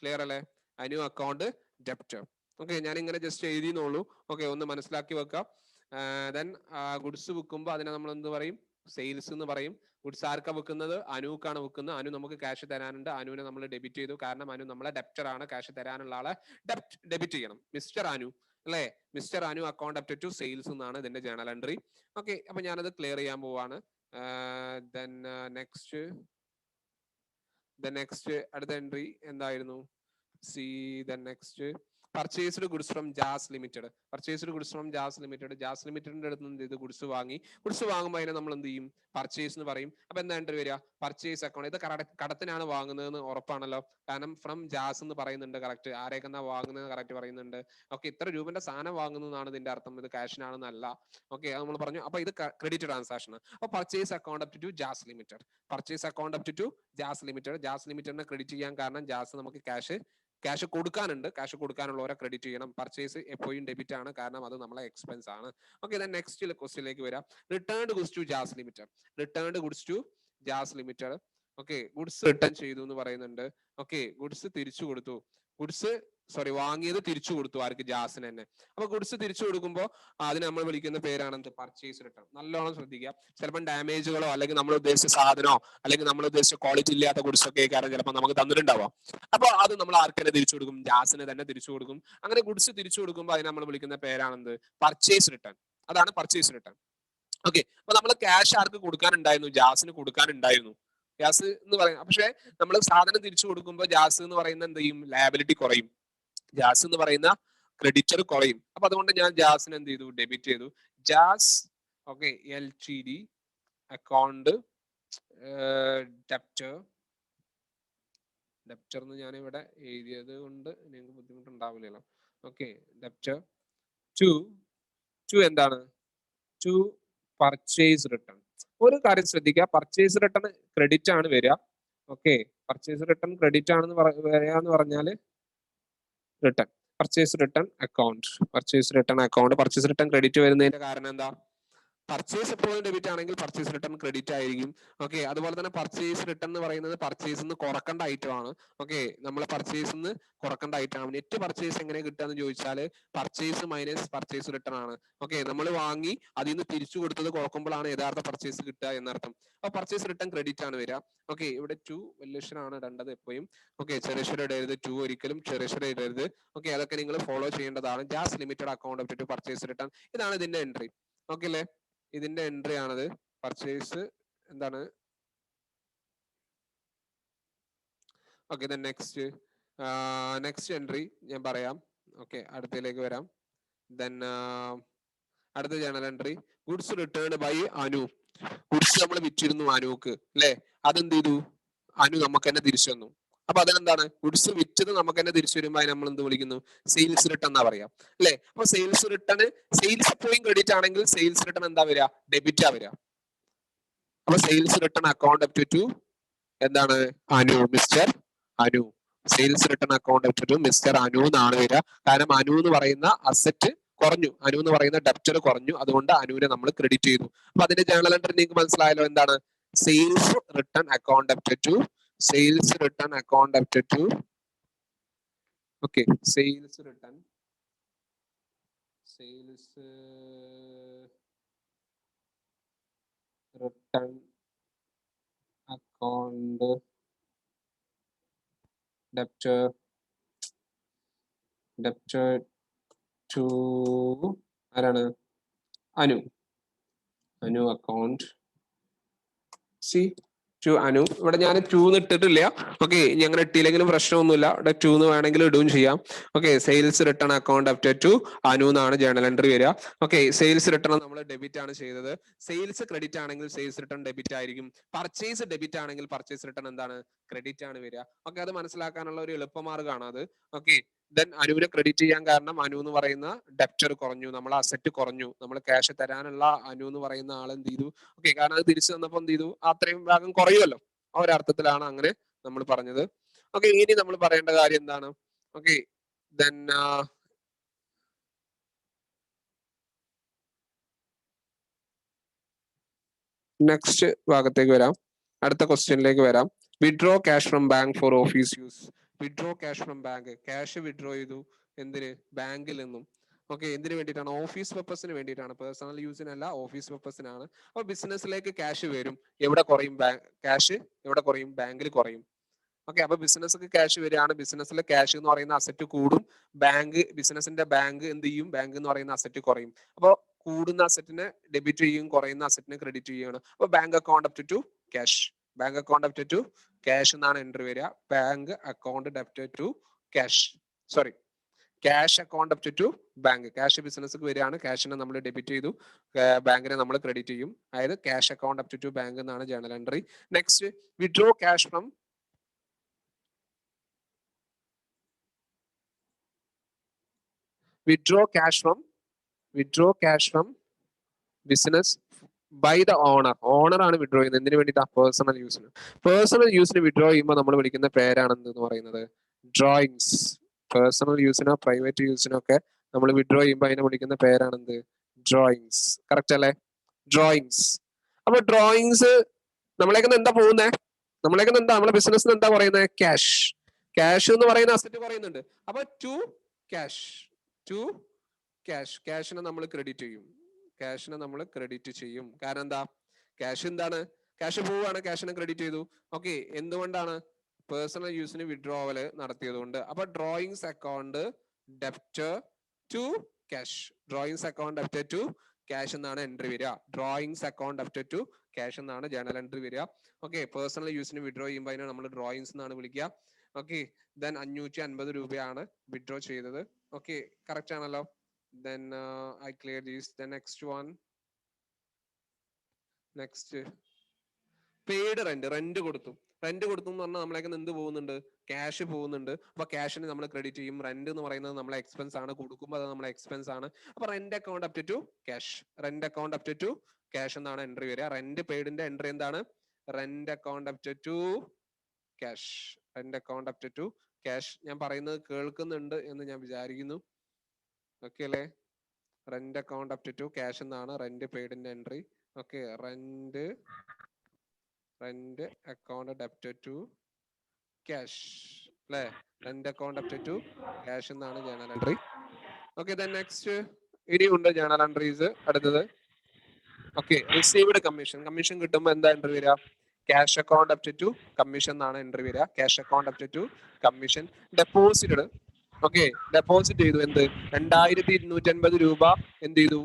Clear അല്ലേ? Anu account debtor. ഓക്കെ, ഞാൻ ഇങ്ങനെ ജസ്റ്റ് എഴുതിയെന്നുള്ളൂ. ഓക്കെ, ഒന്ന് മനസ്സിലാക്കി വെക്കാം. ദെൻ ഗുഡ്സ് വിൽക്കുമ്പോൾ അതിനെ നമ്മൾ എന്ത് പറയും? സെയിൽസ് എന്ന് പറയും. ഗുഡ്സ് ആർക്കാ വെക്കുന്നത്? അനുക്കാണ് വെക്കുന്നത്. അനു നമുക്ക് ക്യാഷ് തരാനുണ്ട്. അനുവിനെ നമ്മൾ ഡെബിറ്റ് ചെയ്തു. കാരണം അനു നമ്മളെ ഡെപ്റ്റർ ആണ്. ക്യാഷ് തരാനുള്ള ആളെ ഡെബിറ്റ് ചെയ്യണം. മിസ്റ്റർ അനു അല്ലേ? Mister Anu account debtor to sales എന്നാണ് ഇതിന്റെ ജേണൽ എൻട്രി. ഓക്കെ, അപ്പൊ ഞാനത് ക്ലിയർ ചെയ്യാൻ പോവാണ്. ദെൻ നെക്സ്റ്റ് അടുത്ത എൻട്രി എന്തായിരുന്നു? C the next purchased goods from jazz limited. Purchased goods from jazz limited. Jazz ലിമിറ്റഡിന്റെ അടുത്ത് എന്ത് ചെയ്ത്? ഗുഡ്സ് വാങ്ങി. ഗുഡ്സ് വാങ്ങുമ്പോൾ അതിനെ നമ്മൾ എന്ത് ചെയ്യും? പർച്ചേസ് എന്ന് പറയും. അപ്പൊ എന്താ എൻട്രി വരിക? Purchase account. ഇത് കടത്തിനാണ് വാങ്ങുന്നതെന്ന് ഉറപ്പാണല്ലോ. കാരണം ഫ്രം ജാസ് എന്ന് പറയുന്നുണ്ട്. കറക്റ്റ്. ആരൊക്കെ എന്നാ വാങ്ങുന്നത് കറക്റ്റ് പറയുന്നുണ്ട്. ഓക്കെ, ഇത്ര രൂപന്റെ സാധനം വാങ്ങുന്നതാണ് ഇതിന്റെ അർത്ഥം. ഇത് ക്യാഷിനാണെന്നല്ല. ഓക്കെ, അത് നമ്മൾ പറഞ്ഞു. അപ്പൊ ഇത് ക്രെഡിറ്റ് ട്രാൻസാക്ഷൻ. അപ്പൊ purchase account up to jazz limited. Purchase account up to jazz limited. Jas ലിമിറ്റഡിനെ ക്രെഡിറ്റ് ചെയ്യാൻ കാരണം ജാസ് നമുക്ക് ക്യാഷ് കൊടുക്കാനുണ്ട്. ക്യാഷ് കൊടുക്കാനുള്ളവരെ ക്രെഡിറ്റ് ചെയ്യണം. പർച്ചേസ് എപ്പോഴും ഡെബിറ്റ് ആണ്, കാരണം അത് നമ്മളെ എക്സ്പെൻസ് ആണ്. ഓക്കെ, ദെൻ നെക്സ്റ്റ് ക്വസ്റ്റ്യനിലേക്ക് വരാം. Returned goods to jazz limited. Returned goods to jazz limited. Okay, goods return ചെയ്തു എന്ന് പറയുന്നുണ്ട്. ഓക്കെ, ഗുഡ്സ് തിരിച്ചു കൊടുത്തു. വാങ്ങിയത് തിരിച്ചു കൊടുത്തു. ആർക്ക്? ജാസിന് തന്നെ. അപ്പൊ ഗുഡ്സ് തിരിച്ചു കൊടുക്കുമ്പോൾ അതിന് നമ്മൾ വിളിക്കുന്ന പേരാണ് എന്ത്? Purchase return. നല്ലോണം ശ്രദ്ധിക്കുക. ചിലപ്പോൾ ഡാമേജുകളോ അല്ലെങ്കിൽ നമ്മൾ ഉദ്ദേശിച്ച സാധനമോ അല്ലെങ്കിൽ നമ്മൾ ഉദ്ദേശിച്ച ക്വാളിറ്റി ഇല്ലാത്ത ഗുഡ്സ് ഒക്കെ കാരണം ചിലപ്പോൾ നമുക്ക് തന്നിട്ടുണ്ടാവാം. അപ്പൊ അത് നമ്മൾ ആർക്ക് തന്നെ തിരിച്ചു കൊടുക്കും? ജാസിന് തന്നെ തിരിച്ചു കൊടുക്കും. അങ്ങനെ ഗുഡ്സ് തിരിച്ചു കൊടുക്കുമ്പോൾ അതിനെ നമ്മൾ വിളിക്കുന്ന പേരാണെന്ത്? Purchase return. അതാണ് പർച്ചേസ് റിട്ടേൺ. ഓക്കെ, അപ്പൊ നമ്മൾ ക്യാഷ് ആർക്ക് കൊടുക്കാനുണ്ടായിരുന്നു? ജാസിന് കൊടുക്കാനുണ്ടായിരുന്നു. ജാസ് എന്ന് പറയാം. പക്ഷെ നമ്മൾ സാധനം തിരിച്ചു കൊടുക്കുമ്പോൾ ജാസ് എന്ന് പറയുന്ന എന്ത് ചെയ്യും? ലയബിലിറ്റി കുറയും. ജാസ് എന്ന് പറയുന്ന ക്രെഡിറ്റർ കുറയും. അപ്പൊ അതുകൊണ്ട് ഞാൻ ജാസിന് എന്ത് ചെയ്തു? ഡെബിറ്റ് ചെയ്തു. Jas okay LTD account debtor എന്ന് ഞാൻ ഇവിടെ എഴുതിയത് കൊണ്ട് നിങ്ങൾക്ക് ബുദ്ധിമുട്ടുണ്ടാവില്ലല്ലോ. ഓക്കെ, ഡെപ്റ്റർ ടു എന്താണ്? To purchase return. ഒരു കാര്യം ശ്രദ്ധിക്കുക, പർച്ചേസ് റിട്ടേൺ ക്രെഡിറ്റ് ആണ് വരിക. ഓക്കെ, പർച്ചേസ് റിട്ടേൺ ക്രെഡിറ്റ് ആണെന്ന് വരിക എന്ന് പറഞ്ഞാൽ return purchase return account. Purchase return credit വരുന്നതിന്റെ കാരണം എന്താ? പർച്ചേസ് എപ്പോഴും ഡെബിറ്റ് ആണെങ്കിൽ പർച്ചേസ് റിട്ടേൺ ക്രെഡിറ്റ് ആയിരിക്കും. ഓക്കെ, അതുപോലെ തന്നെ പർച്ചേസ് റിട്ടേൺ എന്ന് പറയുന്നത് പർച്ചേസ് നിന്ന് കുറക്കേണ്ട ഐറ്റം ആണ്. ഓക്കെ, നമ്മൾ പർച്ചേസ് നിന്ന് കുറക്കേണ്ട ഐറ്റം ആണ്. നെറ്റ് പർച്ചേസ് എങ്ങനെ കിട്ടുക എന്ന് ചോദിച്ചാൽ പർച്ചേസ് മൈനസ് പർച്ചേസ് റിട്ടേൺ ആണ്. ഓക്കെ, നമ്മൾ വാങ്ങി അതിൽ നിന്ന് തിരിച്ചു കൊടുത്തത് കുറക്കുമ്പോഴാണ് യഥാർത്ഥ പർച്ചേസ് കിട്ടുക എന്നർത്ഥം. അപ്പൊ പർച്ചേസ് റിട്ടേൺ ക്രെഡിറ്റ് ആണ് വരിക. ഓക്കെ, ഇവിടെ ടു വലിയക്ഷരാണ് ഇടേണ്ടത് എപ്പോഴും. ഓക്കെ, ചെറിയക്ഷരം ഇടരുത്. ടു ഒരിക്കലും ചെറിയക്ഷരം ഇടരുത്. ഓക്കെ, അതൊക്കെ നിങ്ങൾ ഫോളോ ചെയ്യേണ്ടതാണ്. Jas limited account to purchase return. ഇതാണ് ഇതിന്റെ എൻട്രി. ഓക്കെ അല്ലേ? ഇതിന്റെ എൻട്രി ആണത്. പർച്ചേസ് എന്താണ്? ഓക്കെ, നെക്സ്റ്റ് എൻട്രി ഞാൻ പറയാം. ഓക്കെ, അടുത്തതിലേക്ക് വരാം. ദെൻ അടുത്ത journal entry goods returned by Anu. Goods നമ്മൾ വിറ്റിരുന്നു അനുക്ക് അല്ലെ? അതെന്ത് ചെയ്തു? അനു നമുക്ക് തന്നെ തിരിച്ചു തന്നു. അപ്പൊ അതിനെന്താണ്? ഗുഡ്സ് വിറ്റത് നമുക്ക് തന്നെ തിരിച്ചു വരുമ്പോൾ അതിന് നമ്മൾ എന്ത് വിളിക്കുന്നു? സെയിൽസ് റിട്ടേൺ എന്നാ പറയാം അല്ലെ? അപ്പൊ സെയിൽസ് എപ്പോഴും ക്രെഡിറ്റ് ആണെങ്കിൽ സെയിൽസ് റിട്ടേൺ എന്താ വരിക? ഡെബിറ്റാ വരിക. അപ്പൊ sales return account up to എന്താണ്? Anu, mister Anu. Sales return account up to mister Anu എന്നാണ് വരിക. കാരണം അനു എന്ന് പറയുന്ന അസറ്റ് കുറഞ്ഞു, അനു എന്ന് പറയുന്ന ഡെപ്റ്റർ കുറഞ്ഞു. അതുകൊണ്ട് അനുവിനെ നമ്മൾ ക്രെഡിറ്റ് ചെയ്തു. അപ്പൊ അതിന്റെ ജേണൽ എൻട്രി നിങ്ങൾക്ക് മനസ്സിലായല്ലോ. എന്താണ്? Sales return account up to okay, sales return account debtor to ആരാണ്? Anu account to Anu. ഇവിടെ ഞാൻ 2 ഇട്ടിട്ടില്ല. ഓക്കെ, ഞങ്ങൾ ഇട്ടില്ലെങ്കിലും പ്രശ്നമൊന്നുമില്ല. ഇവിടെ 2 വേണമെങ്കിൽ ഇടുകയും ചെയ്യാം. Okay, sales return account up to Anu എന്നാണ് ജേണൽ എൻട്രി വരിക. ഓക്കെ, സെയിൽസ് റിട്ടേൺ നമ്മൾ ഡെബിറ്റ് ആണ് ചെയ്തത്. സെയിൽസ് ക്രെഡിറ്റ് ആണെങ്കിൽ സെയിൽസ് റിട്ടേൺ ഡെബിറ്റ് ആയിരിക്കും. പർച്ചേസ് ഡെബിറ്റ് ആണെങ്കിൽ പർച്ചേസ് റിട്ടേൺ എന്താണ്, ക്രെഡിറ്റ് ആണ് വരിക. ഓക്കെ, അത് മനസ്സിലാക്കാനുള്ള ഒരു എളുപ്പമാർഗ്ഗമാണ് അത്. ഓക്കെ, ദെൻ അനുവിനെ ക്രെഡിറ്റ് ചെയ്യാൻ കാരണം അനു എന്ന് പറയുന്ന ഡെപ്റ്റർ കുറഞ്ഞു, നമ്മൾ അസറ്റ് കുറഞ്ഞു, നമ്മൾ ക്യാഷ് തരാനുള്ള അനു എന്ന് പറയുന്ന ആൾ എന്ത് ചെയ്തു. ഓക്കെ, കാരണം അത് തിരിച്ചു തന്നപ്പോൾ എന്ത് ചെയ്തു, അത്രയും ഭാഗം കുറയുമല്ലോ. ആ ഒരു അർത്ഥത്തിലാണ് അങ്ങനെ നമ്മൾ പറഞ്ഞത്. ഓക്കെ, ഇനി നമ്മൾ പറയേണ്ട കാര്യം എന്താണ്. ഓക്കെ, ദെൻ നെക്സ്റ്റ് ഭാഗത്തേക്ക് വരാം. അടുത്ത ക്വസ്റ്റ്യനിലേക്ക് വരാം. Withdraw cash from bank for office use. Withdraw cash from bank, cash withdraw ചെയ്തു എന്തിന്, ബാങ്കിൽ നിന്നും. ഓക്കെ, എന്തിനു വേണ്ടിയിട്ടാണ്, ഓഫീസ് പർപ്പസിന് വേണ്ടിയിട്ടാണ്, പേഴ്സണൽ യൂസിനല്ല, ഓഫീസ് പർപ്പസിനാണ്. അപ്പൊ ബിസിനസ്സിലേക്ക് ക്യാഷ് വരും, എവിടെ കുറയും, ക്യാഷ് എവിടെ കുറയും, ബാങ്കിൽ കുറയും. ഓക്കെ, അപ്പൊ ബിസിനസ്സിലേക്ക് ക്യാഷ് വരികയാണ്, ബിസിനസ്സിലെ ക്യാഷ് എന്ന് പറയുന്ന അസറ്റ് കൂടും, ബാങ്ക് ബിസിനസിന്റെ ബാങ്ക് എന്ത് ചെയ്യും, ബാങ്ക് എന്ന് പറയുന്ന അസറ്റ് കുറയും. അപ്പൊ കൂടുന്ന അസറ്റിനെ ഡെബിറ്റ് ചെയ്യും, കുറയുന്ന അസറ്റിനെ ക്രെഡിറ്റ് ചെയ്യുകയാണ്. അപ്പൊ bank account up to cash, bank account up to cash എന്നാണ് എൻട്രി വരിക. Bank account debit to cash, sorry, cash account up to bank. Cash ബിസിനസ്സിലേക്ക് വരികയാണ്, ക്യാഷിനെ നമ്മൾ ഡെബിറ്റ് ചെയ്തു, ബാങ്കിനെ നമ്മൾ ക്രെഡിറ്റ് ചെയ്യും. അതായത് cash account up to bank എന്നാണ് journal entry. Next, withdraw cash from withdraw cash from business by the owner. Owner ആണ് വിഡ്രോ ചെയ്യുന്നത്. എന്തിനു വേണ്ടിയിട്ടാ, പേഴ്സണൽ യൂസിന്. പേഴ്സണൽ യൂസിന് വിഡ്രോ ചെയ്യുമ്പോൾ നമ്മൾ വിളിക്കുന്ന പേരാണ് എന്ന് പറയുന്നത് ഡ്രോയിങ്സ്. പേഴ്സണൽ യൂസിനോ പ്രൈവറ്റ് യൂസിനോ ഒക്കെ നമ്മൾ വിഡ്രോ ചെയ്യുമ്പോൾ അതിനെ വിളിക്കുന്ന പേരാണെന്ത്, ഡ്രോയിങ്സ്. കറക്റ്റ് അല്ലേ, ഡ്രോയിങ്സ്. അപ്പൊ ഡ്രോയിങ്സ് നമ്മളേക്കുന്ന എന്താ പോകുന്നേ, നമ്മളേക്കുന്ന എന്താ, നമ്മളെ ബിസിനസ്സിന് എന്താ പറയുന്നത്, ക്യാഷ്. ക്യാഷ് എന്ന് പറയുന്ന അസറ്റ് പറയുന്നുണ്ട്. അപ്പൊ ടു ക്യാഷ്, ടു ക്യാഷ്, ക്യാഷിനെ നമ്മൾ ക്രെഡിറ്റ് ചെയ്യും, ക്യാഷിനെ നമ്മൾ ക്രെഡിറ്റ് ചെയ്യും. കാരണം എന്താ, ക്യാഷ് എന്താണ്, ക്യാഷ് പോവാണ്, ക്യാഷിനെ ക്രെഡിറ്റ് ചെയ്തു. ഓക്കെ, എന്തുകൊണ്ടാണ്, പേഴ്സണൽ യൂസിന് വിഡ്രോവല് നടത്തിയത് കൊണ്ട്. അപ്പൊ drawings account debit to cash, drawings account debit to cash എന്നാണ് എൻട്രി വരിക. Drawings account debit to cash എന്നാണ് ജേണൽ എൻട്രി വരിക. ഓക്കെ, പേഴ്സണൽ യൂസിന് വിഡ്രോ ചെയ്യുമ്പോൾ അതിനെ നമ്മൾ ഡ്രോയിങ്സ് എന്നാണ് വിളിക്കുക. ഓക്കെ, ദെൻ 550 രൂപയാണ് വിഡ്രോ ചെയ്തത്. ഓക്കെ, കറക്റ്റ് ആണല്ലോ. Then I clear these. The next one, next, paid rent, rent കൊടുത്തു. റെന്റ് കൊടുത്തു എന്ന് പറഞ്ഞാൽ നമ്മളേക്ക് എന്ത് പോകുന്നുണ്ട്, ക്യാഷ് പോകുന്നുണ്ട്. അപ്പൊ ക്യാഷിന് നമ്മൾ ക്രെഡിറ്റ് ചെയ്യും. റെന്റ് എന്ന് പറയുന്നത് നമ്മളെ എക്സ്പെൻസ് ആണ്, കൊടുക്കുമ്പോൾ അത് നമ്മളെ എക്സ്പെൻസ് ആണ്. അപ്പൊ rent account up to cash, rent account up to cash എന്നാണ് എൻട്രി വരിക. റെന്റ് പെയ്ഡിന്റെ എൻട്രി എന്താണ്, rent account up to cash, rent account up to cash. ഞാൻ പറയുന്നത് കേൾക്കുന്നുണ്ട് എന്ന് ഞാൻ വിചാരിക്കുന്നു. ഓക്കെ അല്ലേ, rent account up to cash എന്നാണ് റെന്റ് പെയ്ഡിന്റെ entry. Okay, rent account debit to cash അല്ലേ, rent account up to cash എന്നാണ് journal entry. Okay, then next ഇനിയുണ്ട് ജേണൽ എൻട്രീസ്. അടുത്തത് ഓക്കെ, റിസീവ്ഡ് കമ്മീഷൻ. കമ്മീഷൻ കിട്ടുമ്പോൾ എന്താ എൻട്രി വരിക, cash account up to commission എന്നാണ് എൻട്രി വരിക. Cash account up to commission. Deposited, okay, deposit ചെയ്തു എന്ത്, 2250 രൂപ എന്ത് ചെയ്തു,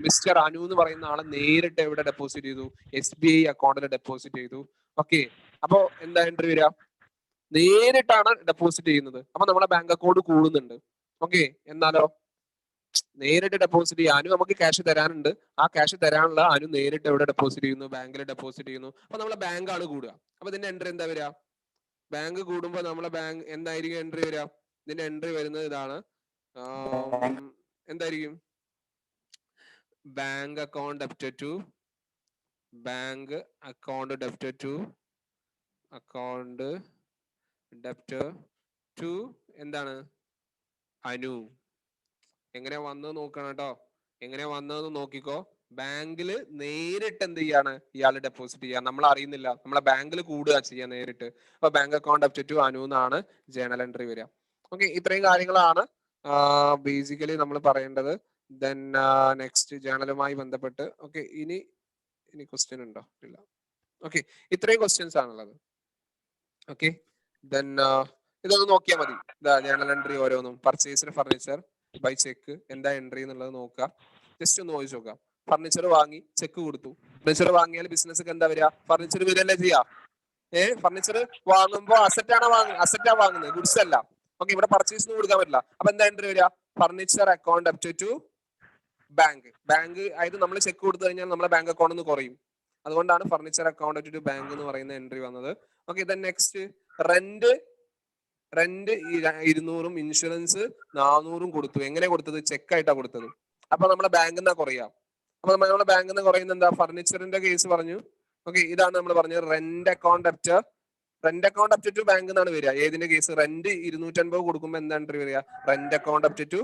മിസ്റ്റർ അനു എന്ന് പറയുന്ന ആളെ നേരിട്ട് എവിടെ ഡെപ്പോസിറ്റ് ചെയ്തു, SBI അക്കൗണ്ടിൽ ഡെപ്പോസിറ്റ് ചെയ്തു. ഓക്കെ, അപ്പോ എന്താ എൻട്രി വരിക, നേരിട്ടാണ് ഡെപ്പോസിറ്റ് ചെയ്യുന്നത്. അപ്പൊ നമ്മളെ ബാങ്ക് അക്കൗണ്ട് കൂടുന്നുണ്ട്. ഓക്കെ, എന്നാലോ നേരിട്ട് ഡെപ്പോസിറ്റ് ചെയ്യുക, അനു നമുക്ക് ക്യാഷ് തരാനുണ്ട്, ആ ക്യാഷ് തരാനുള്ള അനു നേരിട്ട് എവിടെ ഡെപ്പോസിറ്റ് ചെയ്യുന്നു, ബാങ്കിൽ ഡെപ്പോസിറ്റ് ചെയ്യുന്നു. അപ്പൊ നമ്മളെ ബാങ്ക് ആണ് കൂടുക. അപ്പൊ ഇതിന്റെ എൻട്രി എന്താ വരിക, ബാങ്ക് കൂടുമ്പോൾ നമ്മളെ ബാങ്ക് എന്തായിരിക്കും എൻട്രി വരിക, ഇതിന്റെ എൻട്രി വരുന്നത് ഇതാണ്, എന്തായിരിക്കും, bank account debit to, bank account debit to account debit to എന്താണ്, അനു. എങ്ങനെ വന്നത് നോക്കണം കേട്ടോ, എങ്ങനെ വന്നതെന്ന് നോക്കിക്കോ. ബാങ്കിൽ നേരിട്ട് എന്ത് ചെയ്യാണ്, ഇയാൾ ഡെപ്പോസിറ്റ് ചെയ്യാൻ, നമ്മൾ അറിയുന്നില്ല, നമ്മളെ ബാങ്കിൽ കൂടുക ചെയ്യാൻ നേരിട്ട്. അപ്പൊ bank account up to Anu എന്നാണ് ജേണൽ എൻട്രി വരിക. ഓക്കെ, ഇത്രയും കാര്യങ്ങളാണ് ബേസിക്കലി നമ്മൾ പറയേണ്ടത്. ദെൻ നെക്സ്റ്റ് ജേണലുമായി ബന്ധപ്പെട്ട്. ഓക്കെ, ഇനി ക്വസ്റ്റ്യൻ ഉണ്ടോ, ഇല്ല. ഓക്കെ, ഇത്രയും ക്വസ്റ്റ്യൻസ് ആണുള്ളത്. ഓക്കെ, ദെൻ ഇതൊന്ന് നോക്കിയാൽ മതി. ഇതാ ജേണൽ എൻട്രി ഓരോന്നും. പർച്ചേസിന് ഫർണിച്ചർ ബൈ ചെക്ക്, എന്താ എൻട്രി എന്നുള്ളത് നോക്കുക. ജസ്റ്റ് ഒന്ന് വായിച്ചു നോക്കാം. ഫർണിച്ചർ വാങ്ങി ചെക്ക് കൊടുത്തു. ഫർണിച്ചർ വാങ്ങിയാൽ ബിസിനസ് എന്താ വരിക, ഫർണിച്ചർ വരികയല്ലേ ചെയ്യാ. ഫർണിച്ചർ വാങ്ങുമ്പോൾ അസറ്റാണ് വാങ്ങുന്നത്, ഗുഡ്സ് അല്ല. ഓക്കെ, ഇവിടെ പർച്ചേസിന് കൊടുക്കാൻ പറ്റില്ല. അപ്പൊ എന്താ എൻട്രി വരിക? Furniture account up to bank. അതായത് നമ്മൾ ചെക്ക് കൊടുത്തു കഴിഞ്ഞാൽ നമ്മളെ ബാങ്ക് അക്കൗണ്ട് നിന്ന് കുറയും. അതുകൊണ്ടാണ് furniture account up to bank എന്ന് പറയുന്ന എൻട്രി വന്നത്. Okay, then next rent 200 insurance 400 കൊടുത്തു. എങ്ങനെ കൊടുത്തത്? ചെക്ക് ആയിട്ടാ കൊടുത്തത്. അപ്പൊ നമ്മളെ ബാങ്കിൽ നിന്നാ കുറയാം. അപ്പൊ നമ്മളെ ബാങ്കിൽ നിന്ന് കുറയുന്ന എന്താ? ഫർണിച്ചറിന്റെ കേസ് പറഞ്ഞു. ഓക്കെ, ഇതാണ് നമ്മൾ പറഞ്ഞത് rent account up to bank എന്നാണ് വരിക. ഏതിന്റെ കേസ്? റെന്റ് 250 കൊടുക്കുമ്പോൾ എന്താ എൻട്രി വരിക? Rent account up to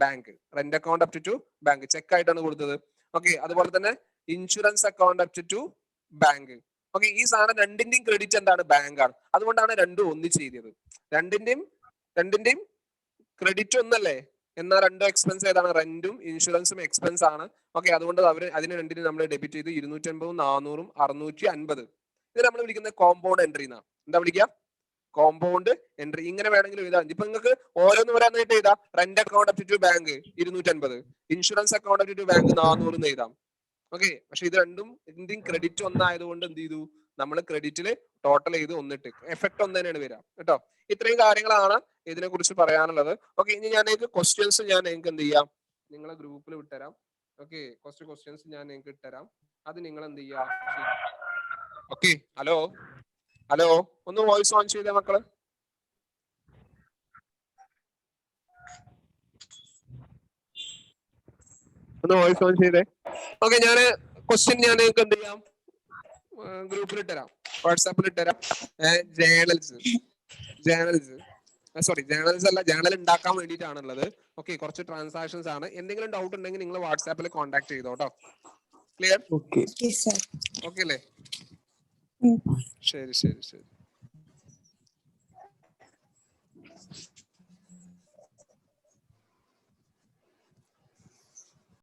bank. Cheque ആയിട്ടാണ് കൊടുത്തത്. ഓക്കെ, അതുപോലെ തന്നെ insurance account up to bank. Okay, ഈ സാധനം രണ്ടിന്റെയും ക്രെഡിറ്റ് എന്താണ്? ബാങ്ക് ആണ്. അതുകൊണ്ടാണ് രണ്ടും ഒന്നിച്ച് ചെയ്തത്. രണ്ടിന്റെയും ക്രെഡിറ്റ് ഒന്നല്ലേ, എന്നാൽ രണ്ടും എക്സ്പെൻസ് ഏതാണ്? റെന്റും ഇൻഷുറൻസും എക്സ്പെൻസ് ആണ്. ഓക്കെ, അതുകൊണ്ട് അതിന് രണ്ടിനും നമ്മൾ ഡെബിറ്റ് ചെയ്ത് 250, 400, 650. ഇത് നമ്മൾ വിളിക്കുന്നത് കോമ്പൗണ്ട് എൻട്രി എന്നാണ്. എന്താ വിളിക്കുക? Compound entry. ഇങ്ങനെ വേണമെങ്കിലും എഴുതാം. ഇപ്പൊ നിങ്ങൾക്ക് ഓരോന്ന് പറയാനായിട്ട് എഴുതാം. Rent account up to bank 250, insurance account up to bank 400 എന്ന് എഴുതാം. ഓക്കെ, പക്ഷെ ഇത് രണ്ടും എന്തെങ്കിലും ക്രെഡിറ്റ് ഒന്നായതുകൊണ്ട് എന്ത് ചെയ്തു? നമ്മൾ ക്രെഡിറ്റില് ടോട്ടൽ ചെയ്ത് ഒന്നിട്ട് എഫക്ട് ഒന്ന് തന്നെയാണ് വരാം കേട്ടോ. ഇത്രയും കാര്യങ്ങളാണ് ഇതിനെ കുറിച്ച് പറയാനുള്ളത്. ഓക്കെ, ഇനി ഞാൻ ക്വസ്റ്റ്യൻസ് നിങ്ങൾക്ക് എന്ത് ചെയ്യാം? നിങ്ങളെ ഗ്രൂപ്പിൽ വിട്ടുതരാം. ഓക്കെ, കുറച്ച് ക്വസ്റ്റ്യൻസ് ഞാൻ നിങ്ങൾക്ക് ഇട്ടുതരാം. അത് നിങ്ങൾ എന്ത് ചെയ്യാം? ഓക്കെ, ഹലോ ഒന്ന് വോയിസ് ഓൺ ചെയ്തേ മക്കള്. ഒന്ന് വോയിസ് ഓൺ ചെയ്തേ. ഓക്കെ, ക്വസ്റ്റ്യൻ ഞാൻ നിങ്ങൾക്ക് എന്ത് ചെയ്യാം? ഗ്രൂപ്പിൽ ഇട്ടുതരാം, വാട്സാപ്പിൽ ഇട്ടുതരാം. ജേണൽസ് അല്ല, ജേണൽ ഉണ്ടാക്കാൻ വേണ്ടിയിട്ടാണുള്ളത്. ഓക്കെ, കുറച്ച് ട്രാൻസാക്ഷൻസ് ആണ്. എന്തെങ്കിലും ഡൗട്ട് ഉണ്ടെങ്കിൽ നിങ്ങൾ വാട്സാപ്പിൽ കോൺടാക്ട് ചെയ്തോ കേട്ടോ. ക്ലിയർ? ഓക്കെ അല്ലേ? ശരി.